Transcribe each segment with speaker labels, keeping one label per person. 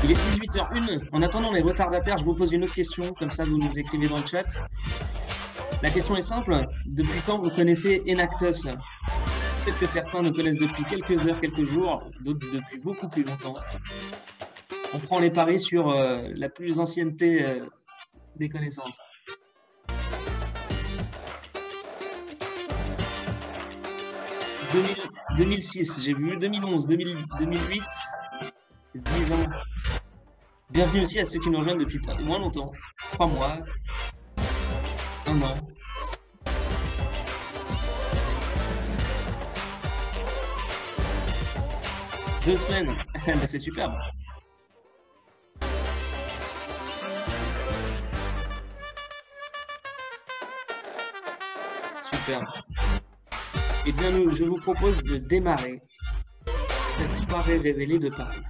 Speaker 1: Il est 18h01. En attendant les retardataires, je vous pose une autre question, comme ça vous nous écrivez dans le chat. La question est simple. Depuis quand vous connaissez Enactus? Peut-être que certains nous connaissent depuis quelques heures, quelques jours, d'autres depuis beaucoup plus longtemps. On prend les paris sur la plus ancienneté des connaissances. 2006, j'ai vu 2011, 2008, 10 ans. Bienvenue aussi à ceux qui nous rejoignent depuis moins longtemps. 3 mois, 1 an. Deux semaines. Bah, c'est superbe. Superbe. Eh bien, je vous propose de démarrer cette soirée révélée de Paris.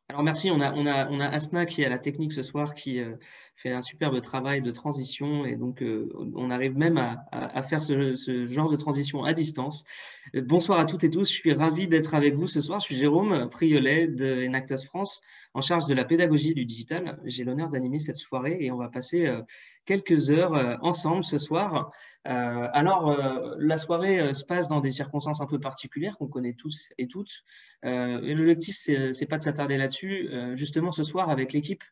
Speaker 1: Alors merci, on a Asna qui est à la technique ce soir, qui fait un superbe travail de transition, et donc on arrive même à faire ce genre de transition à distance. Bonsoir à toutes et tous, je suis ravi d'être avec vous ce soir. Je suis Jérôme Priolet de Enactus France, en charge de la pédagogie du digital. J'ai l'honneur d'animer cette soirée et on va passer quelques heures ensemble ce soir. La soirée se passe dans des circonstances un peu particulières qu'on connaît tous et toutes. Et l'objectif, c'est pas de s'attarder là-dessus. Justement, ce soir, avec l'équipe,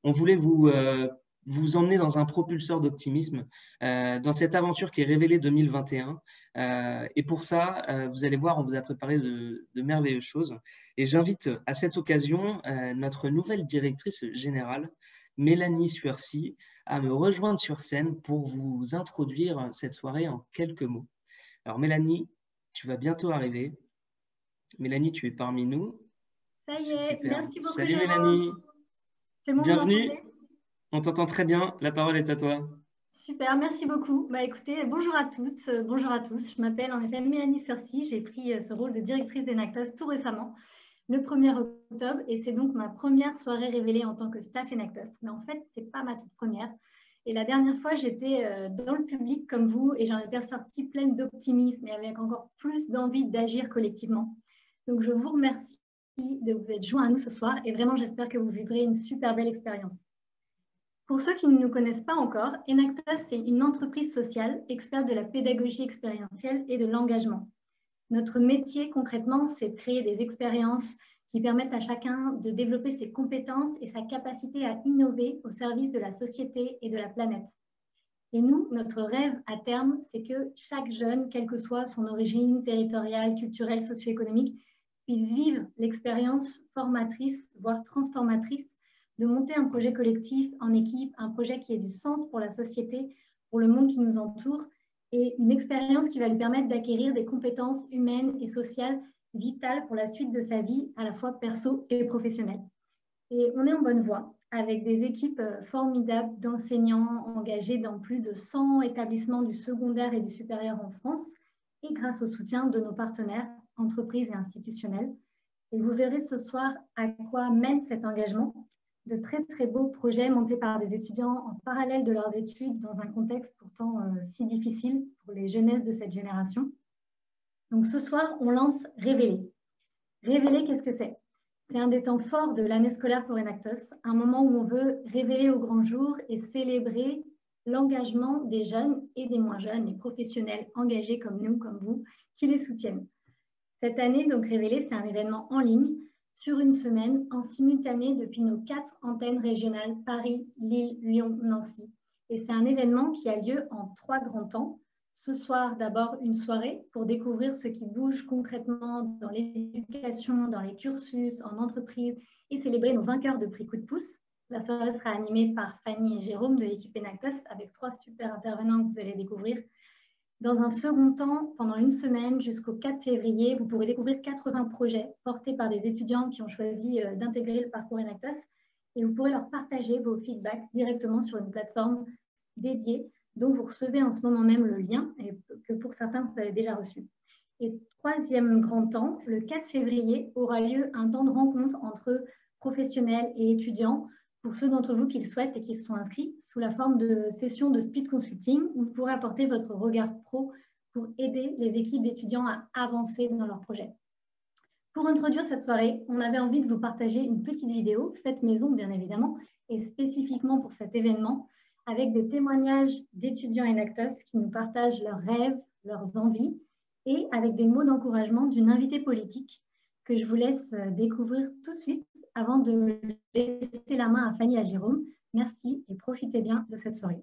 Speaker 1: on voulait vous emmener dans un propulseur d'optimisme, dans cette aventure qui est révélée 2021. Et pour ça, vous allez voir, on vous a préparé de merveilleuses choses. Et j'invite à cette occasion notre nouvelle directrice générale, Mélanie Suercy, à me rejoindre sur scène pour vous introduire cette soirée en quelques mots. Alors Mélanie, tu vas bientôt arriver. Mélanie, tu es parmi nous.
Speaker 2: Ça y
Speaker 1: C'est
Speaker 2: est,
Speaker 1: super.
Speaker 2: merci beaucoup
Speaker 1: Salut
Speaker 2: Jérôme.
Speaker 1: Mélanie,
Speaker 2: C'est bon, vous
Speaker 1: bienvenue.
Speaker 2: m'entendez?
Speaker 1: On t'entend très bien. La parole est à toi.
Speaker 2: Super, merci beaucoup. Bah écoutez, bonjour à toutes, bonjour à tous. Je m'appelle en effet Mélanie Suercy. J'ai pris ce rôle de directrice d'Enactus tout récemment, le 1er octobre, et c'est donc ma première soirée révélée en tant que staff Enactus. Mais en fait, c'est pas ma toute première. Et la dernière fois, j'étais dans le public comme vous et j'en étais ressortie pleine d'optimisme et avec encore plus d'envie d'agir collectivement. Donc je vous remercie de vous être joints à nous ce soir et vraiment j'espère que vous vivrez une super belle expérience. Pour ceux qui ne nous connaissent pas encore, Enactus, c'est une entreprise sociale experte de la pédagogie expérientielle et de l'engagement. Notre métier, concrètement, c'est de créer des expériences qui permettent à chacun de développer ses compétences et sa capacité à innover au service de la société et de la planète. Et nous, notre rêve à terme, c'est que chaque jeune, quelle que soit son origine territoriale, culturelle, socio-économique, puisse vivre l'expérience formatrice, voire transformatrice, de monter un projet collectif, en équipe, un projet qui ait du sens pour la société, pour le monde qui nous entoure, et une expérience qui va lui permettre d'acquérir des compétences humaines et sociales vitales pour la suite de sa vie, à la fois perso et professionnelle. Et on est en bonne voie avec des équipes formidables d'enseignants engagés dans plus de 100 établissements du secondaire et du supérieur en France, et grâce au soutien de nos partenaires, entreprises et institutionnels. Et vous verrez ce soir à quoi mène cet engagement. De très, très beaux projets montés par des étudiants en parallèle de leurs études dans un contexte pourtant si difficile pour les jeunesses de cette génération. Donc ce soir, on lance Révéler. Révéler, qu'est-ce que c'est? C'est un des temps forts de l'année scolaire pour Enactus, un moment où on veut révéler au grand jour et célébrer l'engagement des jeunes et des moins jeunes, les professionnels engagés comme nous, comme vous, qui les soutiennent. Cette année, donc Révéler, c'est un événement en ligne sur une semaine en simultané depuis nos 4 antennes régionales, Paris, Lille, Lyon, Nancy. Et c'est un événement qui a lieu en 3 grands temps. Ce soir, d'abord, une soirée pour découvrir ce qui bouge concrètement dans l'éducation, dans les cursus, en entreprise et célébrer nos vainqueurs de prix coup de pouce. La soirée sera animée par Fanny et Jérôme de l'équipe Enactus avec 3 super intervenants que vous allez découvrir. Dans un second temps, pendant une semaine jusqu'au 4 février, vous pourrez découvrir 80 projets portés par des étudiants qui ont choisi d'intégrer le parcours Enactus et vous pourrez leur partager vos feedbacks directement sur une plateforme dédiée dont vous recevez en ce moment même le lien et que pour certains, vous avez déjà reçu. Et troisième grand temps, le 4 février aura lieu un temps de rencontre entre professionnels et étudiants pour ceux d'entre vous qui le souhaitent et qui se sont inscrits, sous la forme de sessions de speed consulting, où vous pourrez apporter votre regard pro pour aider les équipes d'étudiants à avancer dans leurs projets. Pour introduire cette soirée, on avait envie de vous partager une petite vidéo, faite maison bien évidemment, et spécifiquement pour cet événement, avec des témoignages d'étudiants Enactus qui nous partagent leurs rêves, leurs envies, et avec des mots d'encouragement d'une invitée politique que je vous laisse découvrir tout de suite avant de laisser la main à Fanny et à Jérôme. Merci et profitez bien de cette soirée.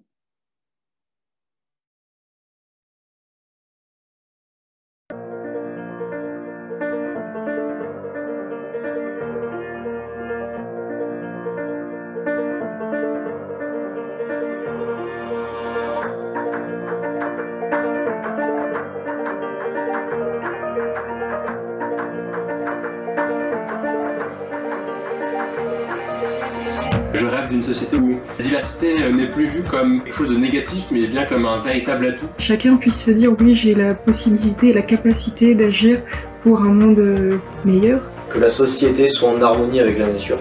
Speaker 3: Je rêve d'une société où la diversité n'est plus vue comme quelque chose de négatif, mais bien comme un véritable atout.
Speaker 4: Chacun puisse se dire oui, j'ai la possibilité et la capacité d'agir pour un monde meilleur.
Speaker 5: Que la société soit en harmonie avec la nature.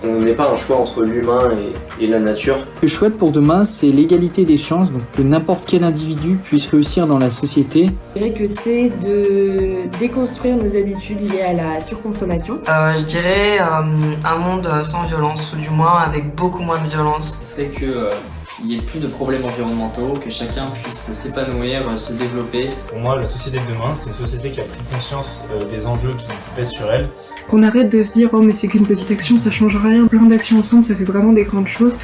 Speaker 5: On n'est pas un choix entre l'humain et la nature.
Speaker 6: Ce que je souhaite pour demain, c'est l'égalité des chances, donc que n'importe quel individu puisse réussir dans la société.
Speaker 7: Je dirais que c'est de déconstruire nos habitudes liées à la surconsommation.
Speaker 8: Je dirais un monde sans violence, ou du moins avec beaucoup moins de violence.
Speaker 9: Ce serait que il n'y ait plus de problèmes environnementaux, que chacun puisse s'épanouir, se développer.
Speaker 10: Pour moi, la société de demain, c'est une société qui a pris conscience des enjeux qui pèsent sur elle.
Speaker 4: Qu'on arrête de se dire « Oh mais c'est qu'une petite action, ça change rien ». Plein d'actions ensemble, ça fait vraiment des grandes choses.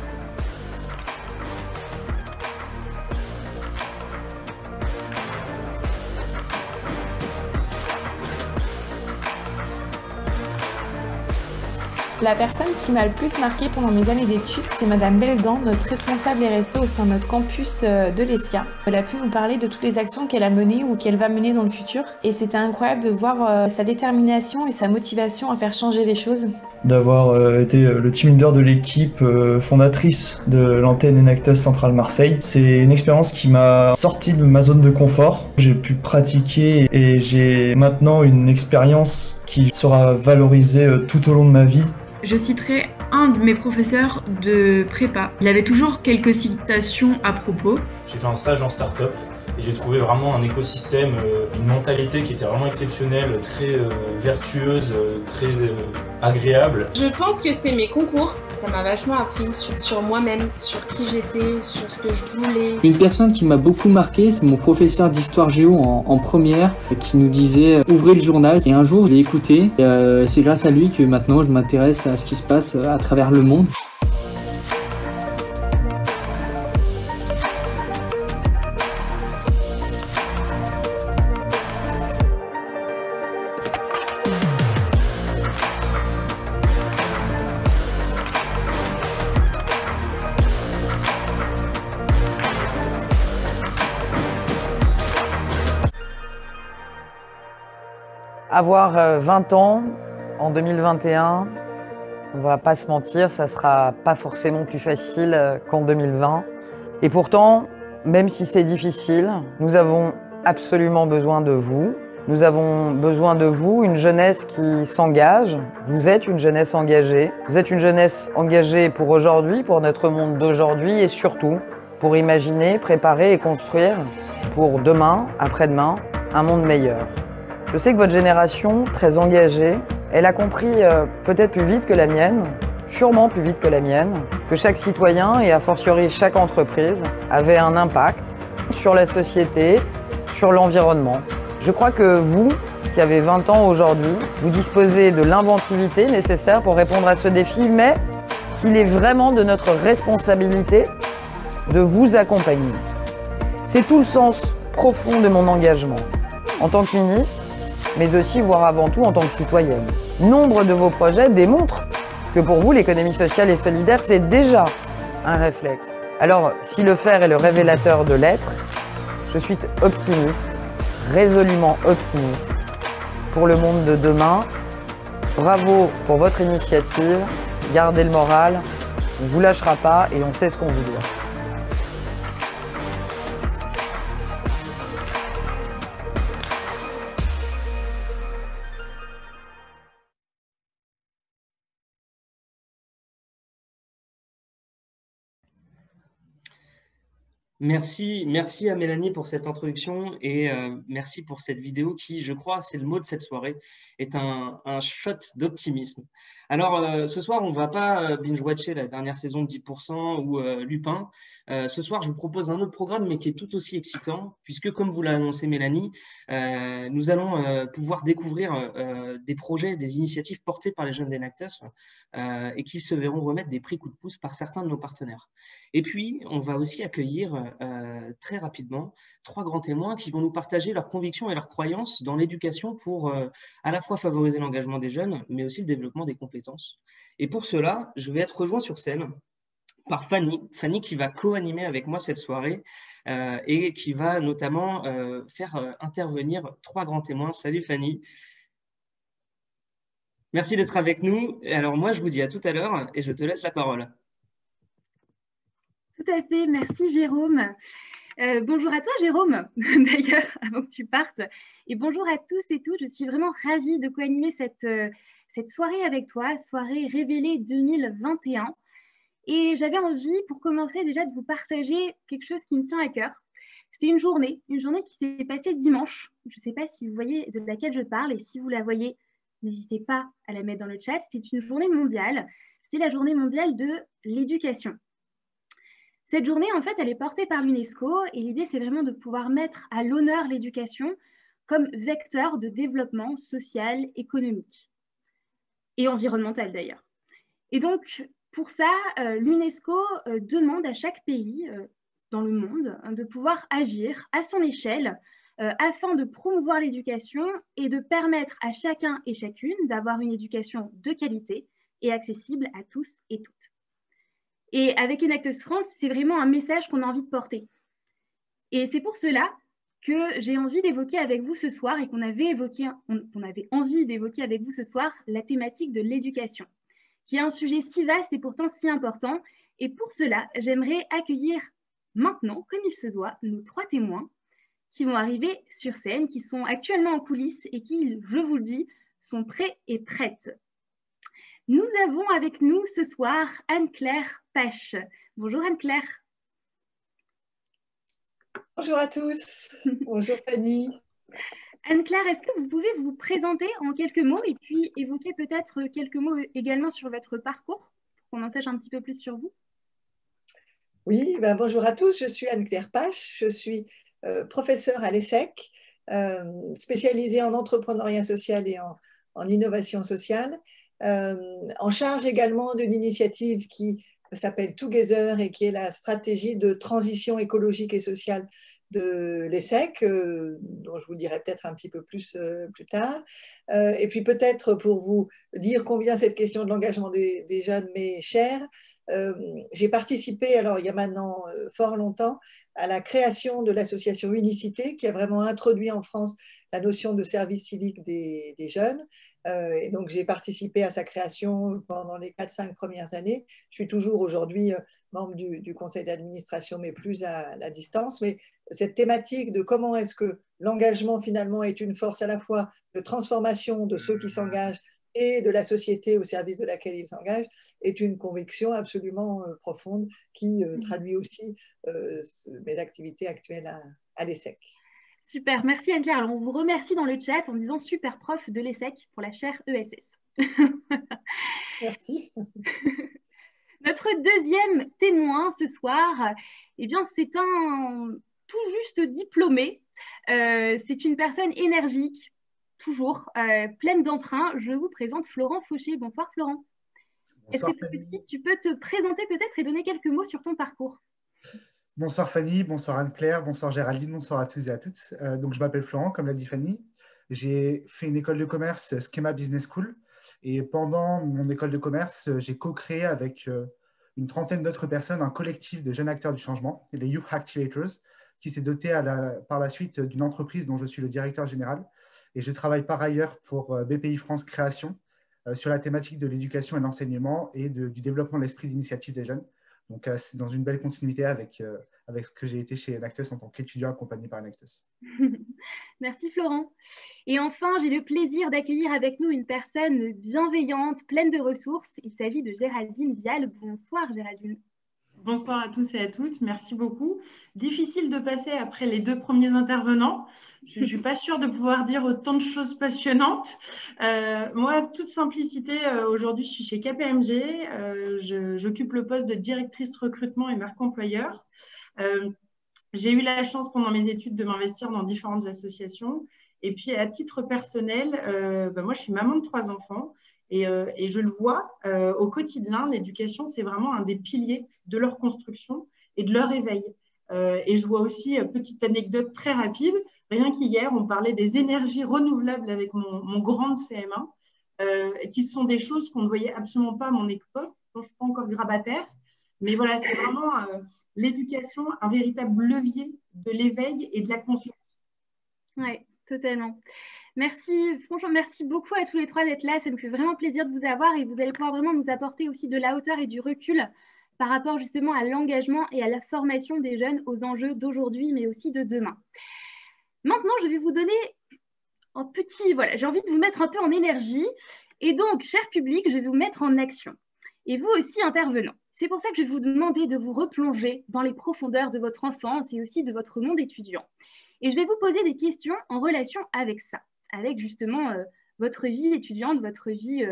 Speaker 11: La personne qui m'a le plus marquée pendant mes années d'études, c'est Madame Beldan, notre responsable RSE au sein de notre campus de l'ESCA. Elle a pu nous parler de toutes les actions qu'elle a menées ou qu'elle va mener dans le futur. Et c'était incroyable de voir sa détermination et sa motivation à faire changer les choses.
Speaker 12: D'avoir été le team leader de l'équipe fondatrice de l'antenne Enactus Centrale Marseille. C'est une expérience qui m'a sorti de ma zone de confort. J'ai pu pratiquer et j'ai maintenant une expérience qui sera valorisée tout au long de ma vie.
Speaker 13: Je citerai un de mes professeurs de prépa. Il avait toujours quelques citations à propos.
Speaker 10: J'ai fait un stage en start-up et j'ai trouvé vraiment un écosystème, une mentalité qui était vraiment exceptionnelle, très vertueuse, très agréable.
Speaker 14: Je pense que c'est mes concours. Ça m'a vachement appris sur moi-même, sur qui j'étais, sur ce que je voulais.
Speaker 6: Une personne qui m'a beaucoup marqué, c'est mon professeur d'histoire géo en première qui nous disait « Ouvrez le journal ». Et un jour, je l'ai écouté. C'est grâce à lui que maintenant, je m'intéresse à ce qui se passe à travers le monde.
Speaker 15: Avoir 20 ans en 2021, on va pas se mentir, ça sera pas forcément plus facile qu'en 2020. Et pourtant, même si c'est difficile, nous avons absolument besoin de vous. Nous avons besoin de vous, une jeunesse qui s'engage. Vous êtes une jeunesse engagée. Vous êtes une jeunesse engagée pour aujourd'hui, pour notre monde d'aujourd'hui et surtout pour imaginer, préparer et construire pour demain, après-demain, un monde meilleur. Je sais que votre génération, très engagée, elle a compris peut-être plus vite que la mienne, sûrement plus vite que la mienne, que chaque citoyen et a fortiori chaque entreprise avait un impact sur la société, sur l'environnement. Je crois que vous, qui avez 20 ans aujourd'hui, vous disposez de l'inventivité nécessaire pour répondre à ce défi, mais qu'il est vraiment de notre responsabilité de vous accompagner. C'est tout le sens profond de mon engagement, en tant que ministre, mais aussi, voire avant tout, en tant que citoyenne. Nombre de vos projets démontrent que pour vous, l'économie sociale et solidaire, c'est déjà un réflexe. Alors, si le faire est le révélateur de l'être, je suis optimiste, résolument optimiste, pour le monde de demain. Bravo pour votre initiative, gardez le moral, on ne vous lâchera pas et on sait ce qu'on vous doit.
Speaker 1: Merci à Mélanie pour cette introduction et merci pour cette vidéo qui, je crois, c'est le mot de cette soirée, est un shot d'optimisme. Alors, ce soir, on ne va pas binge-watcher la dernière saison de 10% ou Lupin. Ce soir, je vous propose un autre programme, mais qui est tout aussi excitant, puisque, comme vous l'a annoncé Mélanie, nous allons pouvoir découvrir des projets, des initiatives portées par les jeunes d'Enactus et qui se verront remettre des prix coup de pouce par certains de nos partenaires. Et puis, on va aussi accueillir très rapidement 3 grands témoins qui vont nous partager leurs convictions et leurs croyances dans l'éducation pour à la fois favoriser l'engagement des jeunes, mais aussi le développement des compétences. Et pour cela, je vais être rejoint sur scène par Fanny qui va co-animer avec moi cette soirée et qui va notamment faire intervenir 3 grands témoins. Salut Fanny. Merci d'être avec nous. Et alors moi, je vous dis à tout à l'heure et je te laisse la parole.
Speaker 13: Tout à fait, merci Jérôme. Bonjour à toi Jérôme, d'ailleurs, avant que tu partes. Et bonjour à tous et toutes, je suis vraiment ravie de co-animer cette soirée avec toi, soirée Révélée 2021. Et j'avais envie, pour commencer déjà, de vous partager quelque chose qui me tient à cœur. C'était une journée qui s'est passée dimanche. Je ne sais pas si vous voyez de laquelle je parle, et si vous la voyez, n'hésitez pas à la mettre dans le chat. C'était une journée mondiale, c'était la journée mondiale de l'éducation. Cette journée, en fait, elle est portée par l'UNESCO et l'idée, c'est vraiment de pouvoir mettre à l'honneur l'éducation comme vecteur de développement social, économique et environnemental d'ailleurs. Et donc, pour ça, l'UNESCO demande à chaque pays dans le monde de pouvoir agir à son échelle afin de promouvoir l'éducation et de permettre à chacun et chacune d'avoir une éducation de qualité et accessible à tous et toutes. Et avec Enactus France, c'est vraiment un message qu'on a envie de porter. Et c'est pour cela que j'ai envie d'évoquer avec vous ce soir et qu'on avait envie d'évoquer avec vous ce soir la thématique de l'éducation, qui est un sujet si vaste et pourtant si important. Et pour cela, j'aimerais accueillir maintenant, comme il se doit, nos 3 témoins qui vont arriver sur scène, qui sont actuellement en coulisses et qui, je vous le dis, sont prêts et prêtes. Nous avons avec nous ce soir Anne-Claire Pache. Bonjour Anne-Claire.
Speaker 16: Bonjour à tous. Bonjour Fanny.
Speaker 13: Anne-Claire, est-ce que vous pouvez vous présenter en quelques mots et puis évoquer peut-être quelques mots également sur votre parcours, pour qu'on en sache un petit peu plus sur vous?
Speaker 16: Oui, bonjour à tous. Je suis Anne-Claire Pache. Je suis professeure à l'ESSEC, spécialisée en entrepreneuriat social et en innovation sociale. En charge également d'une initiative qui s'appelle Together et qui est la stratégie de transition écologique et sociale de l'ESSEC, dont je vous dirai peut-être un petit peu plus plus tard. Et puis peut-être pour vous dire combien cette question de l'engagement des jeunes m'est chère, j'ai participé, alors il y a maintenant fort longtemps, à la création de l'association Unicité, qui a vraiment introduit en France la notion de service civique des jeunes. Et donc, j'ai participé à sa création pendant les 4-5 premières années. Je suis toujours aujourd'hui membre du conseil d'administration, mais plus à la distance. Mais cette thématique de comment est-ce que l'engagement finalement est une force à la fois de transformation de ceux qui s'engagent et de la société au service de laquelle ils s'engagent est une conviction absolument profonde qui traduit aussi mes activités actuelles à l'ESSEC.
Speaker 13: Super, merci Anne-Claire. Alors, on vous remercie dans le chat en disant super prof de l'ESSEC pour la chaire ESS.
Speaker 16: Merci.
Speaker 13: Notre deuxième témoin ce soir, eh bien, c'est un tout juste diplômé. C'est une personne énergique, toujours pleine d'entrain. Je vous présente Florent Fauché. Bonsoir Florent. Est-ce que tu peux te présenter peut-être et donner quelques mots sur ton parcours?
Speaker 17: Bonsoir Fanny, bonsoir Anne-Claire, bonsoir Géraldine, bonsoir à tous et à toutes. Donc je m'appelle Florent, comme l'a dit Fanny. J'ai fait une école de commerce, Schema Business School. Et pendant mon école de commerce, j'ai co-créé avec une trentaine d'autres personnes un collectif de jeunes acteurs du changement, les Youth Activators, qui s'est doté par la suite d'une entreprise dont je suis le directeur général. Et je travaille par ailleurs pour BPI France Création sur la thématique de l'éducation et de l'enseignement et du développement de l'esprit d'initiative des jeunes. Donc, c'est dans une belle continuité avec ce que j'ai été chez Enactus en tant qu'étudiant accompagné par Enactus.
Speaker 13: Merci Florent. Et enfin, j'ai le plaisir d'accueillir avec nous une personne bienveillante, pleine de ressources. Il s'agit de Géraldine Vial. Bonsoir Géraldine.
Speaker 18: Bonsoir à tous et à toutes, merci beaucoup. Difficile de passer après les deux premiers intervenants. Je ne suis pas sûre de pouvoir dire autant de choses passionnantes. Moi, toute simplicité, aujourd'hui, je suis chez KPMG. J'occupe le poste de directrice recrutement et marque employeur. J'ai eu la chance pendant mes études de m'investir dans différentes associations. Et puis, à titre personnel, moi, je suis maman de 3 enfants. Et je le vois au quotidien, l'éducation, c'est vraiment un des piliers de leur construction et de leur éveil. Et je vois aussi, petite anecdote très rapide, rien qu'hier, on parlait des énergies renouvelables avec mon grand CM1, qui sont des choses qu'on ne voyait absolument pas à mon époque, dont je ne suis pas encore grabataire. Mais voilà, c'est vraiment l'éducation, un véritable levier de l'éveil et de la conscience.
Speaker 13: Oui, totalement. Merci, franchement, merci beaucoup à tous les 3 d'être là. Ça me fait vraiment plaisir de vous avoir et vous allez pouvoir vraiment nous apporter aussi de la hauteur et du recul par rapport justement à l'engagement et à la formation des jeunes aux enjeux d'aujourd'hui, mais aussi de demain. Maintenant, je vais vous donner un petit, voilà, j'ai envie de vous mettre un peu en énergie. Et donc, cher public, je vais vous mettre en action. Et vous aussi, intervenants. C'est pour ça que je vais vous demander de vous replonger dans les profondeurs de votre enfance et aussi de votre monde étudiant. Et je vais vous poser des questions en relation avec ça, avec justement votre vie étudiante, votre vie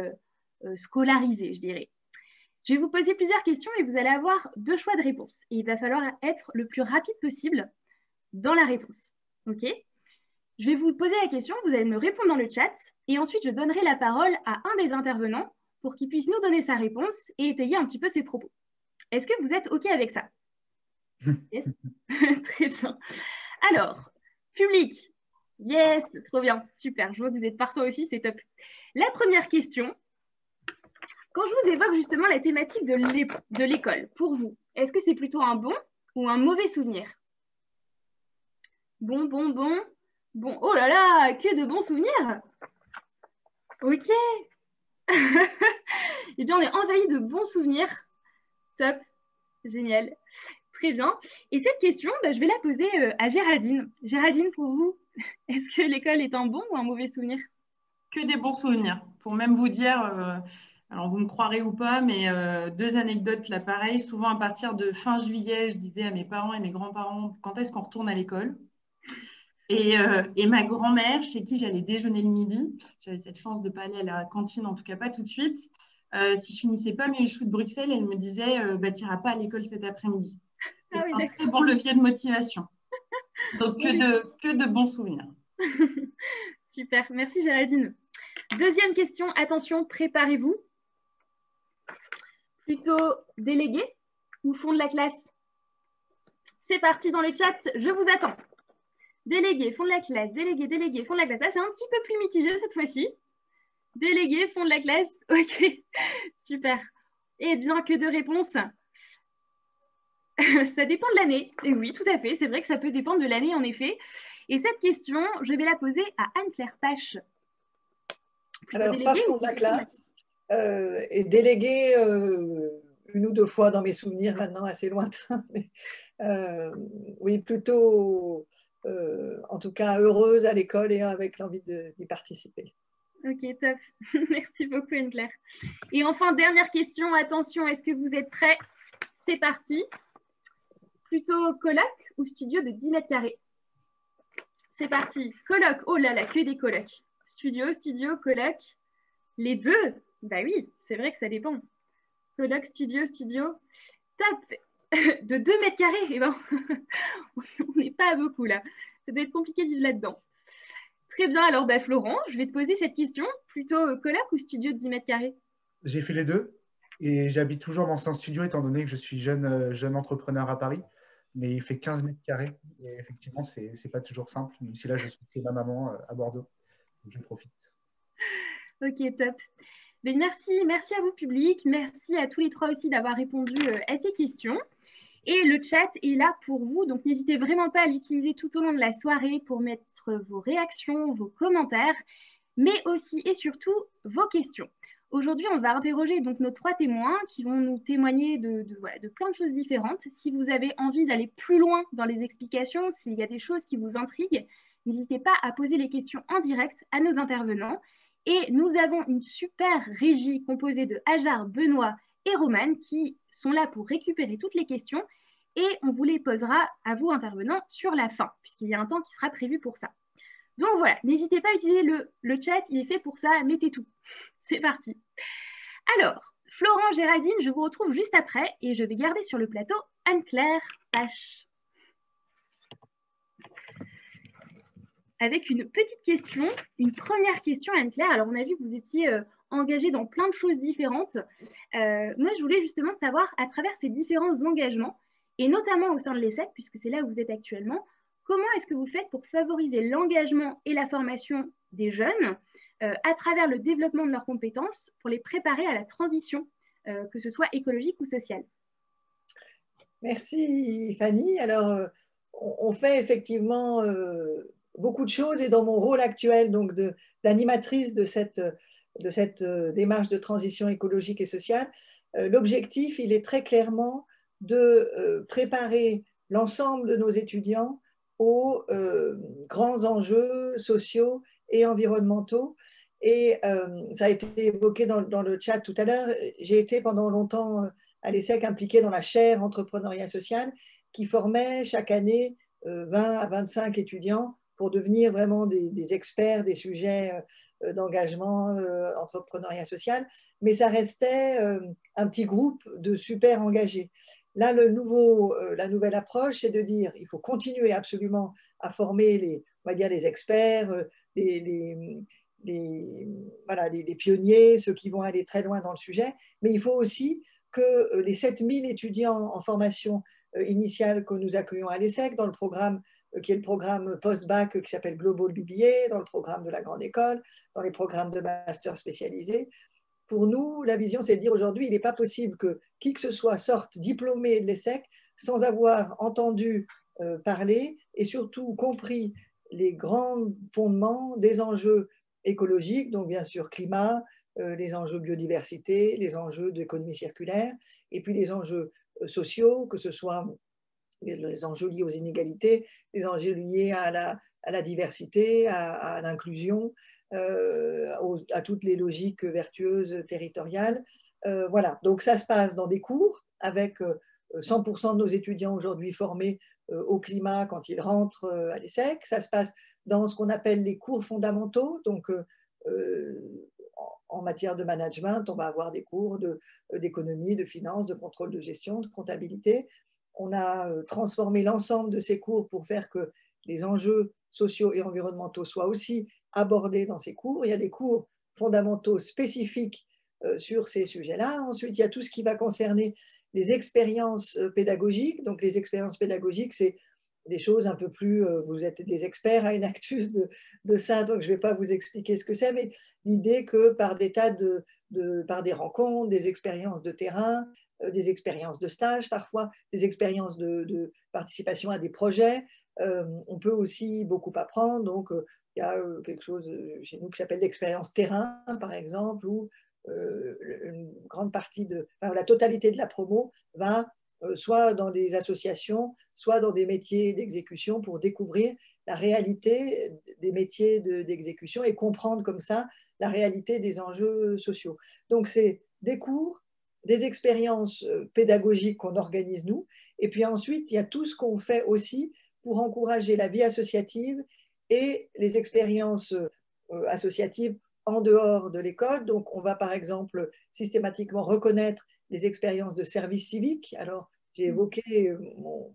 Speaker 13: scolarisée, je dirais. Je vais vous poser plusieurs questions et vous allez avoir 2 choix de réponse. Et il va falloir être le plus rapide possible dans la réponse. OK ? Je vais vous poser la question, vous allez me répondre dans le chat et ensuite je donnerai la parole à un des intervenants pour qu'il puisse nous donner sa réponse et étayer un petit peu ses propos. Est-ce que vous êtes OK avec ça? Yes. Très bien. Alors, public. Yes, trop bien, super. Je vois que vous êtes partout aussi, c'est top. La première question, quand je vous évoque justement la thématique de l'école, pour vous, est-ce que c'est plutôt un bon ou un mauvais souvenir? Bon. Oh là là, que de bons souvenirs. Ok. Eh bien, on est envahi de bons souvenirs. Top, génial. Très bien. Et cette question, je vais la poser à Géraldine. Géraldine, pour vous, est-ce que l'école est un bon ou un mauvais souvenir?
Speaker 18: Que des bons souvenirs. Pour même vous dire, alors vous me croirez ou pas, mais 2 anecdotes là pareil. Souvent à partir de fin juillet, je disais à mes parents et mes grands-parents, quand est-ce qu'on retourne à l'école? Et ma grand-mère, chez qui j'allais déjeuner le midi, j'avais cette chance de ne pas aller à la cantine, en tout cas pas tout de suite. Si je finissais pas mes choux de Bruxelles, elle me disait tu n'iras pas à l'école cet après-midi. C'est un très bon levier de motivation. Donc, que de bons souvenirs.
Speaker 13: Super, merci Géraldine. Deuxième question, attention, préparez-vous. Plutôt délégué ou fond de la classe? C'est parti dans les chats, je vous attends. Délégué, fond de la classe, délégué, fond de la classe. Ah, c'est un petit peu plus mitigé cette fois-ci. Délégué, fond de la classe. Ok, super. Eh bien, que de réponses. Ça dépend de l'année. Et oui, tout à fait. C'est vrai que ça peut dépendre de l'année, en effet. Et cette question, je vais la poser à Anne-Claire Pache.
Speaker 16: Alors, pas fond de la classe. Et délégué 1 ou 2 fois dans mes souvenirs, maintenant assez lointains. Mais, oui, plutôt, en tout cas, heureuse à l'école et avec l'envie d'y participer.
Speaker 13: Ok, top. Merci beaucoup, Anne-Claire. Et enfin, dernière question. Attention, est-ce que vous êtes prêts? C'est parti. Plutôt coloc ou studio de 10 mètres carrés? C'est parti. Coloc. Oh là là, que des colocs. Studio, coloc. Les deux? Bah oui, c'est vrai que ça dépend. Coloc, studio. Top. De 2 mètres carrés. Eh ben, on n'est pas beaucoup là. Ça doit être compliqué de vivre là-dedans. Très bien. Alors, Florent, je vais te poser cette question. Plutôt coloc ou studio de 10 mètres carrés?
Speaker 17: J'ai fait les deux. Et j'habite toujours dans un studio, étant donné que je suis jeune entrepreneur à Paris. Mais il fait 15 mètres carrés. Et effectivement, ce n'est pas toujours simple, même si là, je suis chez ma maman à Bordeaux. Donc, je profite.
Speaker 13: Ok, top. Mais merci à vous, public. Merci à tous les 3 aussi d'avoir répondu à ces questions. Et le chat est là pour vous. Donc, n'hésitez vraiment pas à l'utiliser tout au long de la soirée pour mettre vos réactions, vos commentaires, mais aussi et surtout vos questions. Aujourd'hui, on va interroger donc nos 3 témoins qui vont nous témoigner de plein de choses différentes. Si vous avez envie d'aller plus loin dans les explications, s'il y a des choses qui vous intriguent, n'hésitez pas à poser les questions en direct à nos intervenants. Et nous avons une super régie composée de Hajar, Benoît et Romane qui sont là pour récupérer toutes les questions et on vous les posera à vous intervenants sur la fin, puisqu'il y a un temps qui sera prévu pour ça. Donc voilà, n'hésitez pas à utiliser le chat, il est fait pour ça, mettez tout. C'est parti. Alors, Florent, Géraldine, je vous retrouve juste après et je vais garder sur le plateau Anne-Claire Pache. Avec une petite question, une première question, Anne-Claire. Alors, on a vu que vous étiez engagée dans plein de choses différentes. Moi, je voulais justement savoir, à travers ces différents engagements, et notamment au sein de l'ESSEC, puisque c'est là où vous êtes actuellement, comment est-ce que vous faites pour favoriser l'engagement et la formation des jeunes à travers le développement de leurs compétences pour les préparer à la transition, que ce soit écologique ou sociale?
Speaker 16: Merci Fanny. Alors, on fait effectivement beaucoup de choses et dans mon rôle actuel donc d'animatrice de cette démarche de transition écologique et sociale, l'objectif, il est très clairement de préparer l'ensemble de nos étudiants aux grands enjeux sociaux et environnementaux. Et ça a été évoqué dans le chat tout à l'heure, j'ai été pendant longtemps à l'ESSEC impliquée dans la chaire entrepreneuriat social qui formait chaque année 20 à 25 étudiants pour devenir vraiment des experts des sujets d'engagement entrepreneuriat social. Mais ça restait un petit groupe de super engagés. Là, la nouvelle approche, c'est de dire il faut continuer absolument à former on va dire les experts, les pionniers, ceux qui vont aller très loin dans le sujet, mais il faut aussi que les 7000 étudiants en formation initiale que nous accueillons à l'ESSEC, dans le programme qui est le programme post-bac qui s'appelle Global BBA, dans le programme de la grande école, dans les programmes de master spécialisés. Pour nous, la vision, c'est de dire aujourd'hui, il n'est pas possible que qui que ce soit sorte diplômé de l'ESSEC sans avoir entendu parler et surtout compris les grands fondements des enjeux écologiques, donc bien sûr climat, les enjeux biodiversité, les enjeux d'économie circulaire, et puis les enjeux sociaux, que ce soit les enjeux liés aux inégalités, les enjeux liés à la diversité, à l'inclusion, à toutes les logiques vertueuses territoriales. Voilà, donc ça se passe dans des cours avec 100% de nos étudiants aujourd'hui formés au climat quand ils rentrent à l'ESSEC. Ça se passe dans ce qu'on appelle les cours fondamentaux, donc en matière de management, on va avoir des cours d'économie, de finance, de contrôle de gestion, de comptabilité. On a transformé l'ensemble de ces cours pour faire que les enjeux sociaux et environnementaux soient aussi abordés dans ces cours. Il y a des cours fondamentaux spécifiques sur ces sujets-là. Ensuite, il y a tout ce qui va concerner les expériences pédagogiques. Donc, les expériences pédagogiques, c'est des choses un peu plus, vous êtes des experts à Enactus de ça, donc je ne vais pas vous expliquer ce que c'est, mais l'idée que par des tas par des rencontres, des expériences de terrain, des expériences de stage parfois, des expériences de participation à des projets, on peut aussi beaucoup apprendre. Donc, il y a quelque chose chez nous qui s'appelle l'expérience terrain, par exemple, où une grande partie la totalité de la promo va soit dans des associations, soit dans des métiers d'exécution pour découvrir la réalité des métiers d'exécution et comprendre comme ça la réalité des enjeux sociaux. Donc, c'est des cours, des expériences pédagogiques qu'on organise nous, et puis ensuite, il y a tout ce qu'on fait aussi pour encourager la vie associative et les expériences associatives en dehors de l'école. Donc, on va par exemple systématiquement reconnaître les expériences de service civique. Alors, j'ai évoqué mon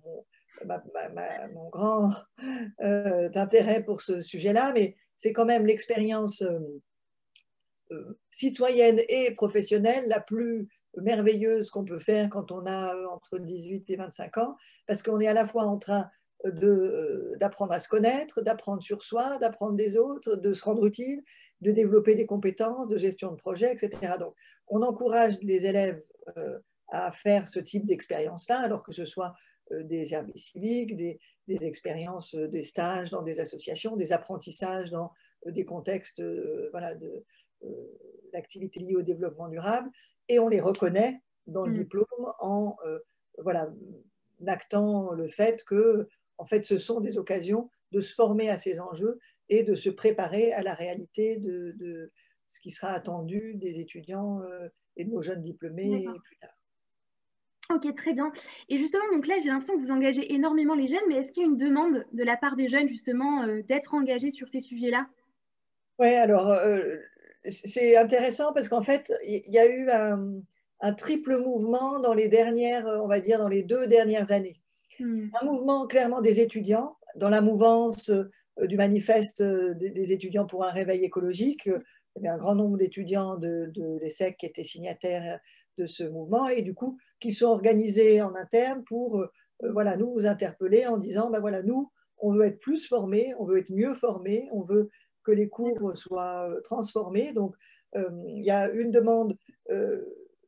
Speaker 16: grand intérêt pour ce sujet-là, mais c'est quand même l'expérience citoyenne et professionnelle la plus merveilleuse qu'on peut faire quand on a entre 18 et 25 ans, parce qu'on est à la fois en train d'apprendre à se connaître, d'apprendre sur soi, d'apprendre des autres, de se rendre utile, de développer des compétences de gestion de projet, etc. Donc, on encourage les élèves à faire ce type d'expérience-là, alors que ce soit des services civiques, des expériences, des stages dans des associations, des apprentissages dans des contextes d'activités liées au développement durable, et on les reconnaît dans le diplôme en actant le fait que en fait, ce sont des occasions de se former à ces enjeux et de se préparer à la réalité ce qui sera attendu des étudiants et de nos jeunes diplômés plus tard.
Speaker 13: Ok, très bien. Et justement, donc là, j'ai l'impression que vous engagez énormément les jeunes, mais est-ce qu'il y a une demande de la part des jeunes, justement, d'être engagés sur ces sujets-là?
Speaker 16: Oui, alors, c'est intéressant parce qu'en fait, il y a eu un triple mouvement dans les dernières, on va dire, dans les 2 dernières années. Un mouvement clairement des étudiants, dans la mouvance du manifeste des étudiants pour un réveil écologique. Il y avait un grand nombre d'étudiants de l'ESSEC qui étaient signataires de ce mouvement et du coup, qui sont organisés en interne pour voilà, nous interpeller en disant, ben voilà, nous, on veut être plus formés, on veut être mieux formés, on veut que les cours soient transformés. Donc, il y a une demande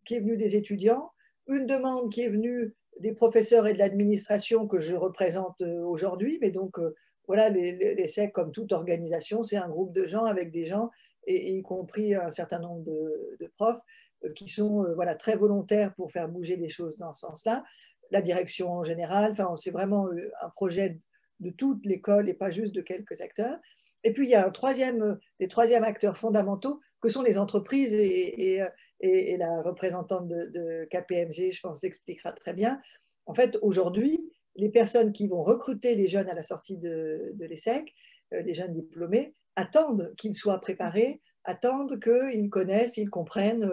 Speaker 16: qui est venue des étudiants, une demande qui est venue des professeurs et de l'administration que je représente aujourd'hui, mais donc voilà, l'ESSEC, comme toute organisation, c'est un groupe de gens avec des gens, et y compris un certain nombre de profs, qui sont voilà, très volontaires pour faire bouger les choses dans ce sens-là. La direction en général, enfin, c'est vraiment un projet de toute l'école et pas juste de quelques acteurs. Et puis, il y a des troisièmes acteurs fondamentaux que sont les entreprises, et la représentante de KPMG, je pense, expliquera très bien. En fait, aujourd'hui, les personnes qui vont recruter les jeunes à la sortie de l'ESSEC, les jeunes diplômés, attendent qu'ils soient préparés, attendent qu'ils connaissent, ils comprennent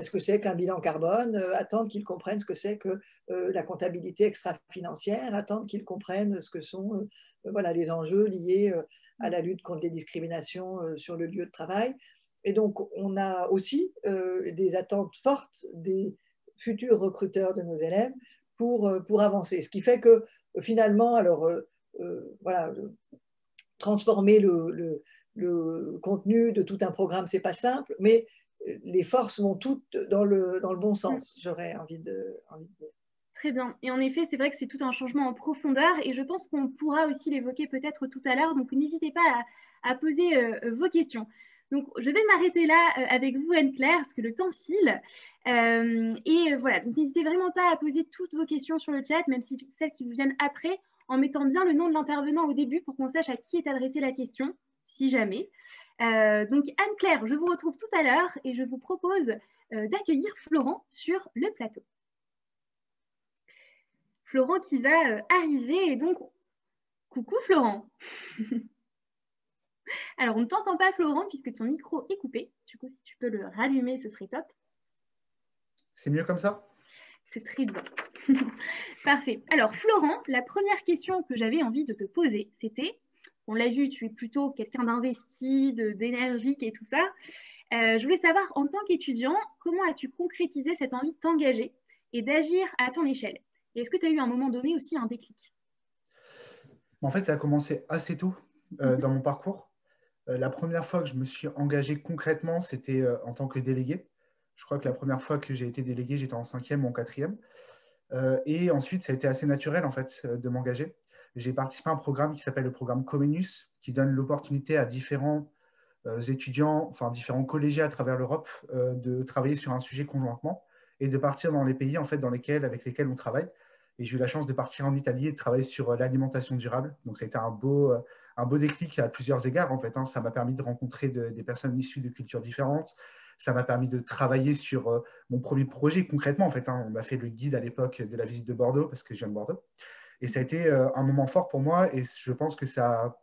Speaker 16: ce que c'est qu'un bilan carbone, attendent qu'ils comprennent ce que c'est que la comptabilité extra-financière, attendent qu'ils comprennent ce que sont voilà, les enjeux liés à la lutte contre les discriminations sur le lieu de travail. Et donc, on a aussi des attentes fortes des futurs recruteurs de nos élèves pour avancer. Ce qui fait que finalement, alors voilà, transformer le contenu de tout un programme, c'est pas simple, mais les forces vont toutes dans le bon sens, j'aurais envie de dire.
Speaker 13: Très bien. Et en effet, c'est vrai que c'est tout un changement en profondeur et je pense qu'on pourra aussi l'évoquer peut-être tout à l'heure. Donc, n'hésitez pas à poser vos questions. Donc, je vais m'arrêter là avec vous, Anne-Claire, parce que le temps file. Et voilà, donc n'hésitez vraiment pas à poser toutes vos questions sur le chat, même si celles qui vous viennent après, en mettant bien le nom de l'intervenant au début pour qu'on sache à qui est adressée la question, si jamais. Donc, Anne-Claire, je vous retrouve tout à l'heure et je vous propose d'accueillir Florent sur le plateau. Florent qui va arriver et donc, coucou Florent. Alors, on ne t'entend pas Florent puisque ton micro est coupé. Du coup, si tu peux le rallumer, ce serait top.
Speaker 17: C'est mieux comme ça?
Speaker 13: C'est très bien. Parfait. Alors, Florent, la première question que j'avais envie de te poser, c'était, on l'a vu, tu es plutôt quelqu'un d'investi, d'énergique et tout ça. Je voulais savoir, en tant qu'étudiant, comment as-tu concrétisé cette envie de t'engager et d'agir à ton échelle? Et est-ce que tu as eu à un moment donné aussi un déclic?
Speaker 17: En fait, ça a commencé assez tôt dans mon parcours. La première fois que je me suis engagé concrètement, c'était en tant que délégué. Je crois que la première fois que j'ai été délégué, j'étais en 5e ou en 4e. Et ensuite, ça a été assez naturel en fait, de m'engager. J'ai participé à un programme qui s'appelle le programme Comenius, qui donne l'opportunité à différents étudiants, enfin différents collégiens à travers l'Europe, de travailler sur un sujet conjointement et de partir dans les pays en fait, avec lesquels on travaille. Et j'ai eu la chance de partir en Italie et de travailler sur l'alimentation durable. Donc, ça a été un beau déclic à plusieurs égards, en fait. Ça m'a permis de rencontrer des personnes issues de cultures différentes. Ça m'a permis de travailler sur mon premier projet concrètement, en fait. On a fait le guide à l'époque de la visite de Bordeaux, parce que je viens de Bordeaux. Et ça a été un moment fort pour moi. Et je pense que ça a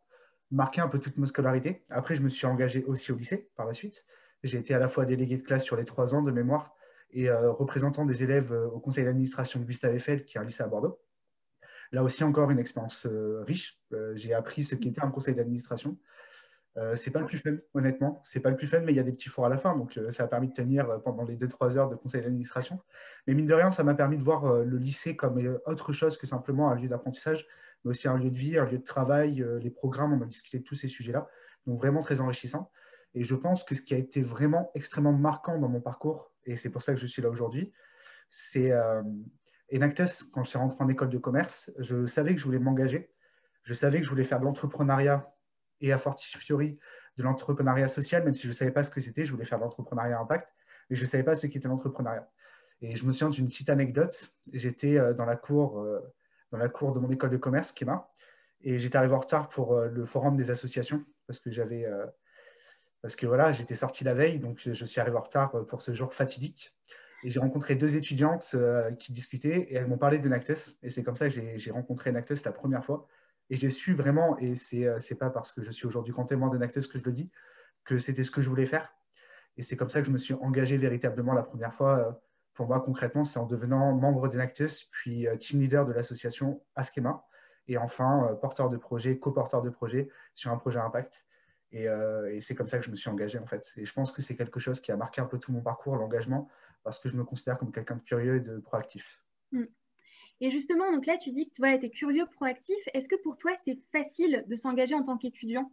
Speaker 17: marqué un peu toute ma scolarité. Après, je me suis engagé aussi au lycée par la suite. J'ai été à la fois délégué de classe sur les 3 ans de mémoire et représentant des élèves au conseil d'administration de Gustave Eiffel, qui est un lycée à Bordeaux. Là aussi, encore une expérience riche. J'ai appris ce qu'était un conseil d'administration. C'est pas le plus fun, honnêtement. C'est pas le plus fun, mais il y a des petits fours à la fin. Donc, ça a permis de tenir pendant les 2-3 heures de conseil d'administration. Mais mine de rien, ça m'a permis de voir le lycée comme autre chose que simplement un lieu d'apprentissage, mais aussi un lieu de vie, un lieu de travail, les programmes. On a discuté de tous ces sujets-là. Donc, vraiment très enrichissant. Et je pense que ce qui a été vraiment extrêmement marquant dans mon parcours, et c'est pour ça que je suis là aujourd'hui, c'est Enactus. Quand je suis rentré en école de commerce, je savais que je voulais m'engager. Je savais que je voulais faire de l'entrepreneuriat et a fortiori de l'entrepreneuriat social, même si je ne savais pas ce que c'était. Je voulais faire de l'entrepreneuriat impact, mais je ne savais pas ce qu'était l'entrepreneuriat. Et je me souviens d'une petite anecdote. J'étais dans la cour de mon école de commerce, Kema, et j'étais arrivé en retard pour le forum des associations, parce que j'avais parce que voilà, j'étais sorti la veille, donc je suis arrivé en retard pour ce jour fatidique. Et j'ai rencontré deux étudiantes qui discutaient et elles m'ont parlé d'Enactus. Et c'est comme ça que j'ai rencontré Enactus la première fois. Et j'ai su vraiment, et c'est pas parce que je suis aujourd'hui grand témoin d'Enactus que je le dis, que c'était ce que je voulais faire. Et c'est comme ça que je me suis engagé véritablement la première fois. Pour moi, concrètement, c'est en devenant membre d'Enactus, puis team leader de l'association Askema, et enfin porteur de projet, coporteur de projet sur un projet Impact. Et c'est comme ça que je me suis engagé en fait. Et je pense que c'est quelque chose qui a marqué un peu tout mon parcours, l'engagement, parce que je me considère comme quelqu'un de curieux et de proactif.
Speaker 13: Et justement, donc là, tu dis que tu es curieux, proactif. Est-ce que pour toi, c'est facile de s'engager en tant qu'étudiant,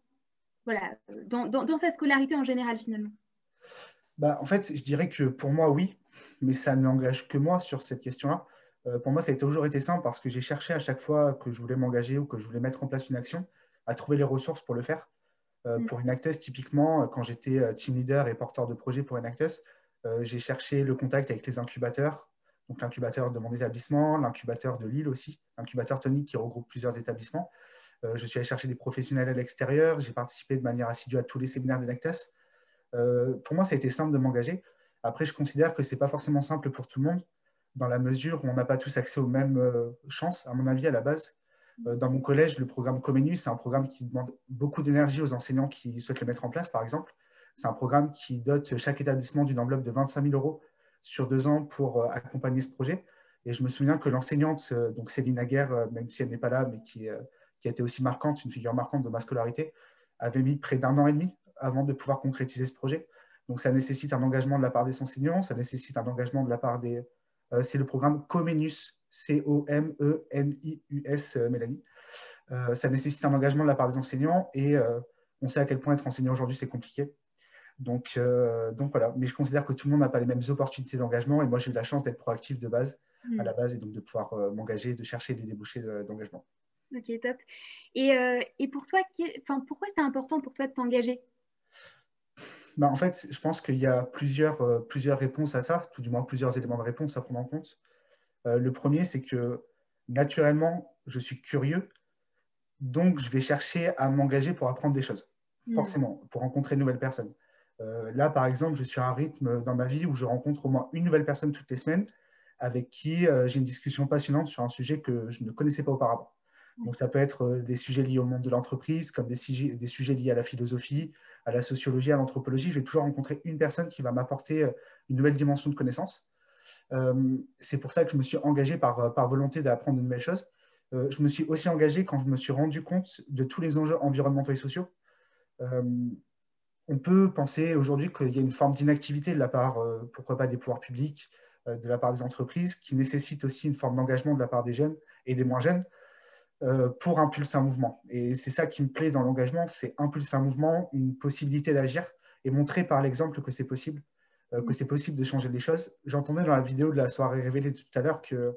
Speaker 13: voilà, dans sa scolarité en général, finalement?
Speaker 17: En fait, je dirais que pour moi, oui, mais ça n'engage que moi sur cette question-là. Pour moi, ça a toujours été simple parce que j'ai cherché à chaque fois que je voulais m'engager ou que je voulais mettre en place une action, à trouver les ressources pour le faire. Pour Enactus, typiquement, quand j'étais team leader et porteur de projet pour Enactus, j'ai cherché le contact avec les incubateurs, donc l'incubateur de mon établissement, l'incubateur de Lille aussi, l'incubateur tonique qui regroupe plusieurs établissements. Je suis allé chercher des professionnels à l'extérieur, j'ai participé de manière assidue à tous les séminaires d'Enactus. Pour moi, ça a été simple de m'engager. Après, je considère que ce n'est pas forcément simple pour tout le monde, dans la mesure où on n'a pas tous accès aux mêmes chances, à mon avis, à la base. Dans mon collège, le programme Comenius, c'est un programme qui demande beaucoup d'énergie aux enseignants qui souhaitent le mettre en place, par exemple. C'est un programme qui dote chaque établissement d'une enveloppe de 25 000 € sur 2 ans pour accompagner ce projet. Et je me souviens que l'enseignante, donc Céline Aguerre, même si elle n'est pas là, mais qui a été aussi marquante, une figure marquante de ma scolarité, avait mis près d'1 an et demi avant de pouvoir concrétiser ce projet. Donc ça nécessite un engagement de la part des enseignants, ça nécessite un engagement de la part des... c'est le programme Comenius, C-O-M-E-N-I-U-S, Mélanie. Ça nécessite un engagement de la part des enseignants et on sait à quel point être enseignant aujourd'hui, c'est compliqué. Donc voilà, mais je considère que tout le monde n'a pas les mêmes opportunités d'engagement et moi j'ai eu la chance d'être proactif de base, à la base, et donc de pouvoir m'engager, de chercher des débouchés d'engagement.
Speaker 13: Ok, top. Et pour toi, pourquoi c'est important pour toi de t'engager?
Speaker 17: En fait, je pense qu'il y a plusieurs réponses à ça, tout du moins plusieurs éléments de réponse à prendre en compte. Le premier, c'est que naturellement, je suis curieux, donc je vais chercher à m'engager pour apprendre des choses, forcément, pour rencontrer de nouvelles personnes. Là, par exemple, je suis à un rythme dans ma vie où je rencontre au moins une nouvelle personne toutes les semaines avec qui j'ai une discussion passionnante sur un sujet que je ne connaissais pas auparavant. Donc ça peut être des sujets liés au monde de l'entreprise, comme des sujets liés à la philosophie, à la sociologie, à l'anthropologie. Je vais toujours rencontrer une personne qui va m'apporter une nouvelle dimension de connaissance. C'est pour ça que je me suis engagé par volonté d'apprendre de nouvelles choses. Je me suis aussi engagé quand je me suis rendu compte de tous les enjeux environnementaux et sociaux. On peut penser aujourd'hui qu'il y a une forme d'inactivité de la part, pourquoi pas des pouvoirs publics, de la part des entreprises, qui nécessite aussi une forme d'engagement de la part des jeunes et des moins jeunes pour impulser un mouvement. Et c'est ça qui me plaît dans l'engagement, c'est impulser un mouvement, une possibilité d'agir et montrer par l'exemple que c'est possible de changer les choses. J'entendais dans la vidéo de la soirée révélée tout à l'heure qu'une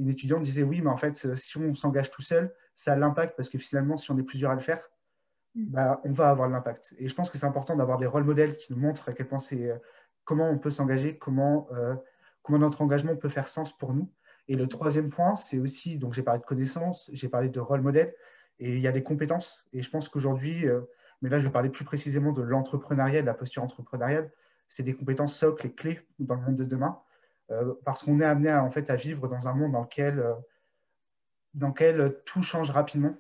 Speaker 17: étudiante disait oui, mais en fait, si on s'engage tout seul, ça a l'impact parce que finalement, si on est plusieurs à le faire, on va avoir de l'impact. Et je pense que c'est important d'avoir des rôles modèles qui nous montrent à quel point comment on peut s'engager, comment notre engagement peut faire sens pour nous. Et le troisième point, c'est aussi, donc j'ai parlé de connaissances, j'ai parlé de rôle modèle, et il y a les compétences. Et je pense qu'aujourd'hui, mais là je vais parler plus précisément de l'entrepreneuriat, de la posture entrepreneuriale, c'est des compétences socles et clés dans le monde de demain, parce qu'on est amené à vivre dans un monde dans lequel tout change rapidement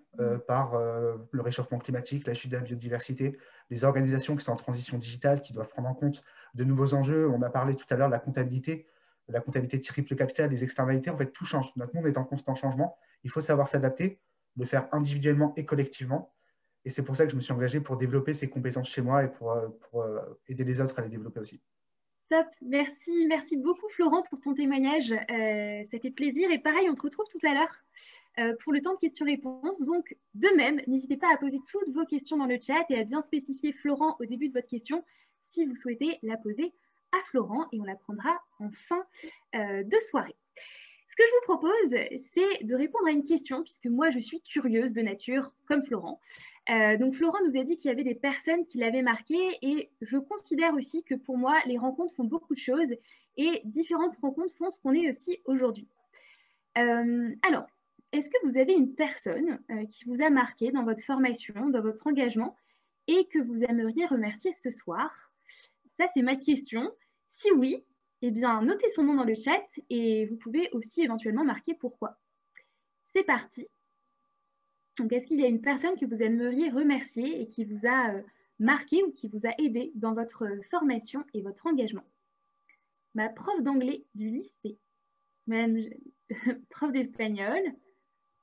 Speaker 17: par le réchauffement climatique, la chute de la biodiversité, les organisations qui sont en transition digitale, qui doivent prendre en compte de nouveaux enjeux. On a parlé tout à l'heure de la comptabilité triple capital, les externalités, en fait, tout change. Notre monde est en constant changement. Il faut savoir s'adapter, le faire individuellement et collectivement. Et c'est pour ça que je me suis engagé pour développer ces compétences chez moi et pour aider les autres à les développer aussi.
Speaker 13: Top, merci beaucoup Florent pour ton témoignage, ça fait plaisir. Et pareil, on te retrouve tout à l'heure pour le temps de questions-réponses. Donc de même, n'hésitez pas à poser toutes vos questions dans le chat et à bien spécifier Florent au début de votre question si vous souhaitez la poser à Florent et on la prendra en fin de soirée. Ce que je vous propose, c'est de répondre à une question puisque moi je suis curieuse de nature comme Florent. Donc Florent nous a dit qu'il y avait des personnes qui l'avaient marqué et je considère aussi que pour moi, les rencontres font beaucoup de choses et différentes rencontres font ce qu'on est aussi aujourd'hui. Alors, est-ce que vous avez une personne qui vous a marqué dans votre formation, dans votre engagement et que vous aimeriez remercier ce soir? Ça, c'est ma question. Si oui, eh bien, notez son nom dans le chat et vous pouvez aussi éventuellement marquer pourquoi. C'est parti. Donc, est-ce qu'il y a une personne que vous aimeriez remercier et qui vous a marqué ou qui vous a aidé dans votre formation et votre engagement? Ma prof d'anglais du lycée, Madame prof d'espagnol,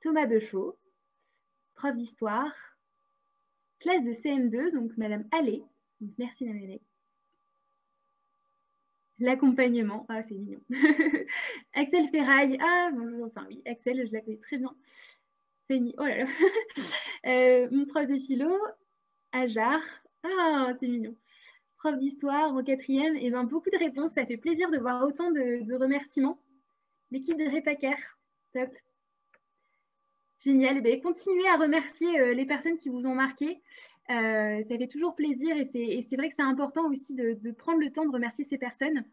Speaker 13: Thomas Bechot, prof d'histoire, classe de CM2, donc Madame Allais, merci Madame Allais. L'accompagnement, ah c'est mignon. Axel Ferraille, ah bonjour, enfin oui, Axel, je la connais très bien. Féni, oh là là. Mon prof de philo, Ajar, ah c'est mignon. Prof d'histoire en 4e, et ben beaucoup de réponses, ça fait plaisir de voir autant de remerciements. L'équipe de Repacker, top. Génial, ben, continuez à remercier les personnes qui vous ont marqué. Ça fait toujours plaisir et c'est vrai que c'est important aussi de prendre le temps de remercier ces personnes.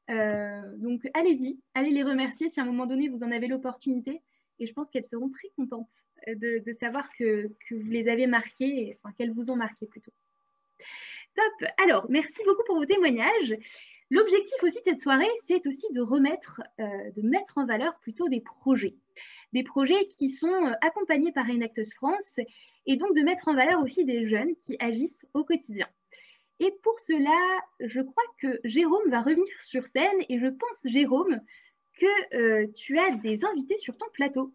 Speaker 13: Donc allez-y, allez les remercier si à un moment donné vous en avez l'opportunité et je pense qu'elles seront très contentes de savoir que vous les avez marquées, enfin qu'elles vous ont marqué plutôt. Top, alors merci beaucoup pour vos témoignages. L'objectif aussi de cette soirée, c'est aussi de mettre en valeur plutôt des projets qui sont accompagnés par Enactus France et donc de mettre en valeur aussi des jeunes qui agissent au quotidien. Et pour cela, je crois que Jérôme va revenir sur scène et je pense, Jérôme, que tu as des invités sur ton plateau.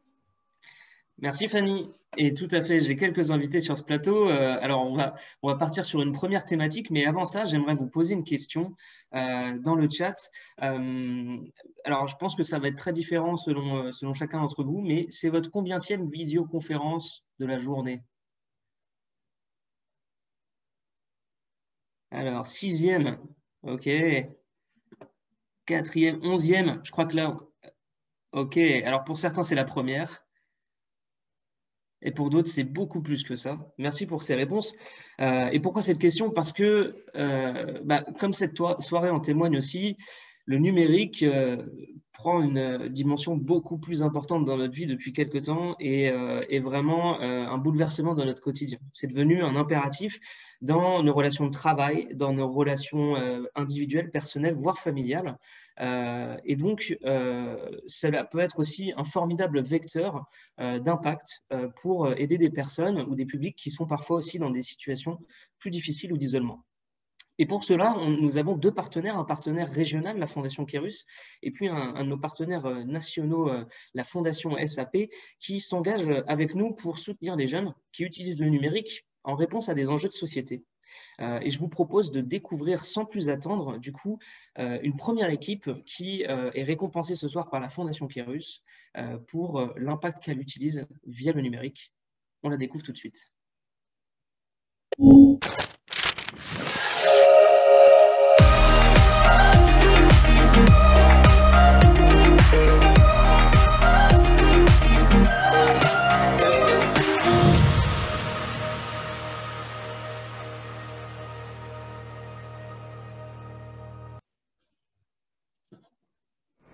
Speaker 1: Merci Fanny. Et tout à fait, j'ai quelques invités sur ce plateau. Alors, on va partir sur une première thématique, mais avant ça, j'aimerais vous poser une question dans le chat. Alors, je pense que ça va être très différent selon chacun d'entre vous, mais c'est votre combienième visioconférence de la journée? Alors, 6e, ok. 4e, 11e, je crois que là, ok. Alors, pour certains, c'est la première. Et pour d'autres, c'est beaucoup plus que ça. Merci pour ces réponses. Et pourquoi cette question? Parce que, comme cette soirée en témoigne aussi, le numérique prend une dimension beaucoup plus importante dans notre vie depuis quelques temps et est vraiment un bouleversement dans notre quotidien. C'est devenu un impératif dans nos relations de travail, dans nos relations individuelles, personnelles, voire familiales. Et donc, cela peut être aussi un formidable vecteur d'impact pour aider des personnes ou des publics qui sont parfois aussi dans des situations plus difficiles ou d'isolement. Et pour cela, nous avons deux partenaires, un partenaire régional, la Fondation Kérus, et puis un de nos partenaires nationaux, la Fondation SAP, qui s'engage avec nous pour soutenir les jeunes qui utilisent le numérique en réponse à des enjeux de société. Et je vous propose de découvrir sans plus attendre, du coup, une première équipe qui est récompensée ce soir par la Fondation Kérus pour l'impact qu'elle utilise via le numérique. On la découvre tout de suite.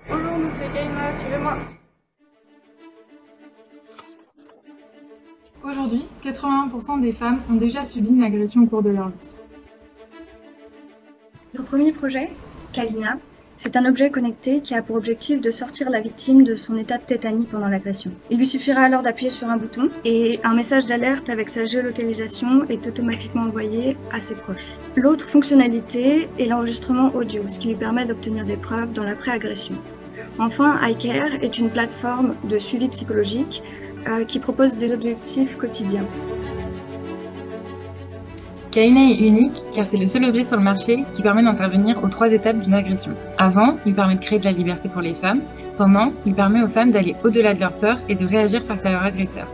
Speaker 19: Bonjour, nous c'est Kaina, suivez-moi.
Speaker 4: Aujourd'hui, 81% des femmes ont déjà subi une agression au cours de leur vie.
Speaker 20: Notre premier projet, Kalina, c'est un objet connecté qui a pour objectif de sortir la victime de son état de tétanie pendant l'agression. Il lui suffira alors d'appuyer sur un bouton et un message d'alerte avec sa géolocalisation est automatiquement envoyé à ses proches. L'autre fonctionnalité est l'enregistrement audio, ce qui lui permet d'obtenir des preuves dans l'après-agression. Enfin, iCare est une plateforme de suivi psychologique qui propose des objectifs quotidiens.
Speaker 21: Kaina est unique car c'est le seul objet sur le marché qui permet d'intervenir aux 3 étapes d'une agression. Avant, il permet de créer de la liberté pour les femmes. Pendant, il permet aux femmes d'aller au-delà de leur peur et de réagir face à leur agresseur.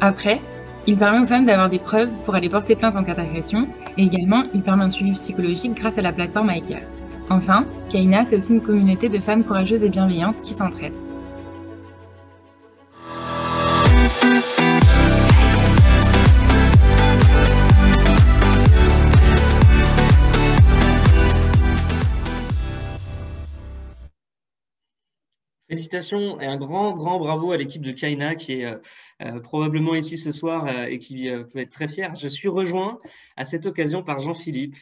Speaker 21: Après, il permet aux femmes d'avoir des preuves pour aller porter plainte en cas d'agression. Et également, il permet un suivi psychologique grâce à la plateforme iCare. Enfin, Kaina, c'est aussi une communauté de femmes courageuses et bienveillantes qui s'entraident.
Speaker 1: Félicitations et un grand bravo à l'équipe de Kaina qui est probablement ici ce soir et qui peut être très fière. Je suis rejoint à cette occasion par Jean-Philippe.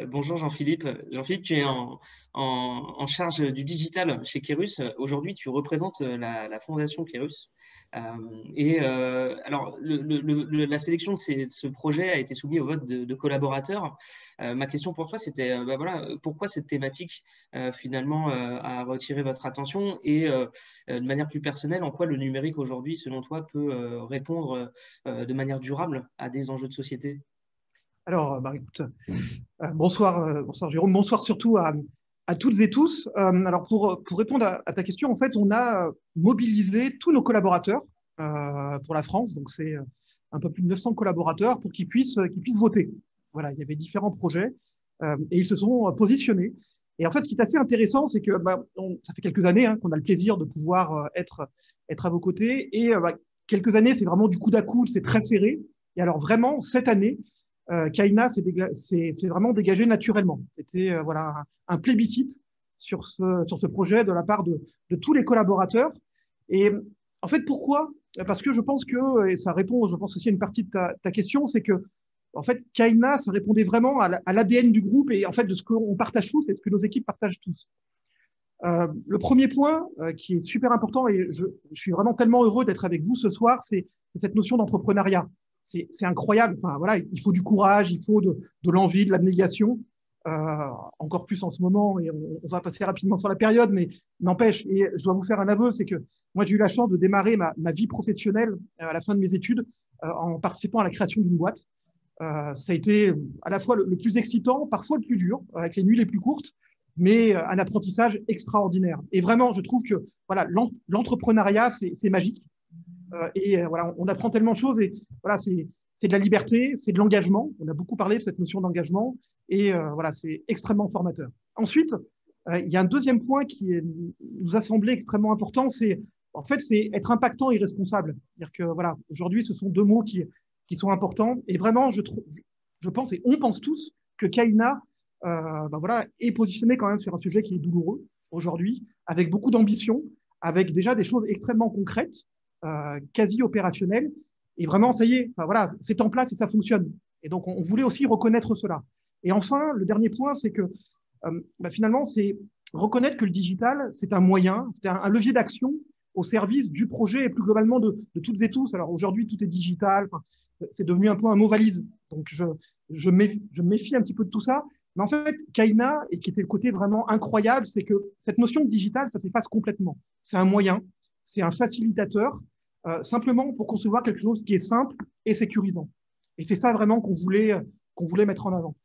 Speaker 1: Bonjour Jean-Philippe. Jean-Philippe, tu es en charge du digital chez Kérus. Aujourd'hui, tu représentes la fondation Kérus. Alors, la sélection de ce projet a été soumise au vote de collaborateurs. Ma question pour toi, c'était voilà, pourquoi cette thématique finalement a retiré votre attention et de manière plus personnelle, en quoi le numérique aujourd'hui, selon toi, peut répondre de manière durable à des enjeux de société?
Speaker 2: Alors, écoute, bonsoir Jérôme, bonsoir surtout à toutes et tous. Alors pour répondre à ta question, en fait, on a mobilisé tous nos collaborateurs pour la France, donc c'est un peu plus de 900 collaborateurs pour qu'ils puissent voter. Voilà, il y avait différents projets et ils se sont positionnés. Et en fait, ce qui est assez intéressant, c'est que ça fait quelques années qu'on a le plaisir de pouvoir être à vos côtés. Et quelques années, c'est vraiment du coude à coude, c'est très serré. Et alors vraiment, cette année, Kaina s'est vraiment dégagé naturellement. C'était voilà, un plébiscite sur ce projet de la part de tous les collaborateurs. Et en fait, pourquoi? Parce que je pense que, et ça répond, je pense aussi à une partie de ta question, c'est que en fait, Kaina, ça répondait vraiment à l'ADN du groupe et en fait de ce qu'on partage tous et ce que nos équipes partagent tous. Le premier point qui est super important, et je suis vraiment tellement heureux d'être avec vous ce soir, c'est cette notion d'entrepreneuriat. C'est incroyable. Enfin, voilà, il faut du courage, il faut de l'envie, de l'abnégation, encore plus en ce moment, et on va passer rapidement sur la période, mais n'empêche, et je dois vous faire un aveu, c'est que moi j'ai eu la chance de démarrer ma vie professionnelle à la fin de mes études en participant à la création d'une boîte. Ça a été à la fois le plus excitant, parfois le plus dur, avec les nuits les plus courtes, mais un apprentissage extraordinaire. Et vraiment, je trouve que voilà, l'entrepreneuriat, c'est magique. Voilà, on apprend tellement de choses et voilà, c'est de la liberté, c'est de l'engagement. On a beaucoup parlé de cette notion d'engagement et voilà, c'est extrêmement formateur. Ensuite, il y a un deuxième point qui nous a semblé extrêmement important, c'est être impactant et responsable. C'est-à-dire que voilà, aujourd'hui, ce sont deux mots qui sont importants et vraiment, je pense et on pense tous que Kaina voilà, est positionné quand même sur un sujet qui est douloureux aujourd'hui, avec beaucoup d'ambition, avec déjà des choses extrêmement concrètes. Quasi opérationnel et vraiment ça y est, voilà, c'est en place et ça fonctionne et donc on voulait aussi reconnaître cela. Et enfin le dernier point, c'est que finalement c'est reconnaître que le digital c'est un moyen, c'est un levier d'action au service du projet et plus globalement de toutes et tous. Alors aujourd'hui tout est digital, c'est devenu un peu un mot valise, donc je me méfie un petit peu de tout ça, mais en fait Kaina, et qui était le côté vraiment incroyable, c'est que cette notion de digital ça s'efface complètement, c'est un moyen, c'est un facilitateur, simplement pour concevoir quelque chose qui est simple et sécurisant. Et c'est ça vraiment qu'on voulait mettre en avant.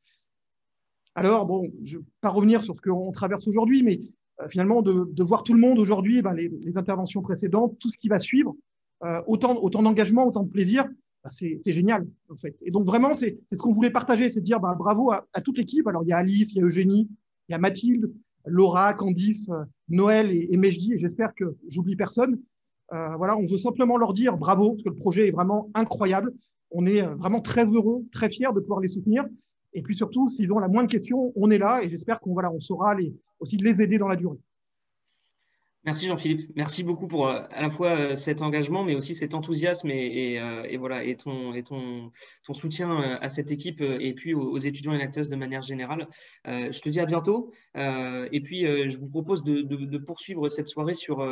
Speaker 2: Alors, bon, je ne vais pas revenir sur ce qu'on traverse aujourd'hui, mais finalement, de voir tout le monde aujourd'hui, les interventions précédentes, tout ce qui va suivre, autant d'engagement, autant de plaisir, c'est génial, en fait. Et donc, vraiment, c'est ce qu'on voulait partager, c'est de dire bravo à toute l'équipe. Alors, il y a Alice, il y a Eugénie, il y a Mathilde, Laura, Candice, Noël et Mejdi, et j'espère que j'oublie personne. Voilà, on veut simplement leur dire bravo, parce que le projet est vraiment incroyable. On est vraiment très heureux, très fiers de pouvoir les soutenir. Et puis surtout, s'ils ont la moindre question, on est là et j'espère qu'on on saura aussi les aider dans la durée.
Speaker 1: Merci Jean-Philippe, merci beaucoup pour à la fois cet engagement, mais aussi cet enthousiasme et voilà, et ton soutien à cette équipe et puis aux étudiants et acteurs de manière générale. Je te dis à bientôt et puis je vous propose de poursuivre cette soirée sur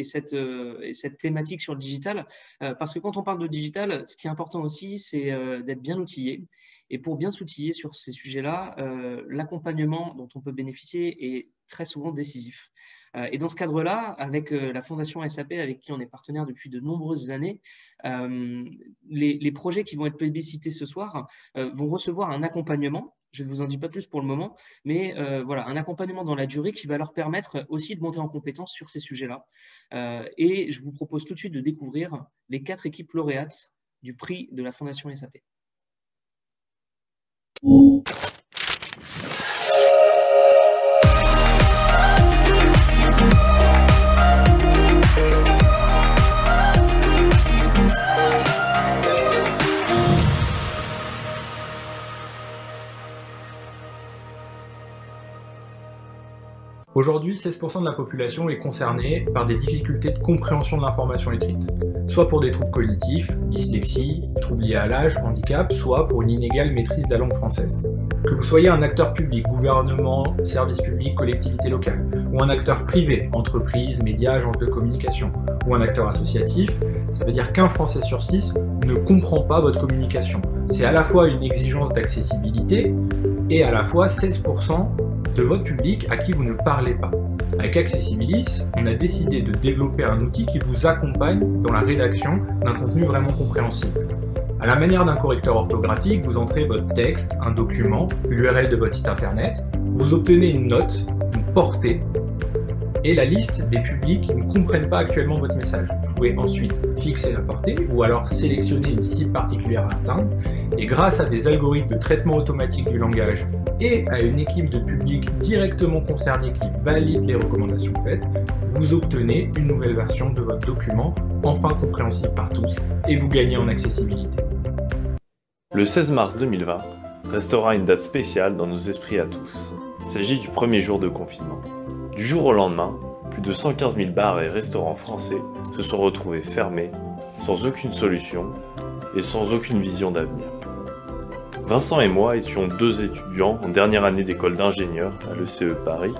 Speaker 1: cette thématique sur le digital parce que quand on parle de digital, ce qui est important aussi, c'est d'être bien outillé. Et pour bien s'outiller sur ces sujets-là, l'accompagnement dont on peut bénéficier est très souvent décisif. Et dans ce cadre-là, avec la Fondation SAP, avec qui on est partenaire depuis de nombreuses années, les projets qui vont être plébiscités ce soir vont recevoir un accompagnement. Je ne vous en dis pas plus pour le moment, mais voilà, un accompagnement dans la durée qui va leur permettre aussi de monter en compétence sur ces sujets-là. Et je vous propose tout de suite de découvrir les 4 équipes lauréates du prix de la Fondation SAP.
Speaker 3: Aujourd'hui, 16% de la population est concernée par des difficultés de compréhension de l'information écrite, soit pour des troubles cognitifs, dyslexie, troubles liés à l'âge, handicap, soit pour une inégale maîtrise de la langue française. Que vous soyez un acteur public, gouvernement, service public, collectivité locale, ou un acteur privé, entreprise, médias, agence de communication, ou un acteur associatif, ça veut dire qu'un Français sur 6 ne comprend pas votre communication. C'est à la fois une exigence d'accessibilité et à la fois 16% de votre public à qui vous ne parlez pas. Avec Accessibilis, on a décidé de développer un outil qui vous accompagne dans la rédaction d'un contenu vraiment compréhensible. À la manière d'un correcteur orthographique, vous entrez votre texte, un document, l'URL de votre site internet, vous obtenez une note, une portée, et la liste des publics qui ne comprennent pas actuellement votre message. Vous pouvez ensuite fixer la portée ou alors sélectionner une cible particulière à atteindre et grâce à des algorithmes de traitement automatique du langage et à une équipe de publics directement concernés qui valident les recommandations faites, vous obtenez une nouvelle version de votre document enfin compréhensible par tous et vous gagnez en accessibilité.
Speaker 22: Le 16 mars 2020 restera une date spéciale dans nos esprits à tous. Il s'agit du premier jour de confinement. Du jour au lendemain, plus de 115 000 bars et restaurants français se sont retrouvés fermés, sans aucune solution et sans aucune vision d'avenir. Vincent et moi étions deux étudiants en dernière année d'école d'ingénieur à l'ECE Paris.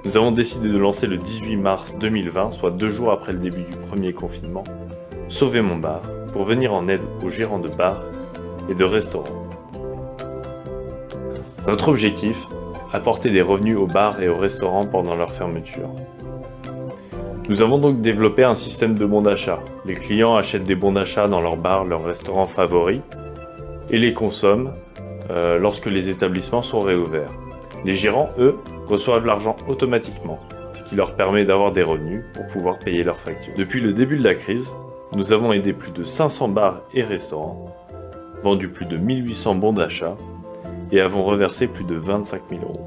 Speaker 22: Nous avons décidé de lancer le 18 mars 2020, soit 2 jours après le début du premier confinement, Sauver mon bar, pour venir en aide aux gérants de bars et de restaurants. Notre objectif, apporter des revenus aux bars et aux restaurants pendant leur fermeture. Nous avons donc développé un système de bons d'achat. Les clients achètent des bons d'achat dans leur bar, leur restaurant favori, et les consomment lorsque les établissements sont réouverts. Les gérants, eux, reçoivent l'argent automatiquement, ce qui leur permet d'avoir des revenus pour pouvoir payer leurs factures. Depuis le début de la crise, nous avons aidé plus de 500 bars et restaurants, vendu plus de 1800 bons d'achat, et avons reversé plus de 25 000 €.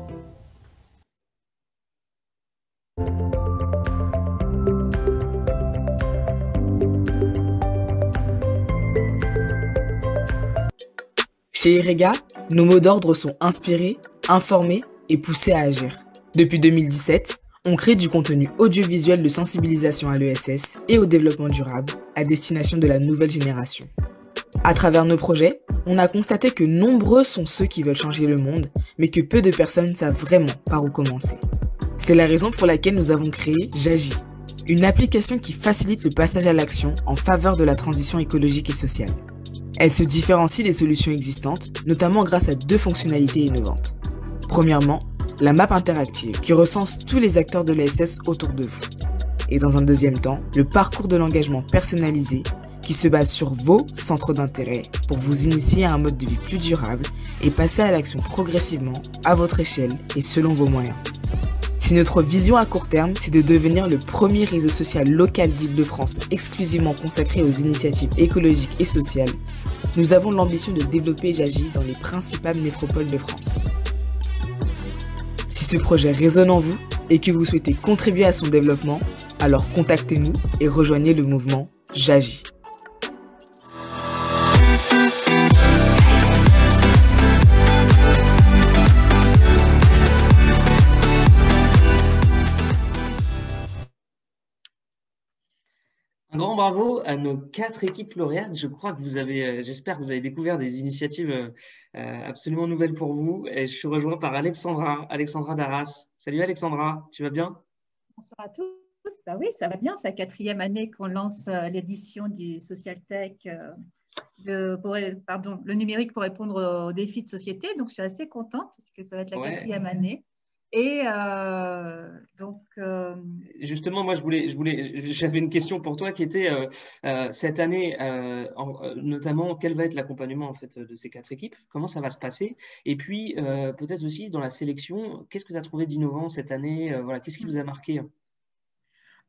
Speaker 23: Chez Irega, nos mots d'ordre sont inspirer, informer et pousser à agir. Depuis 2017, on crée du contenu audiovisuel de sensibilisation à l'ESS et au développement durable à destination de la nouvelle génération. À travers nos projets, on a constaté que nombreux sont ceux qui veulent changer le monde, mais que peu de personnes savent vraiment par où commencer. C'est la raison pour laquelle nous avons créé J'agis, une application qui facilite le passage à l'action en faveur de la transition écologique et sociale. Elle se différencie des solutions existantes, notamment grâce à 2 fonctionnalités innovantes. Premièrement, la map interactive qui recense tous les acteurs de l'ESS autour de vous. Et dans un deuxième temps, le parcours de l'engagement personnalisé qui se base sur vos centres d'intérêt pour vous initier à un mode de vie plus durable et passer à l'action progressivement, à votre échelle et selon vos moyens. Si notre vision à court terme, c'est de devenir le premier réseau social local d'Île-de-France exclusivement consacré aux initiatives écologiques et sociales, nous avons l'ambition de développer J'agis dans les principales métropoles de France. Si ce projet résonne en vous et que vous souhaitez contribuer à son développement, alors contactez-nous et rejoignez le mouvement J'agis.
Speaker 1: Un grand bravo à nos 4 équipes lauréates. Je crois que j'espère que vous avez découvert des initiatives absolument nouvelles pour vous. Et je suis rejoint par Alexandra d'Arras. Salut Alexandra, tu vas bien?
Speaker 24: Bonsoir à tous. Bah oui, ça va bien. C'est la 4e année qu'on lance l'édition du Social Tech, le numérique pour répondre aux défis de société. Donc, je suis assez contente puisque ça va être la 4e année. Et
Speaker 1: justement, moi, j'avais une question pour toi qui était cette année, notamment, quel va être l'accompagnement en fait de ces 4 équipes? Comment ça va se passer? Et puis, peut-être aussi dans la sélection, qu'est-ce que tu as trouvé d'innovant cette année? Voilà, qu'est-ce qui vous a marqué?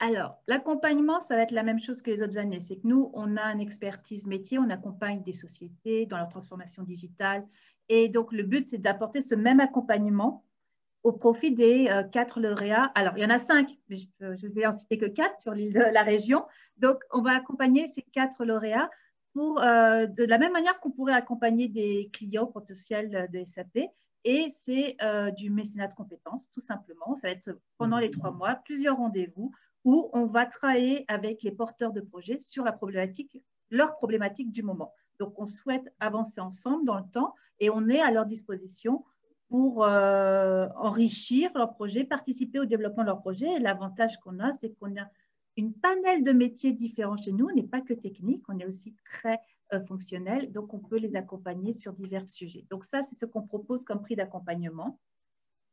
Speaker 24: Alors, l'accompagnement, ça va être la même chose que les autres années. C'est que nous, on a une expertise métier, on accompagne des sociétés dans leur transformation digitale. Et donc, le but, c'est d'apporter ce même accompagnement au profit des 4 lauréats. Alors, il y en a 5, mais je ne vais en citer que 4 sur la région. Donc, on va accompagner ces 4 lauréats de la même manière qu'on pourrait accompagner des clients potentiels des SAP, Et c'est du mécénat de compétences, tout simplement. Ça va être pendant les 3 mois, plusieurs rendez-vous où on va travailler avec les porteurs de projets sur leur problématique du moment. Donc, on souhaite avancer ensemble dans le temps et on est à leur disposition pour enrichir leur projet, participer au développement de leur projet. Et l'avantage qu'on a, c'est qu'on a une panel de métiers différents chez nous. On n'est pas que technique, on est aussi très fonctionnel. Donc, on peut les accompagner sur divers sujets. Donc, ça, c'est ce qu'on propose comme prix d'accompagnement.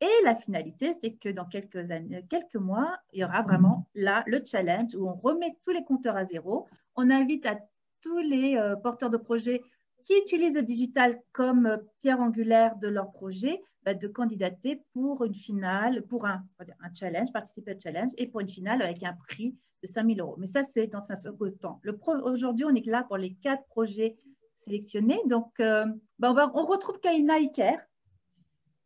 Speaker 24: Et la finalité, c'est que dans quelques mois, il y aura vraiment là le challenge où on remet tous les compteurs à zéro. On invite à tous les porteurs de projets qui utilisent le digital comme pierre angulaire de leur projet de candidater pour une finale, pour un challenge, participer au challenge et pour une finale avec un prix de 5 000 €. Mais ça, c'est dans un second temps. Aujourd'hui, on est là pour les 4 projets sélectionnés. Donc, on retrouve Kaina Iker.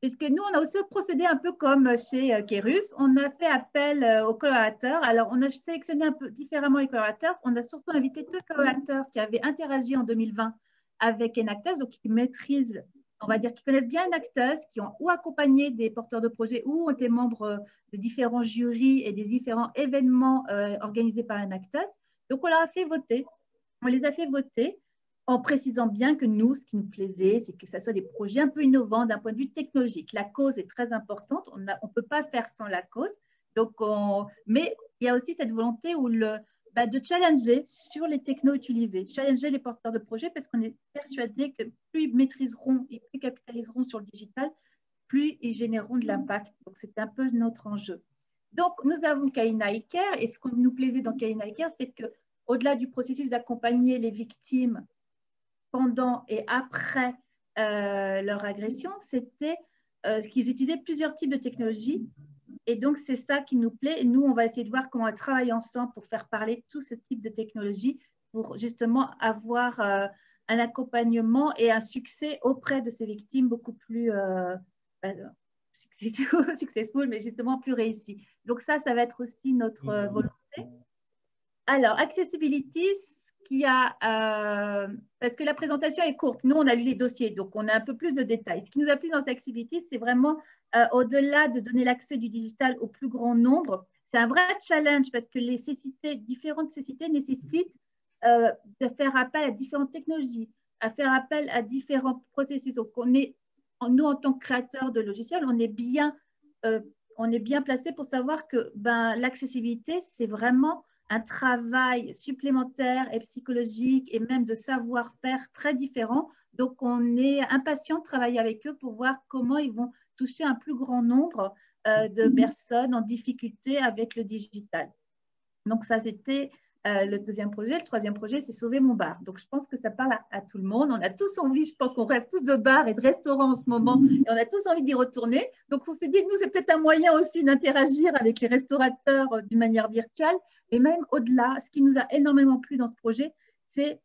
Speaker 24: Puisque nous, on a aussi procédé un peu comme chez Kerus. On a fait appel aux collaborateurs. Alors, on a sélectionné un peu différemment les collaborateurs. On a surtout invité 2 collaborateurs qui avaient interagi en 2020 avec Enactus, donc qui maîtrisent, on va dire, qui connaissent bien Enactus, qui ont ou accompagné des porteurs de projets ou ont été membres de différents jurys et des différents événements organisés par Enactus. Donc, on leur a fait voter. On les a fait voter en précisant bien que nous, ce qui nous plaisait, c'est que ce soit des projets un peu innovants d'un point de vue technologique. La cause est très importante, on ne peut pas faire sans la cause. Donc mais il y a aussi cette volonté de challenger sur les technos utilisés, challenger les porteurs de projets parce qu'on est persuadé que plus ils maîtriseront et plus ils capitaliseront sur le digital, plus ils généreront de l'impact. Donc, c'est un peu notre enjeu. Donc, nous avons Kaina Iker et ce qui nous plaisait dans Kaina Iker, c'est qu'au-delà du processus d'accompagner les victimes pendant et après leur agression, c'était qu'ils utilisaient plusieurs types de technologies. Et donc, c'est ça qui nous plaît. Et nous, on va essayer de voir comment on travaille ensemble pour faire parler tout ce type de technologie pour justement avoir un accompagnement et un succès auprès de ces victimes beaucoup plus successful, mais justement plus réussi. Donc, ça va être aussi notre volonté. Alors, accessibility, parce que la présentation est courte. Nous, on a lu les dossiers, donc on a un peu plus de détails. Ce qui nous a plu dans cette activité, c'est vraiment au-delà de donner l'accès du digital au plus grand nombre. C'est un vrai challenge parce que différentes cécités nécessitent de faire appel à différentes technologies, à faire appel à différents processus. Donc, nous, en tant que créateurs de logiciels, on est bien placé pour savoir que l'accessibilité, c'est vraiment un travail supplémentaire et psychologique et même de savoir-faire très différent. Donc, on est impatient de travailler avec eux pour voir comment ils vont toucher un plus grand nombre de personnes en difficulté avec le digital. Donc, ça, c'était le deuxième projet. Le troisième projet, c'est Sauver mon bar. Donc, je pense que ça parle à tout le monde. On a tous envie, je pense qu'on rêve tous de bars et de restaurants en ce moment et on a tous envie d'y retourner. Donc, on s'est dit que nous, c'est peut-être un moyen aussi d'interagir avec les restaurateurs d'une manière virtuelle. Et même au-delà, ce qui nous a énormément plu dans ce projet, c'est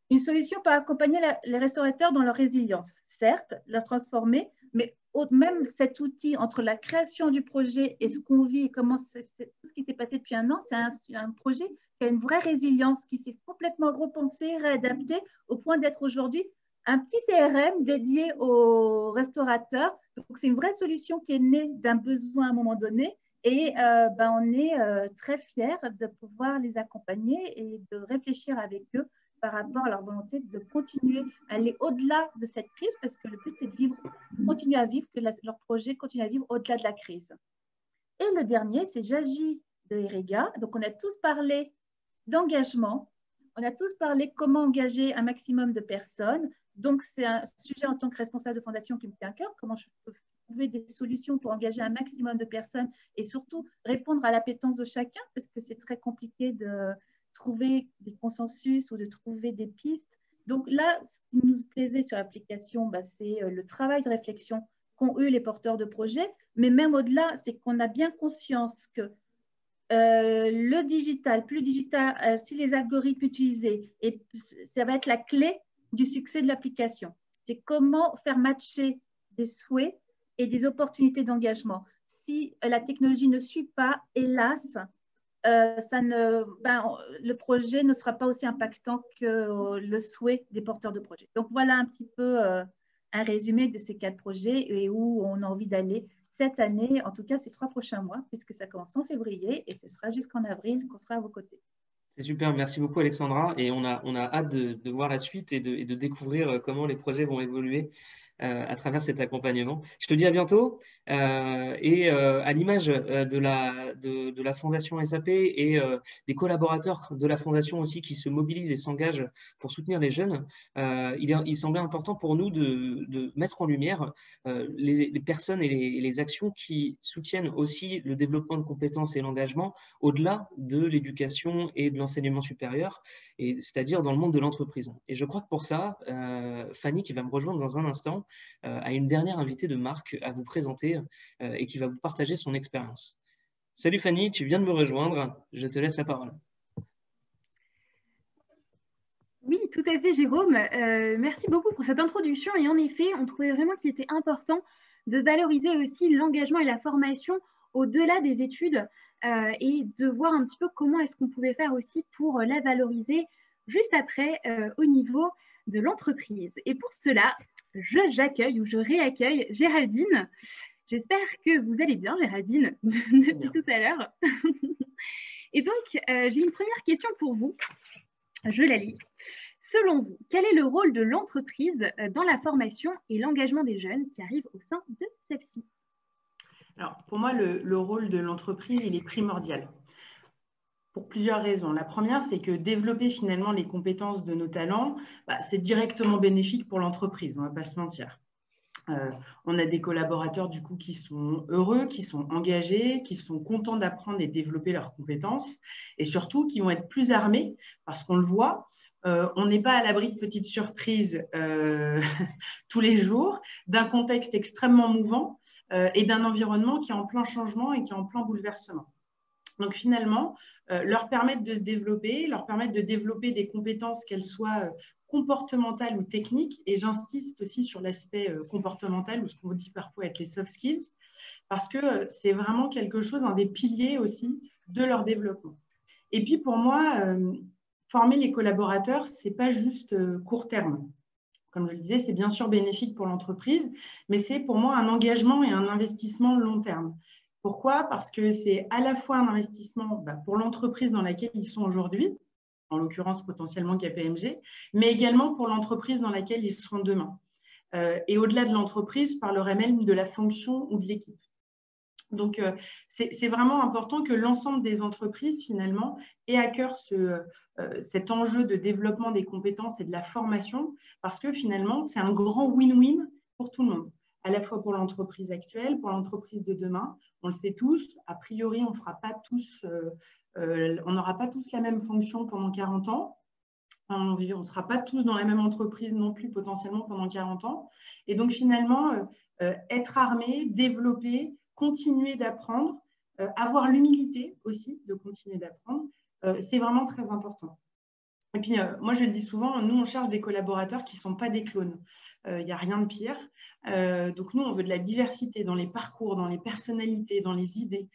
Speaker 24: une solution pour accompagner les restaurateurs dans leur résilience. Certes, la transformer, mais même cet outil entre la création du projet et ce qu'on vit et comment tout ce qui s'est passé depuis un an, c'est un projet qui a une vraie résilience, qui s'est complètement repensé, réadapté au point d'être aujourd'hui un petit CRM dédié aux restaurateurs. Donc, c'est une vraie solution qui est née d'un besoin à un moment donné. Et on est très fiers de pouvoir les accompagner et de réfléchir avec eux par rapport à leur volonté de continuer à aller au-delà de cette crise, parce que le but, c'est de continuer à vivre, que leur projet continue à vivre au-delà de la crise. Et le dernier, c'est J'agis de Erega. Donc, on a tous parlé d'engagement, on a tous parlé comment engager un maximum de personnes. Donc, c'est un sujet en tant que responsable de fondation qui me tient à cœur, comment je peux trouver des solutions pour engager un maximum de personnes et surtout répondre à l'appétence de chacun, parce que c'est très compliqué de trouver des consensus ou de trouver des pistes. Donc là, ce qui nous plaisait sur l'application, c'est le travail de réflexion qu'ont eu les porteurs de projets, mais même au-delà, c'est qu'on a bien conscience que le digital, plus digital, si les algorithmes utilisés, et ça va être la clé du succès de l'application. C'est comment faire matcher des souhaits et des opportunités d'engagement. Si la technologie ne suit pas, hélas, le projet ne sera pas aussi impactant que le souhait des porteurs de projet. Donc, voilà un petit peu un résumé de ces 4 projets et où on a envie d'aller cette année, en tout cas ces 3 prochains mois, puisque ça commence en février et ce sera jusqu'en avril qu'on sera à vos côtés.
Speaker 1: C'est super, merci beaucoup Alexandra. Et on a hâte de voir la suite et de découvrir comment les projets vont évoluer à travers cet accompagnement. Je te dis à bientôt. À l'image de la Fondation SAP et des collaborateurs de la Fondation aussi qui se mobilisent et s'engagent pour soutenir les jeunes, il semblait important pour nous de mettre en lumière les personnes et les actions qui soutiennent aussi le développement de compétences et l'engagement au-delà de l'éducation et de l'enseignement supérieur, c'est-à-dire dans le monde de l'entreprise. Et je crois que pour ça, Fanny, qui va me rejoindre dans un instant, a une dernière invitée de marque à vous présenter et qui va vous partager son expérience. Salut Fanny, tu viens de me rejoindre, je te laisse la parole.
Speaker 13: Oui, tout à fait Jérôme, merci beaucoup pour cette introduction et en effet, on trouvait vraiment qu'il était important de valoriser aussi l'engagement et la formation au-delà des études et de voir un petit peu comment est-ce qu'on pouvait faire aussi pour la valoriser juste après au niveau de l'entreprise. Et pour cela, j'accueille ou je réaccueille Géraldine. J'espère que vous allez bien, Géraldine, depuis tout à l'heure. Et donc, j'ai une première question pour vous. Je la lis. Selon vous, quel est le rôle de l'entreprise dans la formation et l'engagement des jeunes qui arrivent au sein de celle-ci?
Speaker 18: Alors, pour moi, le rôle de l'entreprise, il est primordial. Pour plusieurs raisons. La première, c'est que développer finalement les compétences de nos talents, c'est directement bénéfique pour l'entreprise, on ne va pas se mentir. On a des collaborateurs du coup qui sont heureux, qui sont engagés, qui sont contents d'apprendre et de développer leurs compétences et surtout qui vont être plus armés parce qu'on le voit, on n'est pas à l'abri de petites surprises tous les jours, d'un contexte extrêmement mouvant et d'un environnement qui est en plein changement et qui est en plein bouleversement. Donc finalement, leur permettre de se développer, leur permettre de développer des compétences, qu'elles soient comportementales ou techniques, et j'insiste aussi sur l'aspect comportemental, ou ce qu'on dit parfois être les soft skills, parce que c'est vraiment quelque chose, un des piliers aussi de leur développement. Et puis pour moi, former les collaborateurs, ce n'est pas juste court terme. Comme je le disais, c'est bien sûr bénéfique pour l'entreprise, mais c'est pour moi un engagement et un investissement long terme. Pourquoi? Parce que c'est à la fois un investissement pour l'entreprise dans laquelle ils sont aujourd'hui, en l'occurrence potentiellement KPMG, mais également pour l'entreprise dans laquelle ils seront demain. Et au-delà de l'entreprise, je parlerai même de la fonction ou de l'équipe. Donc, c'est vraiment important que l'ensemble des entreprises, finalement, aient à cœur cet enjeu de développement des compétences et de la formation, parce que finalement, c'est un grand win-win pour tout le monde, à la fois pour l'entreprise actuelle, pour l'entreprise de demain. On le sait tous, a priori, on n'aura pas tous la même fonction pendant 40 ans. On ne sera pas tous dans la même entreprise non plus potentiellement pendant 40 ans. Et donc finalement, être armé, développer, continuer d'apprendre, avoir l'humilité aussi de continuer d'apprendre, c'est vraiment très important. Et puis, moi, je le dis souvent, nous, on cherche des collaborateurs qui ne sont pas des clones. Il n'y a rien de pire. Donc, nous, on veut de la diversité dans les parcours, dans les personnalités, dans les idées,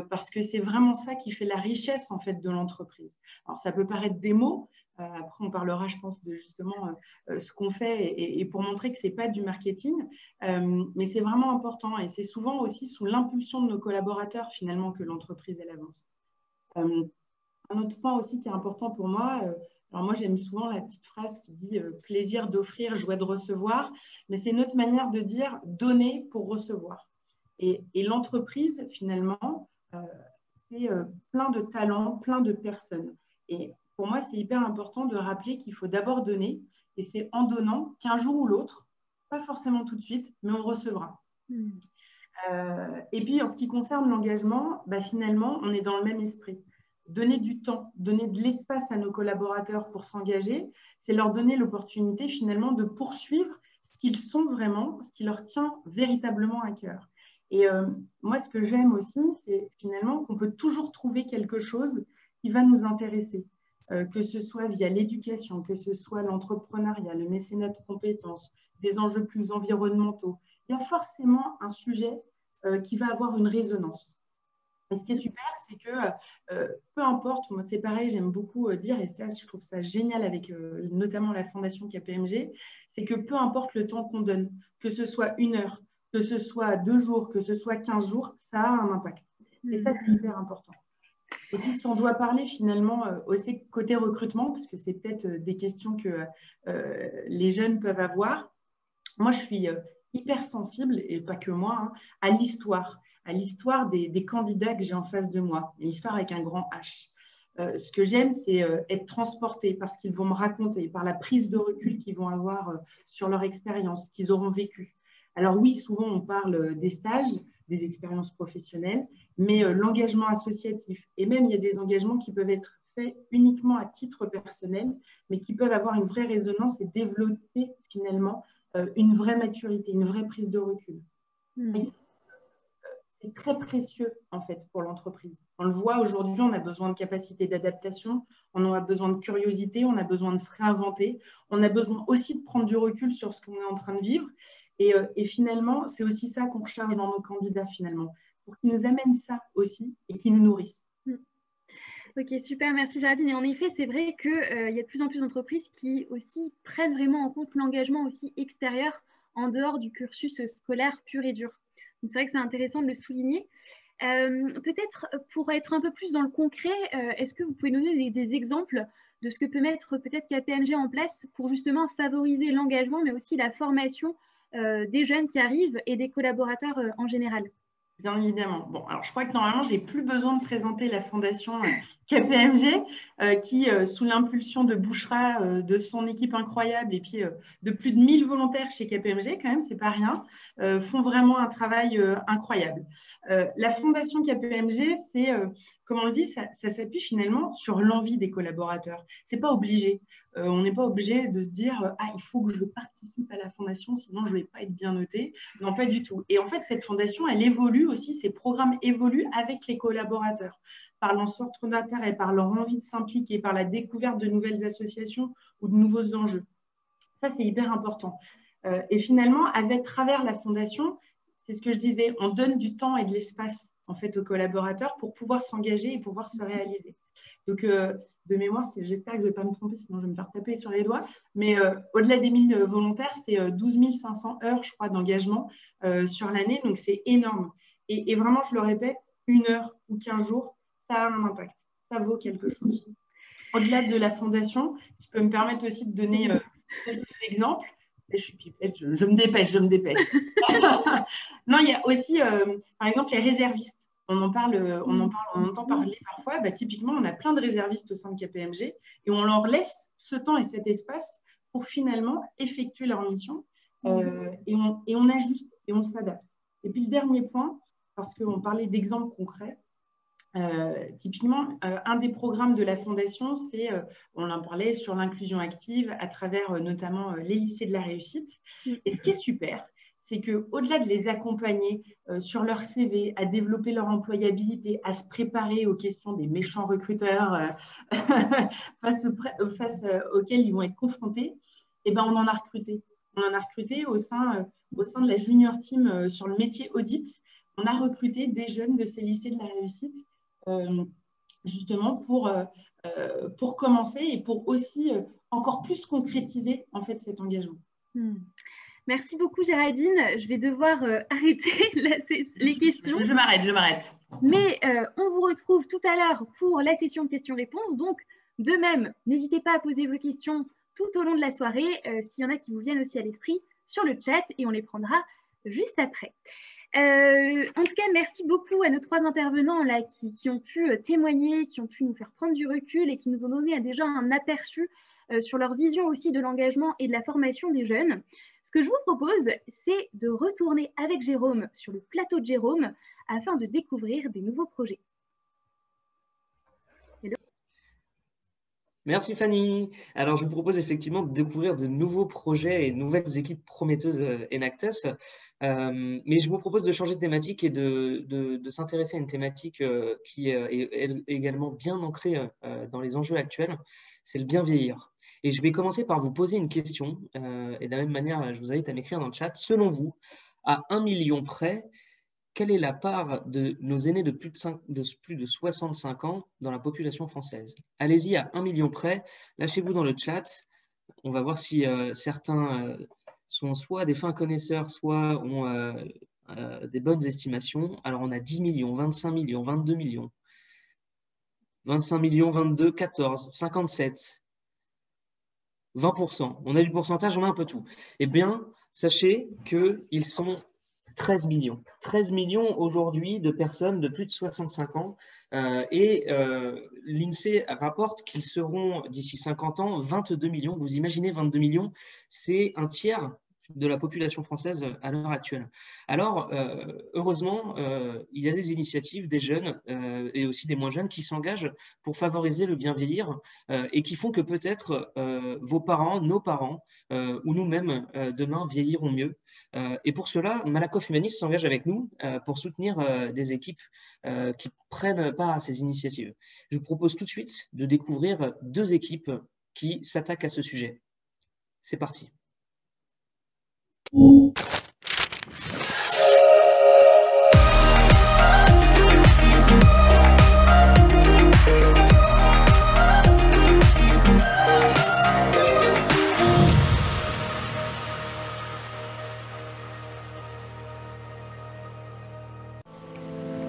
Speaker 18: parce que c'est vraiment ça qui fait la richesse, en fait, de l'entreprise. Alors, ça peut paraître des mots. Après, on parlera, je pense, de justement ce qu'on fait et pour montrer que ce n'est pas du marketing. Mais c'est vraiment important. Et c'est souvent aussi sous l'impulsion de nos collaborateurs, finalement, que l'entreprise, elle avance. Un autre point aussi qui est important pour moi, alors moi j'aime souvent la petite phrase qui dit plaisir d'offrir, joie de recevoir, mais c'est une autre manière de dire donner pour recevoir. Et l'entreprise finalement, c'est plein de talents, plein de personnes. Et pour moi c'est hyper important de rappeler qu'il faut d'abord donner, et c'est en donnant qu'un jour ou l'autre, pas forcément tout de suite, mais on recevra. Et puis en ce qui concerne l'engagement, finalement on est dans le même esprit. Donner du temps, donner de l'espace à nos collaborateurs pour s'engager, c'est leur donner l'opportunité finalement de poursuivre ce qu'ils sont vraiment, ce qui leur tient véritablement à cœur. Et moi, ce que j'aime aussi, c'est finalement qu'on peut toujours trouver quelque chose qui va nous intéresser, que ce soit via l'éducation, que ce soit l'entrepreneuriat, le mécénat de compétences, des enjeux plus environnementaux. Il y a forcément un sujet qui va avoir une résonance. Et ce qui est super, c'est que peu importe, moi c'est pareil, j'aime beaucoup dire, et ça je trouve ça génial avec notamment la Fondation KPMG, c'est que peu importe le temps qu'on donne, que ce soit 1 heure, que ce soit 2 jours, que ce soit 15 jours, ça a un impact. Et ça, c'est hyper important. Et puis, si on doit parler finalement aussi côté recrutement, parce que c'est peut-être des questions que les jeunes peuvent avoir, moi, je suis hyper sensible, et pas que moi, hein, à l'histoire des candidats que j'ai en face de moi, une histoire avec un grand H. Ce que j'aime, c'est être transportée par ce qu'ils vont me raconter, par la prise de recul qu'ils vont avoir sur leur expérience, qu'ils auront vécu. Alors oui, souvent on parle des stages, des expériences professionnelles, mais l'engagement associatif, et même il y a des engagements qui peuvent être faits uniquement à titre personnel, mais qui peuvent avoir une vraie résonance et développer finalement une vraie maturité, une vraie prise de recul. C'est très précieux en fait pour l'entreprise. On le voit aujourd'hui, on a besoin de capacité d'adaptation, on a besoin de curiosité, on a besoin de se réinventer, on a besoin aussi de prendre du recul sur ce qu'on est en train de vivre. Et finalement, c'est aussi ça qu'on recherche dans nos candidats finalement, pour qu'ils nous amènent ça aussi et qu'ils nous nourrissent.
Speaker 13: Ok, super, merci Géraldine. Et en effet, c'est vrai qu'il y a de plus en plus d'entreprises qui aussi prennent vraiment en compte l'engagement aussi extérieur en dehors du cursus scolaire pur et dur. Donc c'est vrai que c'est intéressant de le souligner. Peut-être pour être un peu plus dans le concret, est-ce que vous pouvez nous donner des exemples de ce que peut mettre peut-être KPMG en place pour justement favoriser l'engagement, mais aussi la formation des jeunes qui arrivent et des collaborateurs en général?
Speaker 18: Bien évidemment. Bon, alors je crois que normalement, je n'ai plus besoin de présenter la fondation KPMG qui, sous l'impulsion de Bouchra, de son équipe incroyable et puis de plus de 1000 volontaires chez KPMG, quand même, c'est pas rien, font vraiment un travail incroyable. La fondation KPMG, c'est, comme on le dit, ça s'appuie finalement sur l'envie des collaborateurs. C'est pas obligé. On n'est pas obligé de se dire « Ah, il faut que je participe à la fondation, sinon je ne vais pas être bien noté ». Non, pas du tout. Et en fait, cette fondation, elle évolue aussi, ces programmes évoluent avec les collaborateurs, par l'entrepreneuriat et par leur envie de s'impliquer, par la découverte de nouvelles associations ou de nouveaux enjeux. Ça, c'est hyper important. Et finalement, avec travers la fondation, c'est ce que je disais, on donne du temps et de l'espace en fait, aux collaborateurs pour pouvoir s'engager et pouvoir se réaliser. Donc, de mémoire, j'espère que je ne vais pas me tromper, sinon je vais me faire taper sur les doigts, mais au-delà des 1000 volontaires, c'est 12 500 heures, je crois, d'engagement sur l'année, donc c'est énorme. Et vraiment, je le répète, 1 heure ou 15 jours, ça a un impact, ça vaut quelque chose. Au-delà de la fondation, je peux me permettre aussi de donner des exemples. Je me dépêche. Non, il y a aussi, par exemple, les réservistes. On entend parler parfois. Bah, typiquement, on a plein de réservistes au sein de KPMG et on leur laisse ce temps et cet espace pour finalement effectuer leur mission et on ajuste et on s'adapte. Et puis le dernier point, parce qu'on parlait d'exemples concrets, typiquement, un des programmes de la Fondation, c'est, on en parlait, sur l'inclusion active à travers notamment les lycées de la réussite. Et ce qui est super, c'est qu'au-delà de les accompagner sur leur CV, à développer leur employabilité, à se préparer aux questions des méchants recruteurs face auxquels ils vont être confrontés, eh ben, on en a recruté. On en a recruté au sein de la junior team sur le métier audit. On a recruté des jeunes de ces lycées de la réussite justement pour commencer et pour aussi encore plus concrétiser en fait cet engagement.
Speaker 13: Merci beaucoup Géraldine. Je vais devoir arrêter les questions.
Speaker 18: Je m'arrête.
Speaker 13: Mais on vous retrouve tout à l'heure pour la session de questions-réponses. Donc, de même, n'hésitez pas à poser vos questions tout au long de la soirée, s'il y en a qui vous viennent aussi à l'esprit, sur le chat et on les prendra juste après. En tout cas, merci beaucoup à nos 3 intervenants là, qui ont pu témoigner, qui ont pu nous faire prendre du recul et qui nous ont donné déjà un aperçu sur leur vision aussi de l'engagement et de la formation des jeunes. Ce que je vous propose, c'est de retourner avec Jérôme sur le plateau de Jérôme afin de découvrir des nouveaux projets.
Speaker 1: Merci Fanny. Alors je vous propose effectivement de découvrir de nouveaux projets et de nouvelles équipes prometteuses Enactus. Mais je vous propose de changer de thématique et de s'intéresser à une thématique qui est également bien ancrée dans les enjeux actuels, c'est le bien vieillir. Et je vais commencer par vous poser une question, et de la même manière, je vous invite à m'écrire dans le chat. Selon vous, à 1 million près, quelle est la part de nos aînés de plus de 65 ans dans la population française? Allez-y à 1 million près, lâchez-vous dans le chat. on va voir si certains sont soit des fins connaisseurs, soit ont des bonnes estimations. Alors, on a 10 millions, 25 millions, 22 millions, 25 millions, 22, 14, 57, 20%. On a du pourcentage, on a un peu tout. Eh bien, sachez qu'ils sont 13 millions. 13 millions aujourd'hui de personnes de plus de 65 ans. L'INSEE rapporte qu'ils seront, d'ici 50 ans, 22 millions. Vous imaginez 22 millions, c'est un tiers de la population française à l'heure actuelle. Alors, heureusement, il y a des initiatives, des jeunes et aussi des moins jeunes qui s'engagent pour favoriser le bien vieillir et qui font que peut-être vos parents, nos parents ou nous-mêmes demain vieilliront mieux. Et pour cela, Malakoff Humanis s'engage avec nous pour soutenir des équipes qui prennent part à ces initiatives. Je vous propose tout de suite de découvrir 2 équipes qui s'attaquent à ce sujet. C'est parti.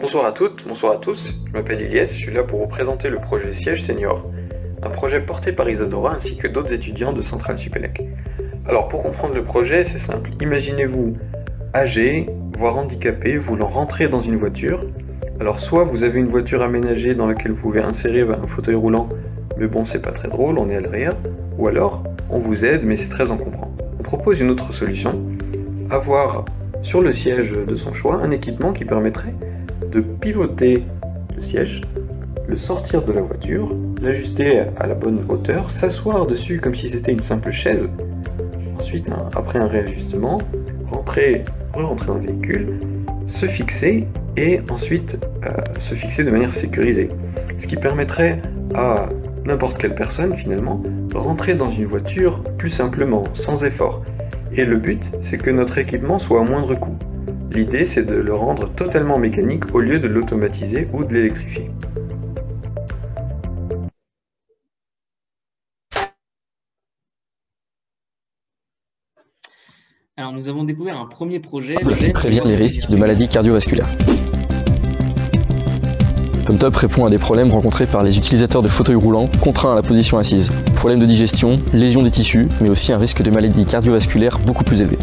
Speaker 5: Bonsoir à toutes, bonsoir à tous, je m'appelle Ilyes, je suis là pour vous présenter le projet Siège Senior, un projet porté par Isadora ainsi que d'autres étudiants de Centrale Supélec. Alors pour comprendre le projet, c'est simple, imaginez-vous âgé, voire handicapé, voulant rentrer dans une voiture. Alors soit vous avez une voiture aménagée dans laquelle vous pouvez insérer un fauteuil roulant, mais bon c'est pas très drôle, on est à l'arrière, ou alors on vous aide mais c'est très encombrant. On propose une autre solution, avoir sur le siège de son choix un équipement qui permettrait de piloter le siège, le sortir de la voiture, l'ajuster à la bonne hauteur, s'asseoir dessus comme si c'était une simple chaise, ensuite après un réajustement, rentrer dans le véhicule, se fixer et ensuite se fixer de manière sécurisée. Ce qui permettrait à n'importe quelle personne finalement de rentrer dans une voiture plus simplement, sans effort. Et le but, c'est que notre équipement soit à moindre coût. L'idée, c'est de le rendre totalement mécanique au lieu de l'automatiser ou de l'électrifier.
Speaker 1: Alors, nous avons découvert un premier projet.
Speaker 7: Prévient les risques de maladies cardiovasculaires. PumpTop répond à des problèmes rencontrés par les utilisateurs de fauteuils roulants contraints à la position assise. Problèmes de digestion, lésions des tissus, mais aussi un risque de maladie cardiovasculaire beaucoup plus élevé.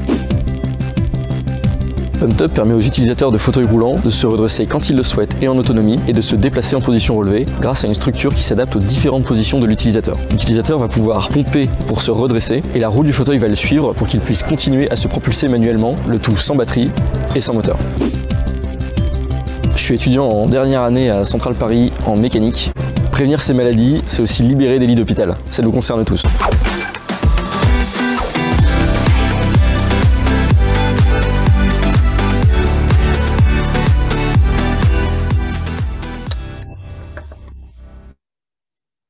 Speaker 7: PumpTop permet aux utilisateurs de fauteuils roulants de se redresser quand ils le souhaitent et en autonomie et de se déplacer en position relevée grâce à une structure qui s'adapte aux différentes positions de l'utilisateur. L'utilisateur va pouvoir pomper pour se redresser et la roue du fauteuil va le suivre pour qu'il puisse continuer à se propulser manuellement, le tout sans batterie et sans moteur. Je suis étudiant en dernière année à Centrale Paris en mécanique. Prévenir ces maladies, c'est aussi libérer des lits d'hôpital. Ça nous concerne tous.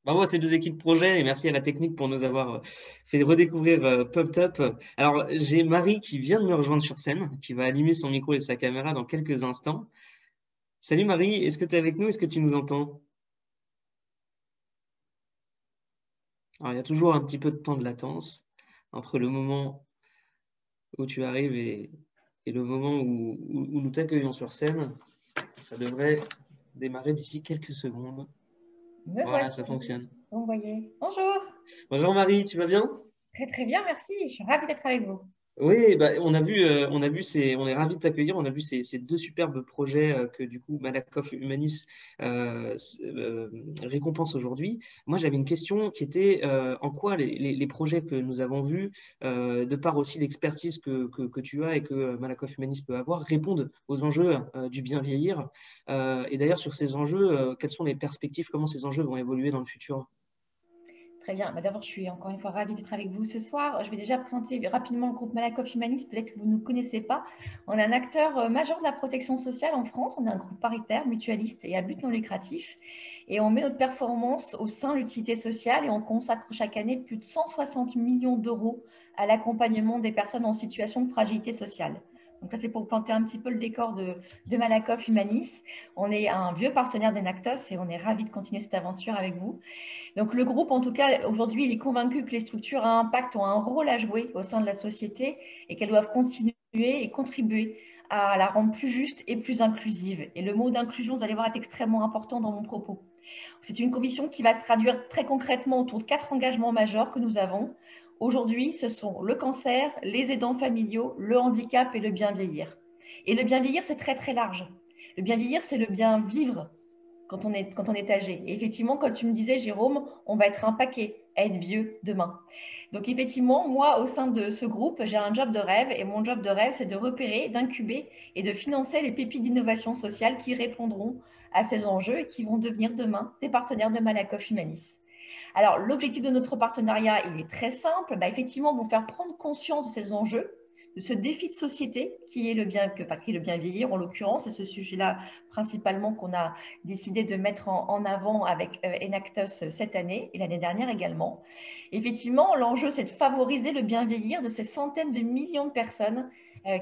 Speaker 1: Bravo à ces 2 équipes projet et merci à la technique pour nous avoir fait redécouvrir PumpTop. Alors, j'ai Marie qui vient de me rejoindre sur scène, qui va allumer son micro et sa caméra dans quelques instants. Salut Marie, est-ce que tu es avec nous? Est-ce que tu nous entends? Alors, il y a toujours un petit peu de temps de latence entre le moment où tu arrives et le moment où nous t'accueillons sur scène. Ça devrait démarrer d'ici quelques secondes. Voilà, ça fonctionne.
Speaker 8: Vous me voyez. Bonjour.
Speaker 1: Bonjour Marie, tu vas bien?
Speaker 8: Très très bien, merci. Je suis ravie d'être avec vous. Oui,
Speaker 1: on est ravis de t'accueillir. On a vu ces 2 superbes projets que du coup Malakoff Humanis récompense aujourd'hui. Moi, j'avais une question qui était en quoi les projets que nous avons vus, de par aussi l'expertise que tu as et que Malakoff Humanis peut avoir, répondent aux enjeux du bien vieillir. Et d'ailleurs, sur ces enjeux, quelles sont les perspectives? Comment ces enjeux vont évoluer dans le futur?
Speaker 8: Très bien. D'abord, je suis encore une fois ravie d'être avec vous ce soir. Je vais déjà présenter rapidement le groupe Malakoff Humanis. Peut-être que vous ne nous connaissez pas. On est un acteur majeur de la protection sociale en France. On est un groupe paritaire, mutualiste et à but non lucratif. Et on met notre performance au sein de l'utilité sociale et on consacre chaque année plus de 160 millions d'euros à l'accompagnement des personnes en situation de fragilité sociale. Donc là, c'est pour planter un petit peu le décor de Malakoff Humanis. On est un vieux partenaire d'Enactus et on est ravis de continuer cette aventure avec vous. Donc le groupe, en tout cas, aujourd'hui, il est convaincu que les structures à impact ont un rôle à jouer au sein de la société et qu'elles doivent continuer et contribuer à la rendre plus juste et plus inclusive. Et le mot d'inclusion, vous allez voir, est extrêmement important dans mon propos. C'est une conviction qui va se traduire très concrètement autour de 4 engagements majeurs que nous avons. Aujourd'hui, ce sont le cancer, les aidants familiaux, le handicap et le bien vieillir. Et le bien vieillir, c'est très très large. Le bien vieillir, c'est le bien vivre quand on est âgé. Et effectivement, comme tu me disais, Jérôme, on va être un paquet à être vieux demain. Donc effectivement, moi, au sein de ce groupe, j'ai un job de rêve et mon job de rêve, c'est de repérer, d'incuber et de financer les pépites d'innovation sociale qui répondront à ces enjeux et qui vont devenir demain des partenaires de Malakoff Humanis. Alors, l'objectif de notre partenariat, il est très simple, effectivement, vous faire prendre conscience de ces enjeux, de ce défi de société qui est le bien vieillir en l'occurrence, c'est ce sujet-là principalement qu'on a décidé de mettre en avant avec Enactus cette année et l'année dernière également. Effectivement, l'enjeu c'est de favoriser le bien vieillir de ces centaines de millions de personnes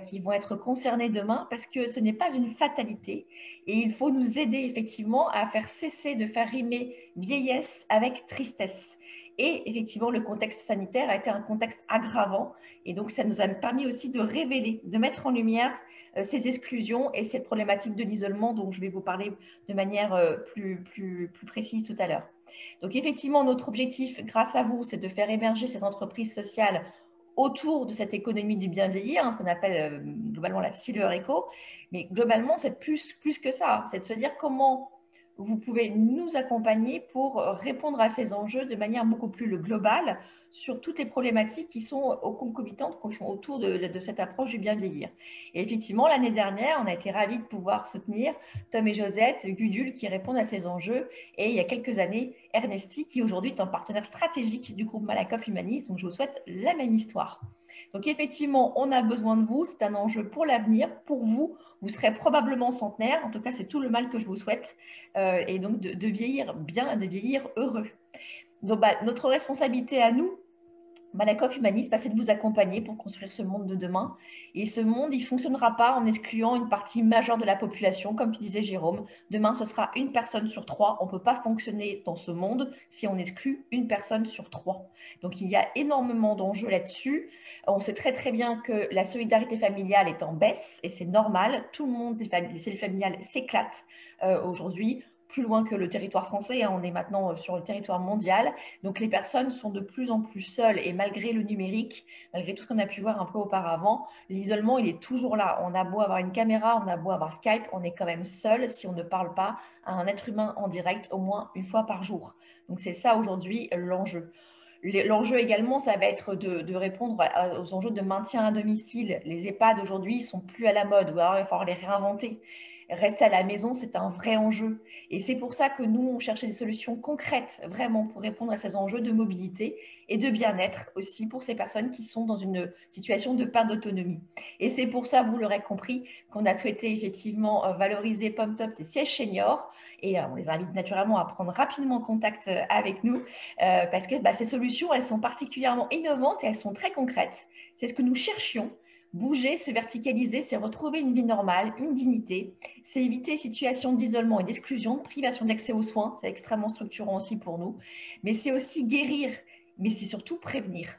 Speaker 8: qui vont être concernées demain parce que ce n'est pas une fatalité et il faut nous aider effectivement à faire cesser de faire rimer vieillesse avec tristesse. Et effectivement, le contexte sanitaire a été un contexte aggravant. Et donc, ça nous a permis aussi de révéler, de mettre en lumière ces exclusions et cette problématique de l'isolement dont je vais vous parler de manière plus précise tout à l'heure. Donc, effectivement, notre objectif, grâce à vous, c'est de faire émerger ces entreprises sociales autour de cette économie du bien vieillir, ce qu'on appelle globalement la Silver Eco. Mais globalement, c'est plus que ça. C'est de se dire comment vous pouvez nous accompagner pour répondre à ces enjeux de manière beaucoup plus globale sur toutes les problématiques qui sont concomitantes, qui sont autour de cette approche du bien vieillir. Et effectivement, l'année dernière, on a été ravis de pouvoir soutenir Tom et Josette, Gudule, qui répondent à ces enjeux, et il y a quelques années, Ernesti, qui aujourd'hui est un partenaire stratégique du groupe Malakoff Humanis. Donc, je vous souhaite la même histoire. Donc, effectivement, on a besoin de vous. C'est un enjeu pour l'avenir, pour vous. Vous serez probablement centenaire. En tout cas, c'est tout le mal que je vous souhaite. Et donc, de vieillir bien, de vieillir heureux. Donc, notre responsabilité à nous, Malakoff Humanis, c'est de vous accompagner pour construire ce monde de demain. Et ce monde, il ne fonctionnera pas en excluant une partie majeure de la population. Comme tu disais, Jérôme, demain, ce sera une personne sur 3. On ne peut pas fonctionner dans ce monde si on exclut une personne sur 3. Donc, il y a énormément d'enjeux là-dessus. On sait très, très bien que la solidarité familiale est en baisse et c'est normal. Tout le monde, les cellules familiales s'éclatent aujourd'hui. Plus loin que le territoire français, on est maintenant sur le territoire mondial. Donc, les personnes sont de plus en plus seules et malgré le numérique, malgré tout ce qu'on a pu voir un peu auparavant, l'isolement, il est toujours là. On a beau avoir une caméra, on a beau avoir Skype, on est quand même seul si on ne parle pas à un être humain en direct au moins une fois par jour. Donc, c'est ça aujourd'hui l'enjeu. L'enjeu également, ça va être de répondre aux enjeux de maintien à domicile. Les EHPAD aujourd'hui ne sont plus à la mode, ou alors il va falloir les réinventer. Rester à la maison, c'est un vrai enjeu. Et c'est pour ça que nous, on cherchait des solutions concrètes, vraiment, pour répondre à ces enjeux de mobilité et de bien-être aussi pour ces personnes qui sont dans une situation de perte d'autonomie. Et c'est pour ça, vous l'aurez compris, qu'on a souhaité effectivement valoriser PomTop des sièges seniors. Et on les invite naturellement à prendre rapidement contact avec nous parce que ces solutions, elles sont particulièrement innovantes et elles sont très concrètes. C'est ce que nous cherchions. Bouger, se verticaliser, c'est retrouver une vie normale, une dignité. C'est éviter les situations d'isolement et d'exclusion, de privation d'accès aux soins. C'est extrêmement structurant aussi pour nous. Mais c'est aussi guérir, mais c'est surtout prévenir.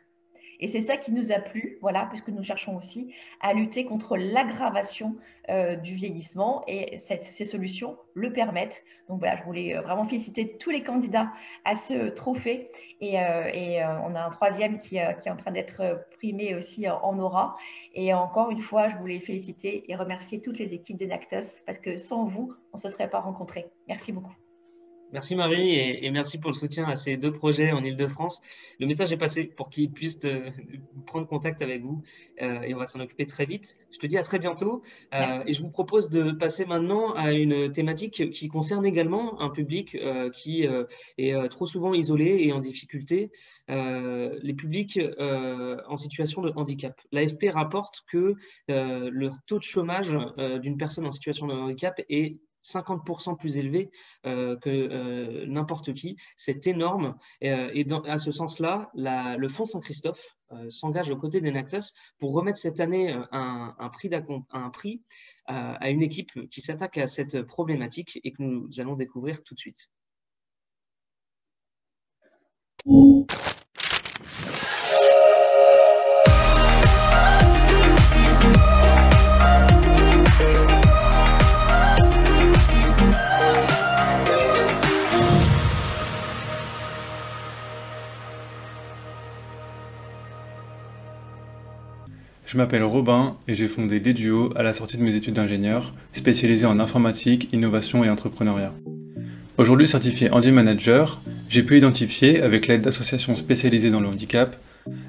Speaker 8: Et c'est ça qui nous a plu, voilà, puisque nous cherchons aussi à lutter contre l'aggravation du vieillissement et ces solutions le permettent. Donc voilà, je voulais vraiment féliciter tous les candidats à ce trophée et on a un troisième qui est en train d'être primé aussi en aura. Et encore une fois, je voulais féliciter et remercier toutes les équipes d'Enactus parce que sans vous, on ne se serait pas rencontrés. Merci beaucoup.
Speaker 1: Merci Marie et merci pour le soutien à ces 2 projets en Ile-de-France. Le message est passé pour qu'ils puissent prendre contact avec vous et on va s'en occuper très vite. Je te dis à très bientôt et je vous propose de passer maintenant à une thématique qui concerne également un public qui est trop souvent isolé et en difficulté, les publics en situation de handicap. L'AFP rapporte que le taux de chômage d'une personne en situation de handicap est 50% plus élevé que n'importe qui. C'est énorme. Et à ce sens-là, le Fonds Saint-Christophe s'engage aux côtés d'Enactus pour remettre cette année un prix à une équipe qui s'attaque à cette problématique et que nous allons découvrir tout de suite.
Speaker 9: Je m'appelle Robin et j'ai fondé Leduo à la sortie de mes études d'ingénieur, spécialisé en informatique, innovation et entrepreneuriat. Aujourd'hui certifié Handy Manager, j'ai pu identifier, avec l'aide d'associations spécialisées dans le handicap,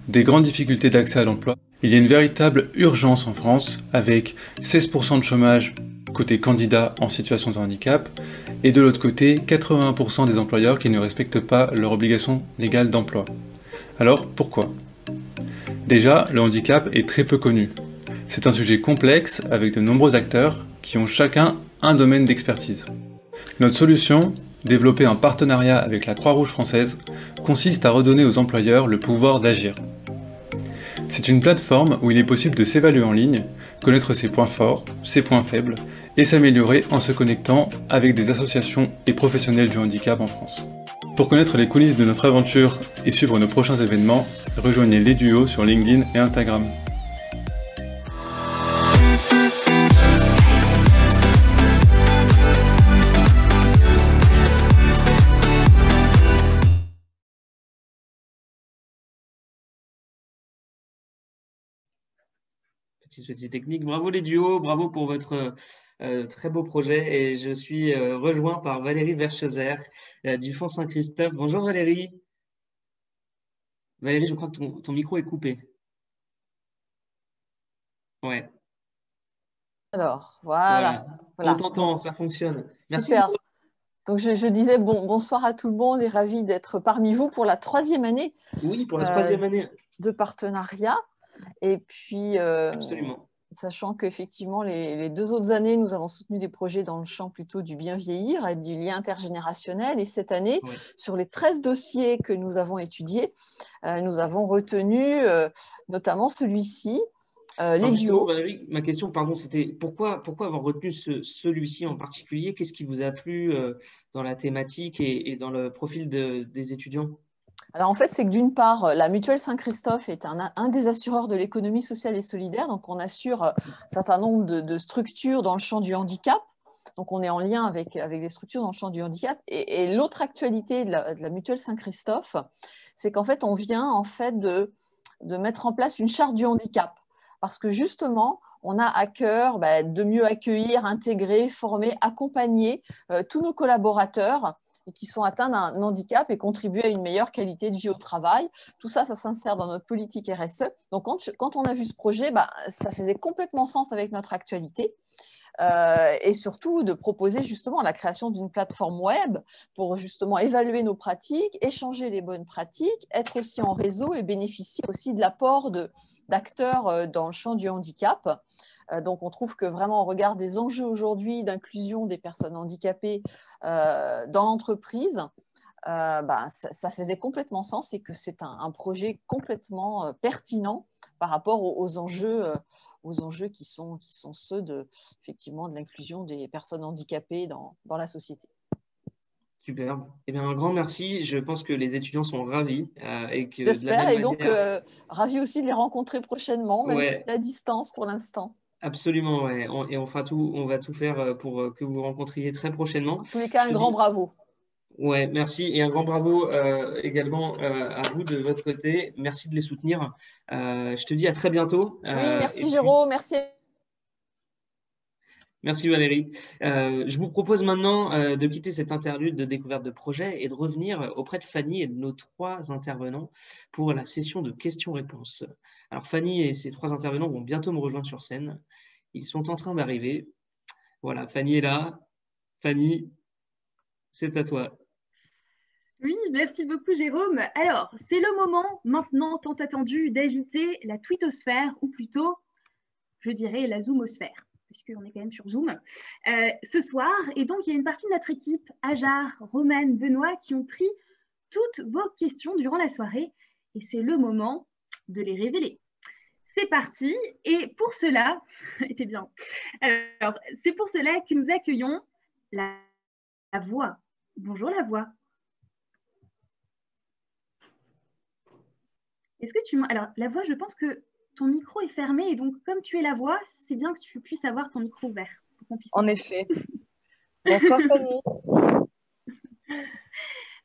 Speaker 9: des grandes difficultés d'accès à l'emploi. Il y a une véritable urgence en France, avec 16% de chômage côté candidats en situation de handicap, et de l'autre côté, 81% des employeurs qui ne respectent pas leur obligation légale d'emploi. Alors, pourquoi ? Déjà, le handicap est très peu connu. C'est un sujet complexe avec de nombreux acteurs qui ont chacun un domaine d'expertise. Notre solution, développée en partenariat avec la Croix-Rouge française, consiste à redonner aux employeurs le pouvoir d'agir. C'est une plateforme où il est possible de s'évaluer en ligne, connaître ses points forts, ses points faibles, et s'améliorer en se connectant avec des associations et professionnels du handicap en France. Pour connaître les coulisses de notre aventure et suivre nos prochains événements, rejoignez Leduo sur LinkedIn et Instagram.
Speaker 1: Petit souci technique. Bravo les duos, bravo pour votre très beau projet. Et je suis rejoint par Valérie Verschoser du Fonds Saint-Christophe. Bonjour Valérie. Valérie, je crois que ton micro est coupé. Ouais.
Speaker 10: Alors, voilà.
Speaker 1: On t'entend, ça fonctionne. Merci.
Speaker 10: Super. Donc, je disais bonsoir à tout le monde et ravi d'être parmi vous pour la 3e année.
Speaker 1: Oui, pour la 3e année.
Speaker 10: De partenariat. Et puis,
Speaker 1: absolument.
Speaker 10: Sachant qu'effectivement, les 2 autres années, nous avons soutenu des projets dans le champ plutôt du bien vieillir et du lien intergénérationnel. Et cette année, oui, sur les 13 dossiers que nous avons étudiés, nous avons retenu notamment celui-ci, les duos.
Speaker 1: Valérie, ma question, pardon, c'était pourquoi avoir retenu celui-ci en particulier? Qu'est-ce qui vous a plu dans la thématique et dans le profil des étudiants?
Speaker 10: Alors en fait, c'est que d'une part, la Mutuelle Saint-Christophe est un des assureurs de l'économie sociale et solidaire. Donc on assure un certain nombre de structures dans le champ du handicap. Donc on est en lien avec les structures dans le champ du handicap. Et l'autre actualité de la Mutuelle Saint-Christophe, c'est qu'en fait, on vient en fait de mettre en place une charte du handicap. Parce que justement, on a à cœur de mieux accueillir, intégrer, former, accompagner tous nos collaborateurs qui sont atteints d'un handicap et contribuer à une meilleure qualité de vie au travail. Tout ça, ça s'insère dans notre politique RSE. Donc, quand on a vu ce projet, ça faisait complètement sens avec notre actualité. Et surtout de proposer justement la création d'une plateforme web pour justement évaluer nos pratiques, échanger les bonnes pratiques, être aussi en réseau et bénéficier aussi de l'apport d'acteurs dans le champ du handicap. Donc, on trouve que vraiment, au regard des enjeux aujourd'hui d'inclusion des personnes handicapées dans l'entreprise, ça faisait complètement sens et que c'est un projet complètement pertinent par rapport aux enjeux qui sont ceux effectivement, de l'inclusion des personnes handicapées dans la société.
Speaker 1: Superbe. Eh bien, un grand merci. Je pense que les étudiants sont ravis.
Speaker 10: J'espère, et donc ravis aussi de les rencontrer prochainement, même si c'est à distance pour l'instant.
Speaker 1: Absolument, ouais. Et on va tout faire pour que vous vous rencontriez très prochainement.
Speaker 10: En tous les cas, un grand bravo.
Speaker 1: Ouais, merci. Et un grand bravo également à vous de votre côté. Merci de les soutenir. Je te dis à très bientôt.
Speaker 10: Oui, merci Jérôme, merci.
Speaker 1: Merci Valérie. Je vous propose maintenant de quitter cette interlude de découverte de projet et de revenir auprès de Fanny et de nos 3 intervenants pour la session de questions-réponses. Alors Fanny et ces 3 intervenants vont bientôt me rejoindre sur scène. Ils sont en train d'arriver. Voilà, Fanny est là. Fanny, c'est à toi.
Speaker 13: Oui, merci beaucoup Jérôme. Alors, c'est le moment maintenant tant attendu d'agiter la twittosphère, ou plutôt, je dirais, la zoomosphère. puisqu'on est quand même sur Zoom, ce soir. Et donc, il y a une partie de notre équipe, Ajar, Romane, Benoît, qui ont pris toutes vos questions durant la soirée. Et c'est le moment de les révéler. C'est parti. Et pour cela, était bien. Alors, c'est pour cela que nous accueillons la voix. Bonjour la voix. Est-ce que tu... Alors, la voix, je pense que ton micro est fermé et donc, comme tu es la voix, c'est bien que tu puisses avoir ton micro ouvert. Pour qu'on puisse...
Speaker 10: En effet. Bonsoir Fanny.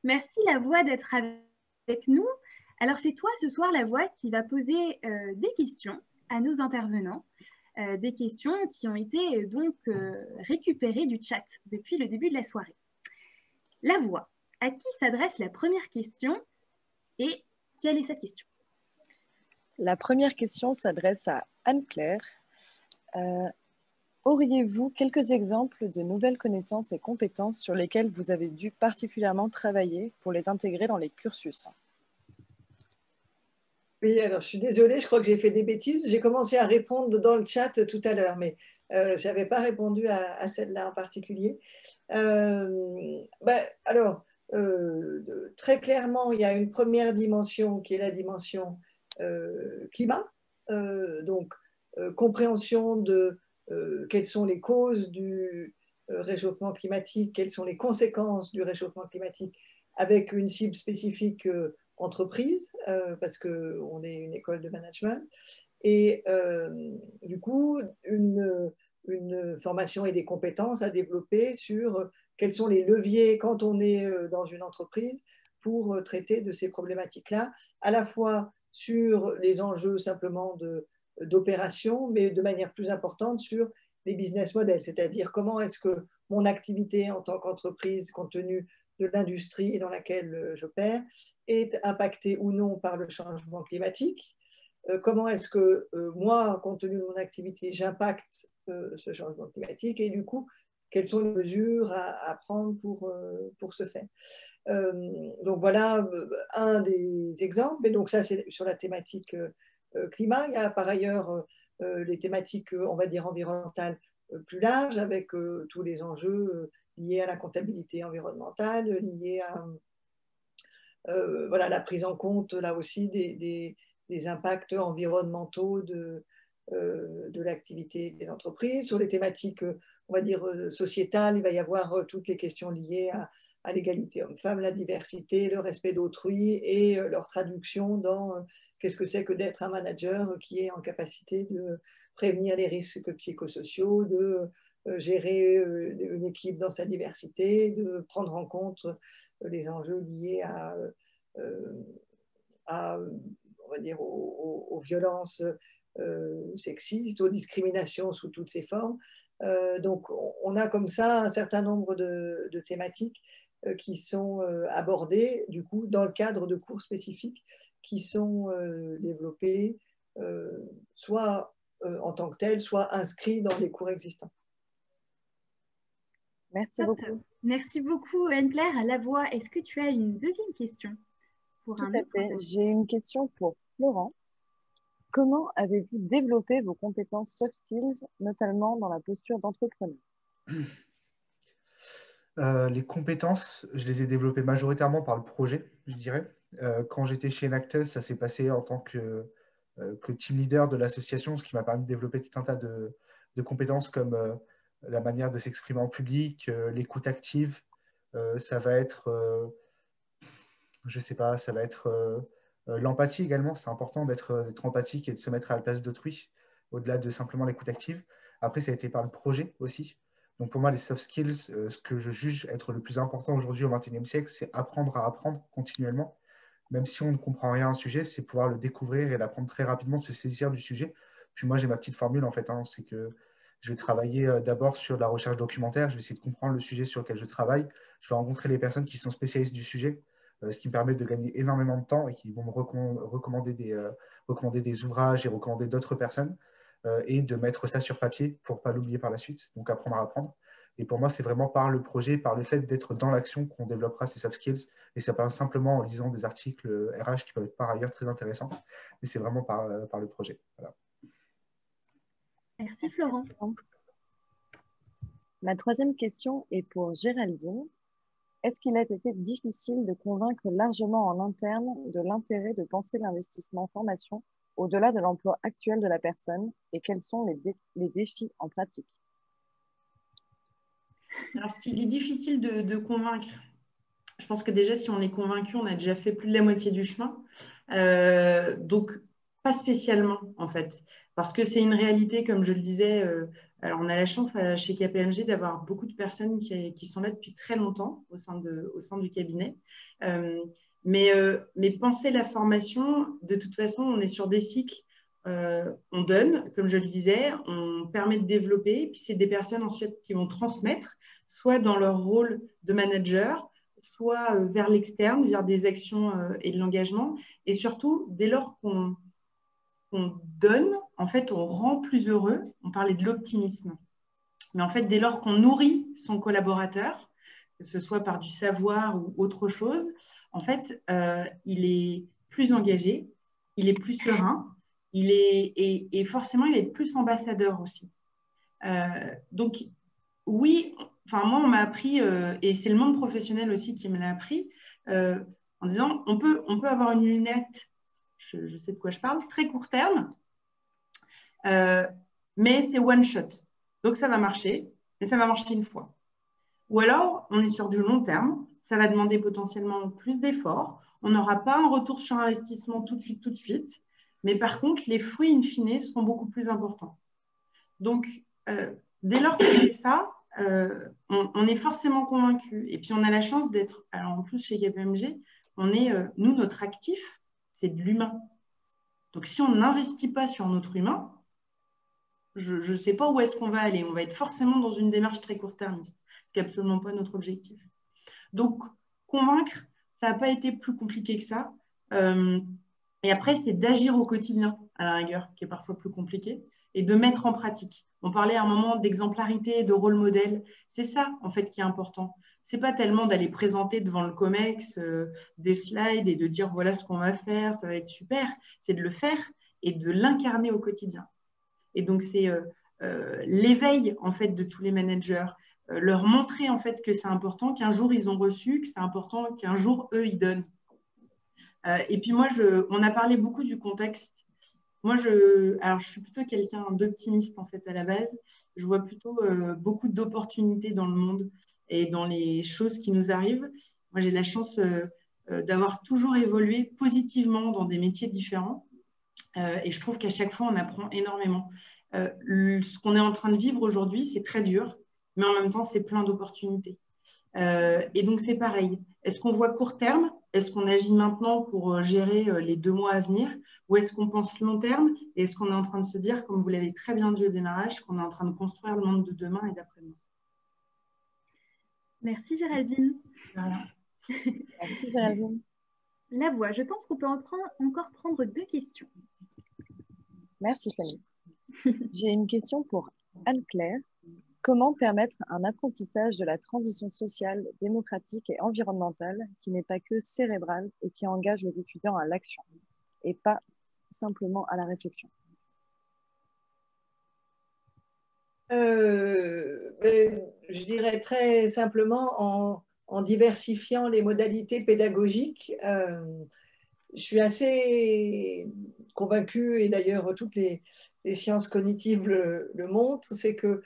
Speaker 13: Merci la voix d'être avec nous. Alors, c'est toi ce soir, la voix, qui va poser des questions à nos intervenants. Des questions qui ont été donc récupérées du chat depuis le début de la soirée. La voix, à qui s'adresse la première question et quelle est cette question?
Speaker 10: La première question s'adresse à Anne-Claire. Auriez-vous quelques exemples de nouvelles connaissances et compétences sur lesquelles vous avez dû particulièrement travailler pour les intégrer dans les cursus?
Speaker 16: Oui, alors je suis désolée, je crois que j'ai fait des bêtises. J'ai commencé à répondre dans le chat tout à l'heure, mais je n'avais pas répondu à celle-là en particulier. Très clairement, il y a une première dimension qui est la dimension climat, compréhension de quelles sont les causes du réchauffement climatique, quelles sont les conséquences du réchauffement climatique, avec une cible spécifique entreprise, parce qu'on est une école de management, et du coup, une formation et des compétences à développer sur quels sont les leviers quand on est dans une entreprise pour traiter de ces problématiques-là, à la fois sur les enjeux simplement d'opération, mais de manière plus importante sur les business models, c'est-à-dire comment est-ce que mon activité en tant qu'entreprise, compte tenu de l'industrie dans laquelle j'opère, est impactée ou non par le changement climatique. Comment est-ce que moi, compte tenu de mon activité, j'impacte ce changement climatique et du coup, quelles sont les mesures à prendre pour ce faire. Donc voilà un des exemples. Et donc ça, c'est sur la thématique climat. Il y a par ailleurs les thématiques, on va dire, environnementales plus larges, avec tous les enjeux liés à la comptabilité environnementale, liés à la prise en compte, là aussi, des impacts environnementaux de l'activité des entreprises. Sur les thématiques, on va dire, sociétales, il va y avoir toutes les questions liées à l'égalité homme-femme, la diversité, le respect d'autrui et leur traduction dans qu'est-ce que c'est que d'être un manager qui est en capacité de prévenir les risques psychosociaux, de gérer une équipe dans sa diversité, de prendre en compte les enjeux liés on va dire, aux violences sexistes, aux discriminations sous toutes ses formes. Donc, on a comme ça un certain nombre de thématiques qui sont abordées, du coup, dans le cadre de cours spécifiques qui sont développés soit en tant que tels, soit inscrits dans des cours existants.
Speaker 10: Merci beaucoup.
Speaker 13: Merci beaucoup, Anne-Claire. À la voix, est-ce que tu as une deuxième question pour
Speaker 10: Tout
Speaker 13: un
Speaker 10: à
Speaker 13: autre
Speaker 10: fait. J'ai une question pour Florent. Comment avez-vous développé vos compétences soft skills, notamment dans la posture d'entrepreneur?
Speaker 17: Les compétences, je les ai développées majoritairement par le projet, je dirais. Quand j'étais chez Enactus, ça s'est passé en tant que team leader de l'association, ce qui m'a permis de développer tout un tas de compétences comme la manière de s'exprimer en public, l'écoute active. Ça va être, je sais pas, ça va être l'empathie également. C'est important d'être empathique et de se mettre à la place d'autrui, au-delà de simplement l'écoute active. Après, ça a été par le projet aussi. Donc pour moi, les soft skills, ce que je juge être le plus important aujourd'hui au XXIe siècle, c'est apprendre à apprendre continuellement. Même si on ne comprend rien à un sujet, c'est pouvoir le découvrir et l'apprendre très rapidement, de se saisir du sujet. Puis moi, j'ai ma petite formule en fait, c'est que je vais travailler d'abord sur la recherche documentaire, je vais essayer de comprendre le sujet sur lequel je travaille, je vais rencontrer les personnes qui sont spécialistes du sujet, ce qui me permet de gagner énormément de temps et qui vont me recommander des ouvrages et recommander d'autres personnes et de mettre ça sur papier pour ne pas l'oublier par la suite, donc apprendre à apprendre. Et pour moi, c'est vraiment par le projet, par le fait d'être dans l'action qu'on développera ces soft skills. Et ça passe simplement en lisant des articles RH qui peuvent être par ailleurs très intéressants. Mais c'est vraiment par le projet. Voilà.
Speaker 13: Merci Florent.
Speaker 6: Ma troisième question est pour Géraldine. Est-ce qu'il a été difficile de convaincre largement en interne de l'intérêt de penser l'investissement en formation au-delà de l'emploi actuel de la personne et quels sont les défis en pratique?
Speaker 18: Alors, ce qu'il est difficile de convaincre, je pense que déjà, si on est convaincu, on a déjà fait plus de la moitié du chemin. Donc, pas spécialement, en fait, parce que c'est une réalité, comme je le disais. Alors, on a la chance chez KPMG d'avoir beaucoup de personnes qui sont là depuis très longtemps au sein du cabinet. Mais penser la formation, de toute façon, on est sur des cycles. On donne, comme je le disais, on permet de développer, puis c'est des personnes ensuite qui vont transmettre, soit dans leur rôle de manager, soit vers l'externe, vers des actions et de l'engagement. Et surtout, dès lors qu'on donne, en fait, on rend plus heureux. On parlait de l'optimisme. Mais en fait, dès lors qu'on nourrit son collaborateur, que ce soit par du savoir ou autre chose, en fait, il est plus engagé, il est plus serein, et forcément, il est plus ambassadeur aussi. Donc, oui, enfin, moi, on m'a appris, et c'est le monde professionnel aussi qui me l'a appris, en disant, on peut avoir une lunette, je sais de quoi je parle, très court terme, mais c'est one shot. Donc, ça va marcher, mais ça va marcher une fois. Ou alors, on est sur du long terme, ça va demander potentiellement plus d'efforts, on n'aura pas un retour sur investissement tout de suite, mais par contre, les fruits in fine seront beaucoup plus importants. Donc, dès lors qu'on fait ça, on est forcément convaincu. Et puis, on a la chance d'être, alors en plus chez KPMG, nous, notre actif, c'est de l'humain. Donc, si on n'investit pas sur notre humain, je ne sais pas où est-ce qu'on va aller. On va être forcément dans une démarche très court-termiste, ce qui n'est absolument pas notre objectif. Donc, convaincre, ça n'a pas été plus compliqué que ça. Et après, c'est d'agir au quotidien, à la rigueur, qui est parfois plus compliqué, et de mettre en pratique. On parlait à un moment d'exemplarité, de rôle modèle. C'est ça, en fait, qui est important. Ce n'est pas tellement d'aller présenter devant le COMEX des slides et de dire voilà ce qu'on va faire, ça va être super. C'est de le faire et de l'incarner au quotidien. Et donc, c'est l'éveil, en fait, de tous les managers, leur montrer, en fait, que c'est important, qu'un jour, ils ont reçu, que c'est important, qu'un jour, eux, ils donnent. Et puis, moi, on a parlé beaucoup du contexte. Moi, alors, je suis plutôt quelqu'un d'optimiste, en fait, à la base. Je vois plutôt beaucoup d'opportunités dans le monde et dans les choses qui nous arrivent. Moi, j'ai la chance d'avoir toujours évolué positivement dans des métiers différents. Et je trouve qu'à chaque fois, on apprend énormément. Ce qu'on est en train de vivre aujourd'hui, c'est très dur, mais en même temps, c'est plein d'opportunités. Et donc, c'est pareil. Est-ce qu'on voit court terme? Est-ce qu'on agit maintenant pour gérer les 2 mois à venir? Ou est-ce qu'on pense long terme? Et est-ce qu'on est en train de se dire, comme vous l'avez très bien dit au démarrage, qu'on est en train de construire le monde de demain et d'après-demain?
Speaker 13: Merci Géraldine.
Speaker 18: Voilà.
Speaker 6: Merci Géraldine.
Speaker 13: La voix, je pense qu'on peut encore prendre 2 questions.
Speaker 6: Merci Fanny. J'ai une question pour Anne-Claire. Comment permettre un apprentissage de la transition sociale, démocratique et environnementale qui n'est pas que cérébrale et qui engage les étudiants à l'action et pas simplement à la réflexion?
Speaker 16: Je dirais très simplement en diversifiant les modalités pédagogiques. Je suis assez convaincue, et d'ailleurs toutes les sciences cognitives le montrent, c'est que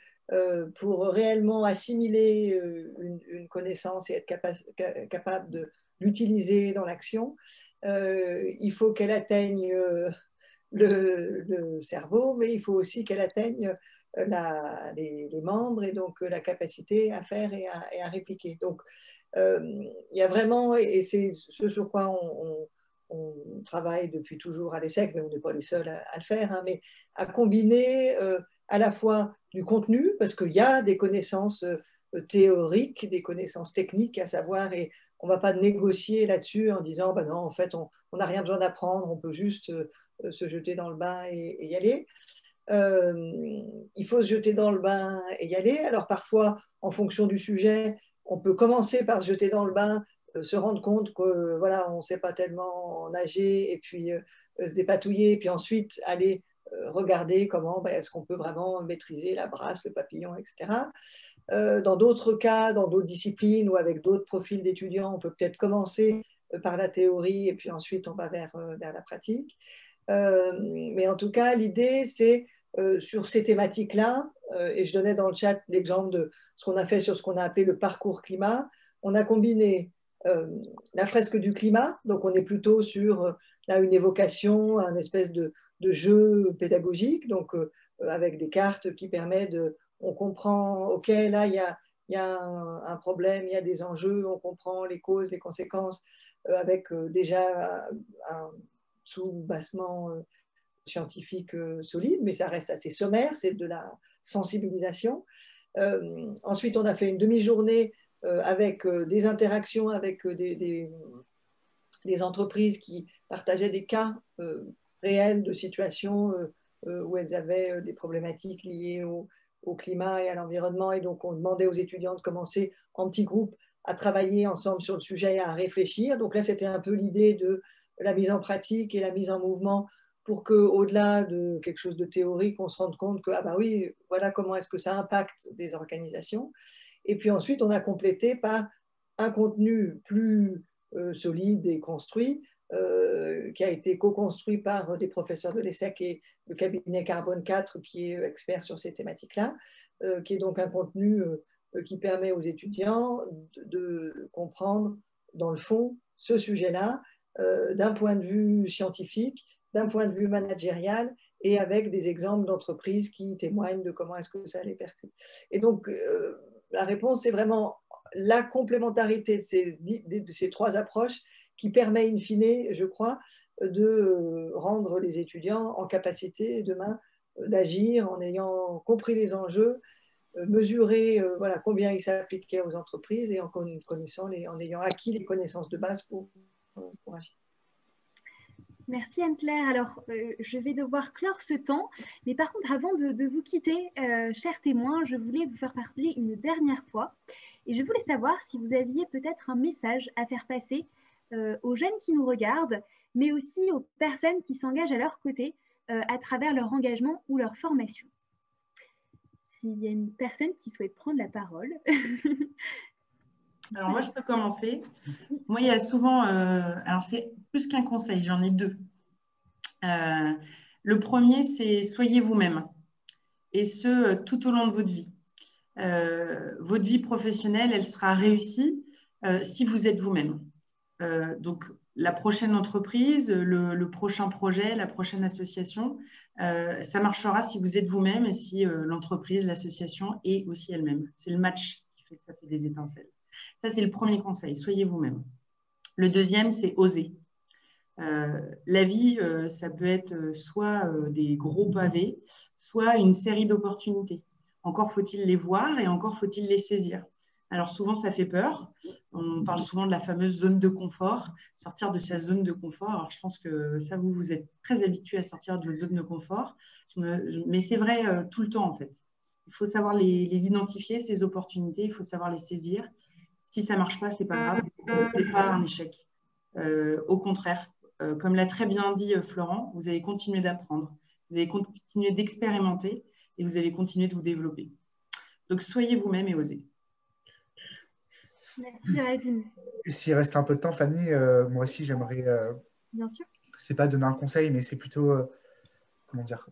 Speaker 16: pour réellement assimiler une connaissance et être capable de l'utiliser dans l'action, il faut qu'elle atteigne le cerveau, mais il faut aussi qu'elle atteigne les membres et donc la capacité à faire et à répliquer. Donc, il y a vraiment, et c'est ce sur quoi on travaille depuis toujours à l'ESSEC, mais on n'est pas les seuls à le faire, hein, mais à combiner à la fois du contenu, parce qu'il y a des connaissances théoriques, des connaissances techniques à savoir, et on ne va pas négocier là-dessus en disant ben non, en fait, on n'a rien besoin d'apprendre, on peut juste se jeter dans le bain et y aller. Il faut se jeter dans le bain et y aller. Alors parfois, en fonction du sujet, on peut commencer par se jeter dans le bain, se rendre compte que voilà, on ne sait pas tellement nager et puis se dépatouiller, et puis ensuite aller regarder comment est-ce qu'on peut vraiment maîtriser la brasse, le papillon, etc. Dans d'autres cas, dans d'autres disciplines ou avec d'autres profils d'étudiants, on peut peut-être commencer par la théorie et puis ensuite on va vers la pratique. Mais en tout cas, l'idée, c'est sur ces thématiques-là, et je donnais dans le chat l'exemple de ce qu'on a fait sur ce qu'on a appelé le parcours climat, on a combiné la fresque du climat, donc on est plutôt sur là, une évocation, un espèce de jeu pédagogique, donc avec des cartes qui permettent de, on comprend, ok, là il y a un problème, il y a des enjeux, on comprend les causes, les conséquences, avec déjà un sous-bassement scientifique solide, mais ça reste assez sommaire, c'est de la sensibilisation. Ensuite, on a fait une demi-journée avec des interactions avec des entreprises qui partageaient des cas réels de situations où elles avaient des problématiques liées au climat et à l'environnement. Et donc, on demandait aux étudiants de commencer en petits groupes à travailler ensemble sur le sujet et à réfléchir. Donc là, c'était un peu l'idée de la mise en pratique et la mise en mouvement pour qu'au-delà de quelque chose de théorique, on se rende compte que, ah ben oui, voilà comment est-ce que ça impacte des organisations. Et puis ensuite, on a complété par un contenu plus solide et construit, qui a été co-construit par des professeurs de l'ESSEC et le cabinet Carbone 4, qui est expert sur ces thématiques-là, qui est donc un contenu qui permet aux étudiants de comprendre, dans le fond, ce sujet-là, d'un point de vue scientifique, d'un point de vue managérial et avec des exemples d'entreprises qui témoignent de comment est-ce que ça les percute. Et donc, la réponse, c'est vraiment la complémentarité de ces trois approches qui permet in fine, je crois, de rendre les étudiants en capacité demain d'agir en ayant compris les enjeux, mesurer voilà, combien ils s'appliquaient aux entreprises et en ayant acquis les connaissances de base pour agir.
Speaker 13: Merci Anne-Claire. Alors, je vais devoir clore ce temps, mais par contre, avant de vous quitter, chers témoins, je voulais vous faire parler une dernière fois et je voulais savoir si vous aviez peut-être un message à faire passer aux jeunes qui nous regardent, mais aussi aux personnes qui s'engagent à leur côté à travers leur engagement ou leur formation. S'il y a une personne qui souhaite prendre la parole.
Speaker 18: Alors moi, je peux commencer. Moi, il y a souvent, alors c'est plus qu'un conseil, j'en ai deux. Le premier, c'est soyez vous-même, et ce, tout au long de votre vie. Votre vie professionnelle, elle sera réussie si vous êtes vous-même. Donc, la prochaine entreprise, le prochain projet, la prochaine association, ça marchera si vous êtes vous-même et si l'entreprise, l'association est aussi elle-même. C'est le match qui fait que ça fait des étincelles. Ça, c'est le premier conseil, soyez vous-même. Le deuxième, c'est oser. La vie, ça peut être soit des gros pavés, soit une série d'opportunités. Encore faut-il les voir et encore faut-il les saisir. Alors souvent, ça fait peur. On parle souvent de la fameuse zone de confort, sortir de sa zone de confort. Alors je pense que ça, vous êtes très habitués à sortir de votre zone de confort, mais c'est vrai tout le temps en fait. Il faut savoir les identifier, ces opportunités, il faut savoir les saisir. Si ça ne marche pas, ce n'est pas grave, ce n'est pas un échec. Au contraire, comme l'a très bien dit Florent, vous allez continuer d'apprendre, vous allez continuer d'expérimenter et vous allez continuer de vous développer. Donc, soyez vous-même et osez.
Speaker 13: Merci, Radine.
Speaker 17: Et s'il reste un peu de temps, Fanny, moi aussi, j'aimerais...
Speaker 13: Bien sûr.
Speaker 17: C'est pas donner un conseil, mais c'est plutôt... comment dire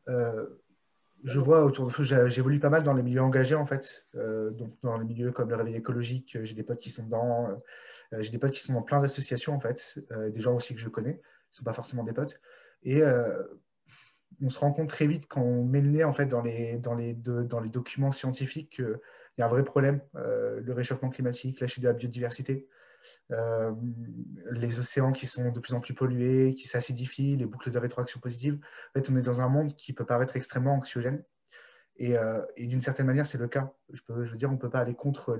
Speaker 17: je vois autour de j'évolue pas mal dans les milieux engagés en fait, donc dans les milieux comme le réveil écologique, j'ai des potes qui sont dedans, j'ai des potes qui sont dans plein d'associations en fait, des gens aussi que je connais, qui ne sont pas forcément des potes, et on se rend compte très vite quand on met le nez en fait dans les documents scientifiques qu'il y a un vrai problème, le réchauffement climatique, la chute de la biodiversité, les océans qui sont de plus en plus pollués, qui s'acidifient, les boucles de rétroaction positive. En fait, on est dans un monde qui peut paraître extrêmement anxiogène. Et d'une certaine manière, c'est le cas. Je veux dire, on ne peut pas aller contre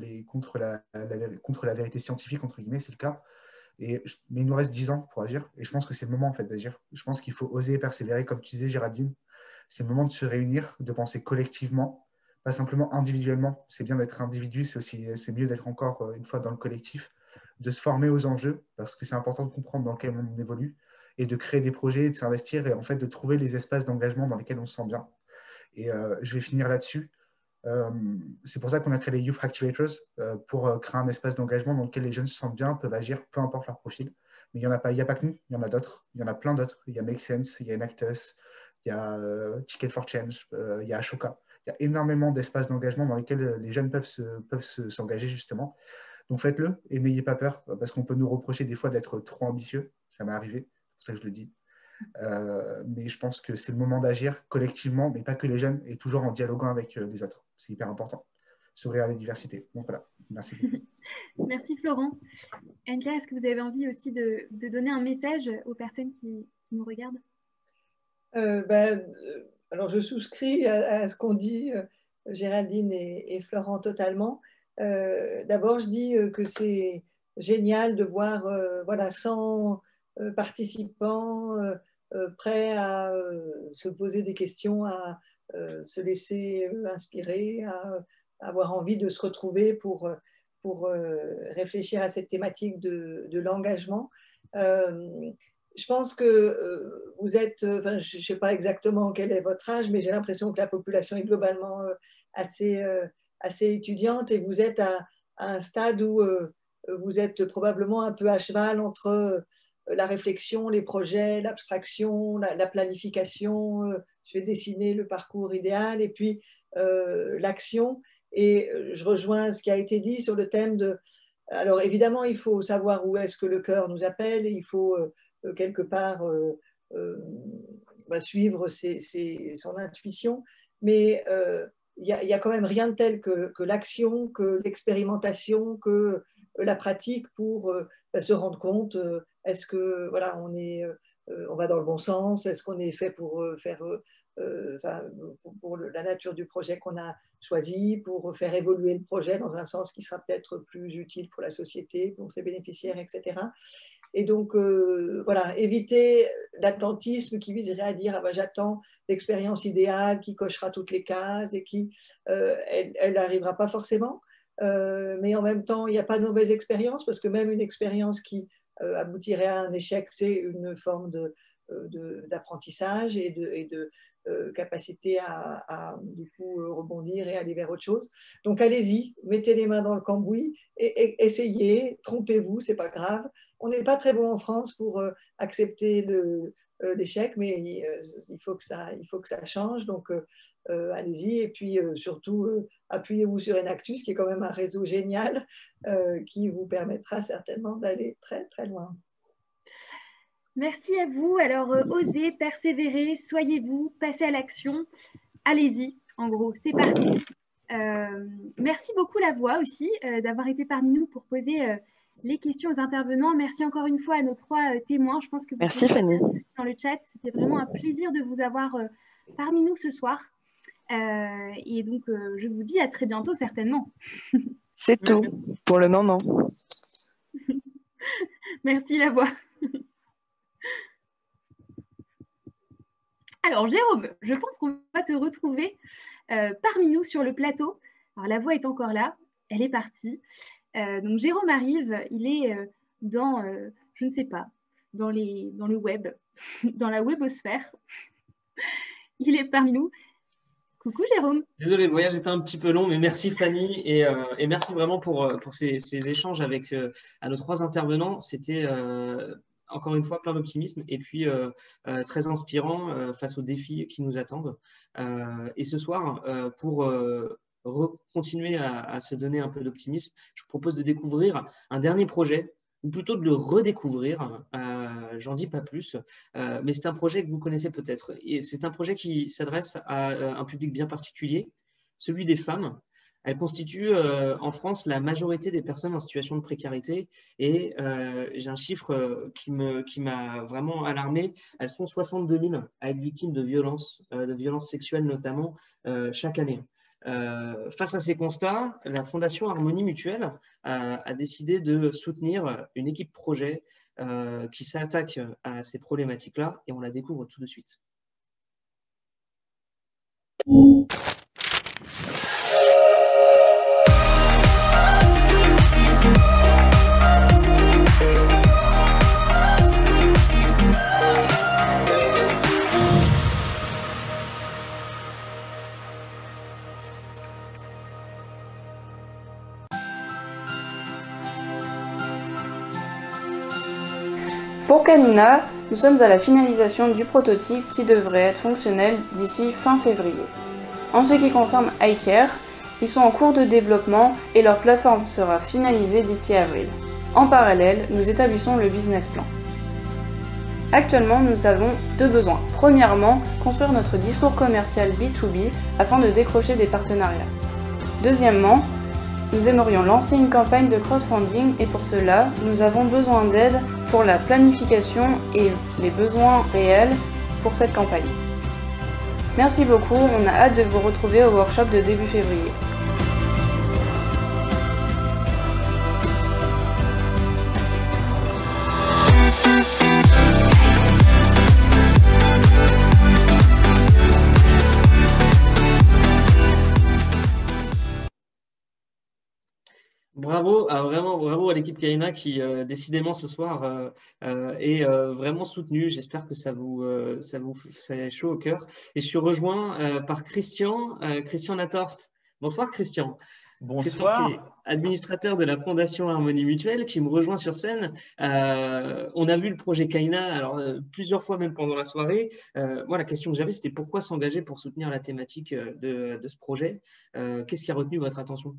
Speaker 17: la vérité scientifique, entre guillemets, c'est le cas. Mais il nous reste 10 ans pour agir. Et je pense que c'est le moment en fait, d'agir. Je pense qu'il faut oser persévérer, comme tu disais, Géraldine. C'est le moment de se réunir, de penser collectivement, pas simplement individuellement. C'est bien d'être individu, c'est mieux d'être encore une fois dans le collectif, de se former aux enjeux, parce que c'est important de comprendre dans quel monde on évolue, et de créer des projets, et de s'investir et en fait de trouver les espaces d'engagement dans lesquels on se sent bien. Et je vais finir là-dessus. C'est pour ça qu'on a créé les Youth Activators, pour créer un espace d'engagement dans lequel les jeunes se sentent bien, peuvent agir, peu importe leur profil. Mais il n'y a pas que nous, il y en a d'autres, il y en a plein d'autres. Il y a Make Sense, il y a Enactus, il y a Ticket for Change, il y a Ashoka. Il y a énormément d'espaces d'engagement dans lesquels les jeunes peuvent s'engager justement. Donc faites-le et n'ayez pas peur, parce qu'on peut nous reprocher des fois d'être trop ambitieux. Ça m'est arrivé, c'est pour ça que je le dis. Mais je pense que c'est le moment d'agir collectivement, mais pas que les jeunes, et toujours en dialoguant avec les autres. C'est hyper important. S'ouvrir à la diversité. Donc voilà, merci beaucoup.
Speaker 13: Merci Florent. Anne-Claire, est-ce que vous avez envie aussi de donner un message aux personnes qui nous regardent?
Speaker 16: Alors je souscris à ce qu'ont dit Géraldine et Florent totalement. D'abord, je dis que c'est génial de voir 100 participants prêts à se poser des questions, à se laisser inspirer, à avoir envie de se retrouver pour réfléchir à cette thématique de l'engagement. Je pense que vous êtes, je ne sais pas exactement quel est votre âge, mais j'ai l'impression que la population est globalement assez étudiante, et vous êtes à un stade où vous êtes probablement un peu à cheval entre la réflexion, les projets, l'abstraction, la planification, je vais dessiner le parcours idéal, et puis l'action. Et je rejoins ce qui a été dit sur le thème de... Alors évidemment, il faut savoir où est-ce que le cœur nous appelle, et il faut quelque part suivre son intuition, mais il y a quand même rien de tel que l'action, que l'expérimentation, que la pratique pour se rendre compte, est-ce que on va dans le bon sens, est-ce qu'on est fait pour faire pour la nature du projet qu'on a choisi, pour faire évoluer le projet dans un sens qui sera peut-être plus utile pour la société, pour ses bénéficiaires, etc. Et donc, éviter l'attentisme qui viserait à dire j'attends l'expérience idéale qui cochera toutes les cases et qui, elle n'arrivera pas forcément. Mais en même temps, il n'y a pas de mauvaise expérience, parce que même une expérience qui aboutirait à un échec, c'est une forme d'apprentissage et de capacité à du coup rebondir et aller vers autre chose. Donc allez-y, mettez les mains dans le cambouis et essayez, trompez-vous, c'est pas grave. On n'est pas très bon en France pour accepter l'échec, mais il faut que ça change. Donc allez-y, et puis surtout appuyez-vous sur Enactus, qui est quand même un réseau génial qui vous permettra certainement d'aller très très loin.
Speaker 13: Merci à vous. Alors, osez, persévérez, soyez-vous, passez à l'action. Allez-y, en gros, c'est parti. Merci beaucoup La Voix aussi d'avoir été parmi nous pour poser les questions aux intervenants. Merci encore une fois à nos 3 témoins. Je pense que vous
Speaker 23: Merci Fanny.
Speaker 13: Dans le chat, c'était vraiment un plaisir de vous avoir parmi nous ce soir. Et donc, je vous dis à très bientôt certainement.
Speaker 23: C'est tout pour le moment.
Speaker 13: Merci La Voix. Alors Jérôme, je pense qu'on va te retrouver parmi nous sur le plateau. Alors La Voix est encore là, elle est partie. Donc Jérôme arrive, il est dans, je ne sais pas, dans le web, dans la webosphère. Il est parmi nous. Coucou Jérôme.
Speaker 1: Désolé, le voyage était un petit peu long, mais merci Fanny, et merci vraiment pour ces échanges avec à nos 3 intervenants. C'était encore une fois plein d'optimisme et puis très inspirant face aux défis qui nous attendent. Et ce soir, pour continuer à se donner un peu d'optimisme, je vous propose de découvrir un dernier projet, ou plutôt de le redécouvrir. J'en dis pas plus, mais c'est un projet que vous connaissez peut-être. Et c'est un projet qui s'adresse à un public bien particulier, celui des femmes. Elles constituent en France la majorité des personnes en situation de précarité, et j'ai un chiffre qui m'a vraiment alarmé. Elles sont 62 000 à être victimes de violences sexuelles notamment chaque année. Face à ces constats, la Fondation Harmonie Mutuelle a décidé de soutenir une équipe projet qui s'attaque à ces problématiques-là, et on la découvre tout de suite.
Speaker 11: Pour Kalina, nous sommes à la finalisation du prototype qui devrait être fonctionnel d'ici fin février. En ce qui concerne iCare, ils sont en cours de développement et leur plateforme sera finalisée d'ici avril. En parallèle, nous établissons le business plan. Actuellement, nous avons deux besoins. Premièrement, construire notre discours commercial B2B afin de décrocher des partenariats. Deuxièmement, nous aimerions lancer une campagne de crowdfunding et pour cela, nous avons besoin d'aide pour la planification et les besoins réels pour cette campagne. Merci beaucoup, on a hâte de vous retrouver au workshop de début février.
Speaker 1: Bravo, vraiment bravo à l'équipe Kalina qui décidément ce soir est vraiment soutenue. J'espère que ça vous fait chaud au cœur. Et je suis rejoint par Christian Nathorst. Bonsoir Christian.
Speaker 12: Bonsoir.
Speaker 1: Christian qui est administrateur de la Fondation Harmonie Mutuelle qui me rejoint sur scène. On a vu le projet Kalina alors plusieurs fois même pendant la soirée. Moi la question que j'avais c'était pourquoi s'engager pour soutenir la thématique de ce projet. Qu'est-ce qui a retenu votre attention ?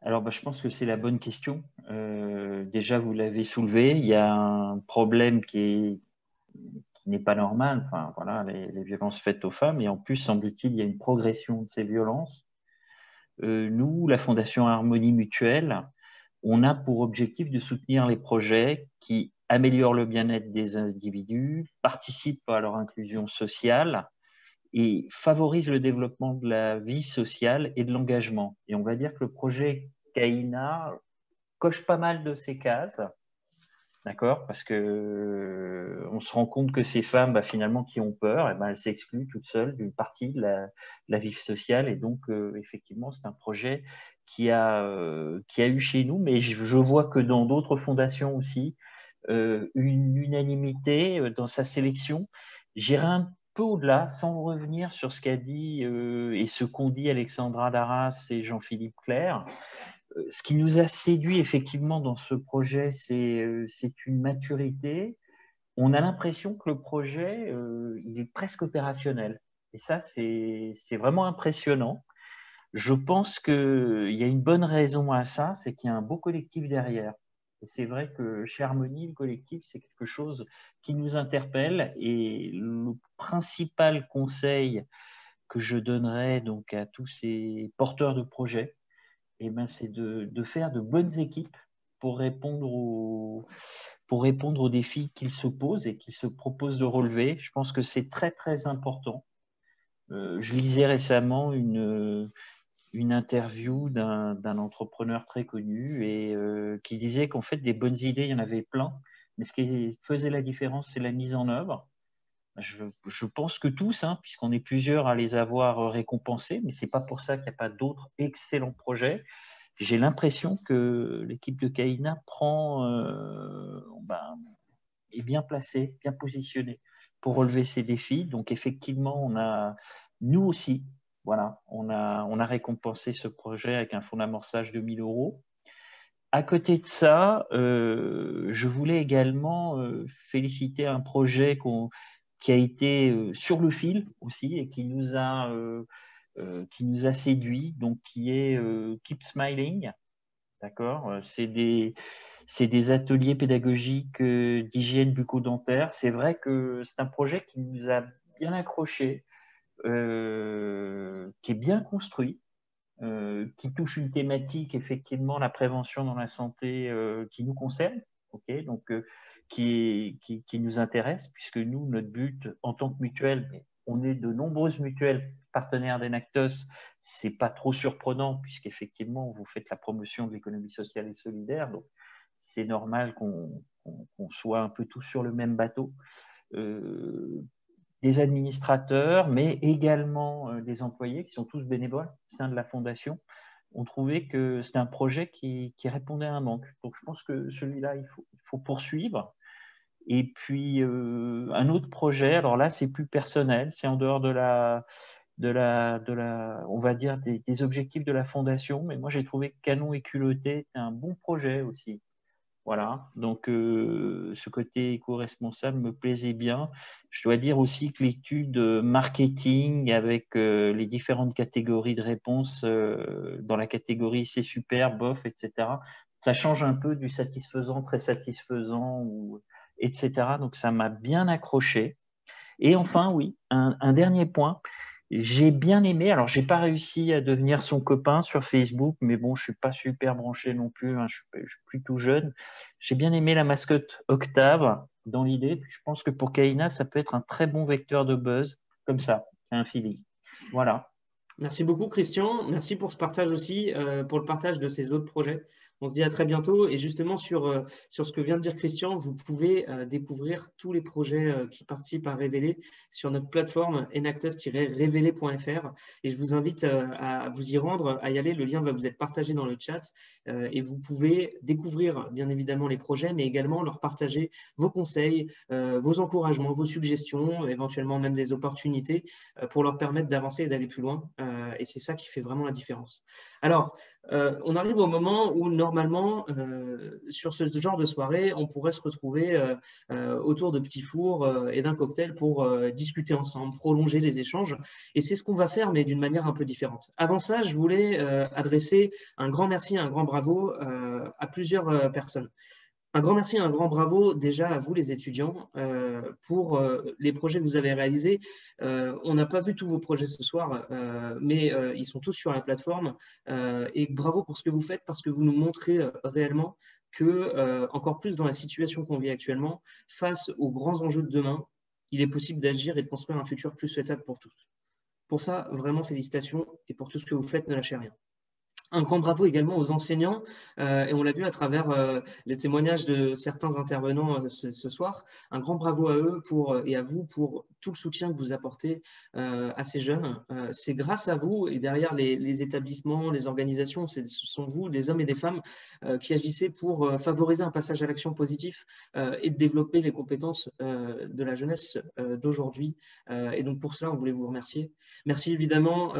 Speaker 12: Alors, je pense que c'est la bonne question. Déjà, vous l'avez soulevé, il y a un problème qui n'est pas normal. Enfin, voilà, les violences faites aux femmes. Et en plus, semble-t-il, il y a une progression de ces violences. Nous, la Fondation Harmonie Mutuelle, on a pour objectif de soutenir les projets qui améliorent le bien-être des individus, participent à leur inclusion sociale et favorise le développement de la vie sociale et de l'engagement. Et on va dire que le projet Kalina coche pas mal de ces cases, d'accord, parce que on se rend compte que ces femmes, finalement, qui ont peur, elles s'excluent toutes seules d'une partie de la vie sociale. Et donc, effectivement, c'est un projet qui a eu chez nous, mais je vois que dans d'autres fondations aussi, une unanimité dans sa sélection. J'irai un peu au-delà, sans revenir sur ce qu'a dit et ce qu'ont dit Alexandra Darras et Jean-Philippe Clerc. Ce qui nous a séduit effectivement dans ce projet, c'est une maturité. On a l'impression que le projet, il est presque opérationnel. Et ça, c'est vraiment impressionnant. Je pense qu'il y a une bonne raison à ça, c'est qu'il y a un beau collectif derrière. Et c'est vrai que chez Harmonie, le collectif, c'est quelque chose qui nous interpelle. Et le principal conseil que je donnerais donc à tous ces porteurs de projets, c'est de faire de bonnes équipes pour répondre aux défis qu'ils se posent et qu'ils se proposent de relever. Je pense que c'est très, très important. Je lisais récemment une interview d'un entrepreneur très connu et qui disait qu'en fait, des bonnes idées, il y en avait plein, mais ce qui faisait la différence, c'est la mise en œuvre. Je pense que tous, puisqu'on est plusieurs à les avoir récompensés, mais ce n'est pas pour ça qu'il n'y a pas d'autres excellents projets. J'ai l'impression que l'équipe de Kalina est bien placée, bien positionnée pour relever ces défis. Donc effectivement, nous aussi, voilà, on a récompensé ce projet avec un fonds d'amorçage de 1 000 €. À côté de ça, je voulais également féliciter un projet qui a été sur le fil aussi et qui nous a séduit, donc qui est Keep Smiling, d'accord. C'est des ateliers pédagogiques d'hygiène bucco-dentaire. C'est vrai que c'est un projet qui nous a bien accroché, qui est bien construit, qui touche une thématique, effectivement, la prévention dans la santé qui nous concerne, okay, donc qui nous intéresse, puisque nous, notre but en tant que mutuelle, on est de nombreuses mutuelles partenaires d'Enactus, c'est pas trop surprenant, puisqu'effectivement, vous faites la promotion de l'économie sociale et solidaire, donc c'est normal qu'on soit un peu tous sur le même bateau. Des administrateurs, mais également des employés qui sont tous bénévoles au sein de la Fondation, ont trouvé que c'était un projet qui répondait à un manque. Donc, je pense que celui-là, il faut poursuivre. Et puis, un autre projet, alors là, c'est plus personnel, c'est en dehors on va dire, des objectifs de la Fondation, mais moi, j'ai trouvé que Canon et Culotté était un bon projet aussi. Voilà, donc ce côté éco-responsable me plaisait bien. Je dois dire aussi que l'étude marketing avec les différentes catégories de réponses dans la catégorie c'est super, bof, etc., ça change un peu du satisfaisant, très satisfaisant, etc. Donc ça m'a bien accroché. Et enfin, oui, un dernier point. J'ai bien aimé, alors j'ai pas réussi à devenir son copain sur Facebook, mais bon, je suis pas super branché non plus, hein, je suis plutôt jeune. J'ai bien aimé la mascotte Octave dans l'idée, puis je pense que pour Kaina, ça peut être un très bon vecteur de buzz, comme ça, c'est un feeling. Voilà.
Speaker 1: Merci beaucoup Christian, merci pour ce partage aussi, pour le partage de ces autres projets. On se dit à très bientôt et justement sur ce que vient de dire Christian, vous pouvez découvrir tous les projets qui participent à Révéler sur notre plateforme enactus-révéler.fr et je vous invite à vous y rendre, à y aller, le lien va vous être partagé dans le chat et vous pouvez découvrir bien évidemment les projets mais également leur partager vos conseils, vos encouragements, vos suggestions, éventuellement même des opportunités pour leur permettre d'avancer et d'aller plus loin et c'est ça qui fait vraiment la différence. Alors, on arrive au moment où normalement, sur ce genre de soirée, on pourrait se retrouver autour de petits fours et d'un cocktail pour discuter ensemble, prolonger les échanges. Et c'est ce qu'on va faire, mais d'une manière un peu différente. Avant ça, je voulais adresser un grand merci, un grand bravo à plusieurs personnes. Un grand merci, un grand bravo déjà à vous les étudiants pour les projets que vous avez réalisés. On n'a pas vu tous vos projets ce soir, mais ils sont tous sur la plateforme. Et bravo pour ce que vous faites parce que vous nous montrez réellement que, encore plus dans la situation qu'on vit actuellement, face aux grands enjeux de demain, il est possible d'agir et de construire un futur plus souhaitable pour tous. Pour ça, vraiment félicitations et pour tout ce que vous faites, ne lâchez rien. Un grand bravo également aux enseignants, et on l'a vu à travers les témoignages de certains intervenants ce soir. Un grand bravo à eux et à vous pour tout le soutien que vous apportez à ces jeunes. C'est grâce à vous et derrière les établissements, les organisations, ce sont vous, des hommes et des femmes, qui agissez pour favoriser un passage à l'action positif et de développer les compétences de la jeunesse d'aujourd'hui. Et donc pour cela, on voulait vous remercier. Merci évidemment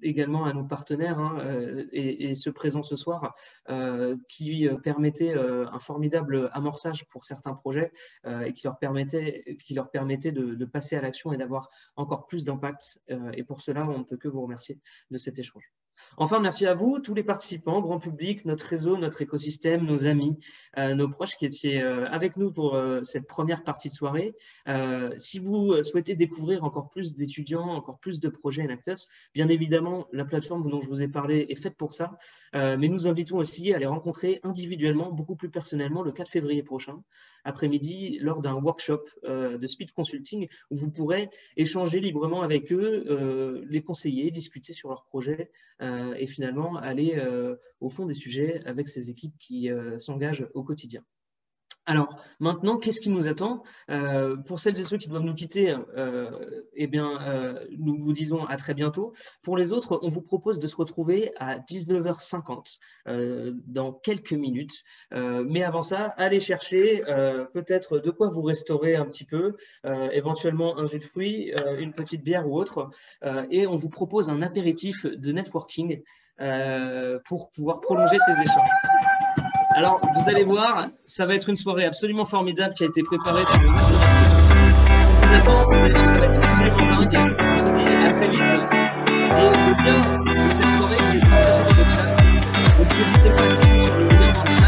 Speaker 1: également à nos partenaires et ceux présents ce soir qui permettaient un formidable amorçage pour certains projets et qui leur permettaient de passer à l'action et d'avoir encore plus d'impact. Et pour cela, on ne peut que vous remercier de cet échange. Enfin, merci à vous, tous les participants, grand public, notre réseau, notre écosystème, nos amis, nos proches qui étaient avec nous pour cette première partie de soirée. Si vous souhaitez découvrir encore plus d'étudiants, encore plus de projets Enactus, bien évidemment, la plateforme dont je vous ai parlé est faite pour ça, mais nous invitons aussi à les rencontrer individuellement, beaucoup plus personnellement, le 4 février prochain, après-midi, lors d'un workshop de speed consulting où vous pourrez échanger librement avec eux, les conseiller, discuter sur leurs projets et finalement aller au fond des sujets avec ces équipes qui s'engagent au quotidien. Alors, maintenant, qu'est-ce qui nous attend? Pour celles et ceux qui doivent nous quitter, nous vous disons à très bientôt. Pour les autres, on vous propose de se retrouver à 19h50 dans quelques minutes. Mais avant ça, allez chercher peut-être de quoi vous restaurer un petit peu, éventuellement un jus de fruits, une petite bière ou autre. Et on vous propose un apéritif de networking pour pouvoir prolonger ces échanges. Alors, vous allez voir, ça va être une soirée absolument formidable qui a été préparée par le groupe de on vous attend, vous allez voir, ça va être absolument dingue. On se dit à très vite. Et le lien de cette soirée, j'ai partagé dans le chat. Donc, n'hésitez pas à cliquer sur le lien dans le chat.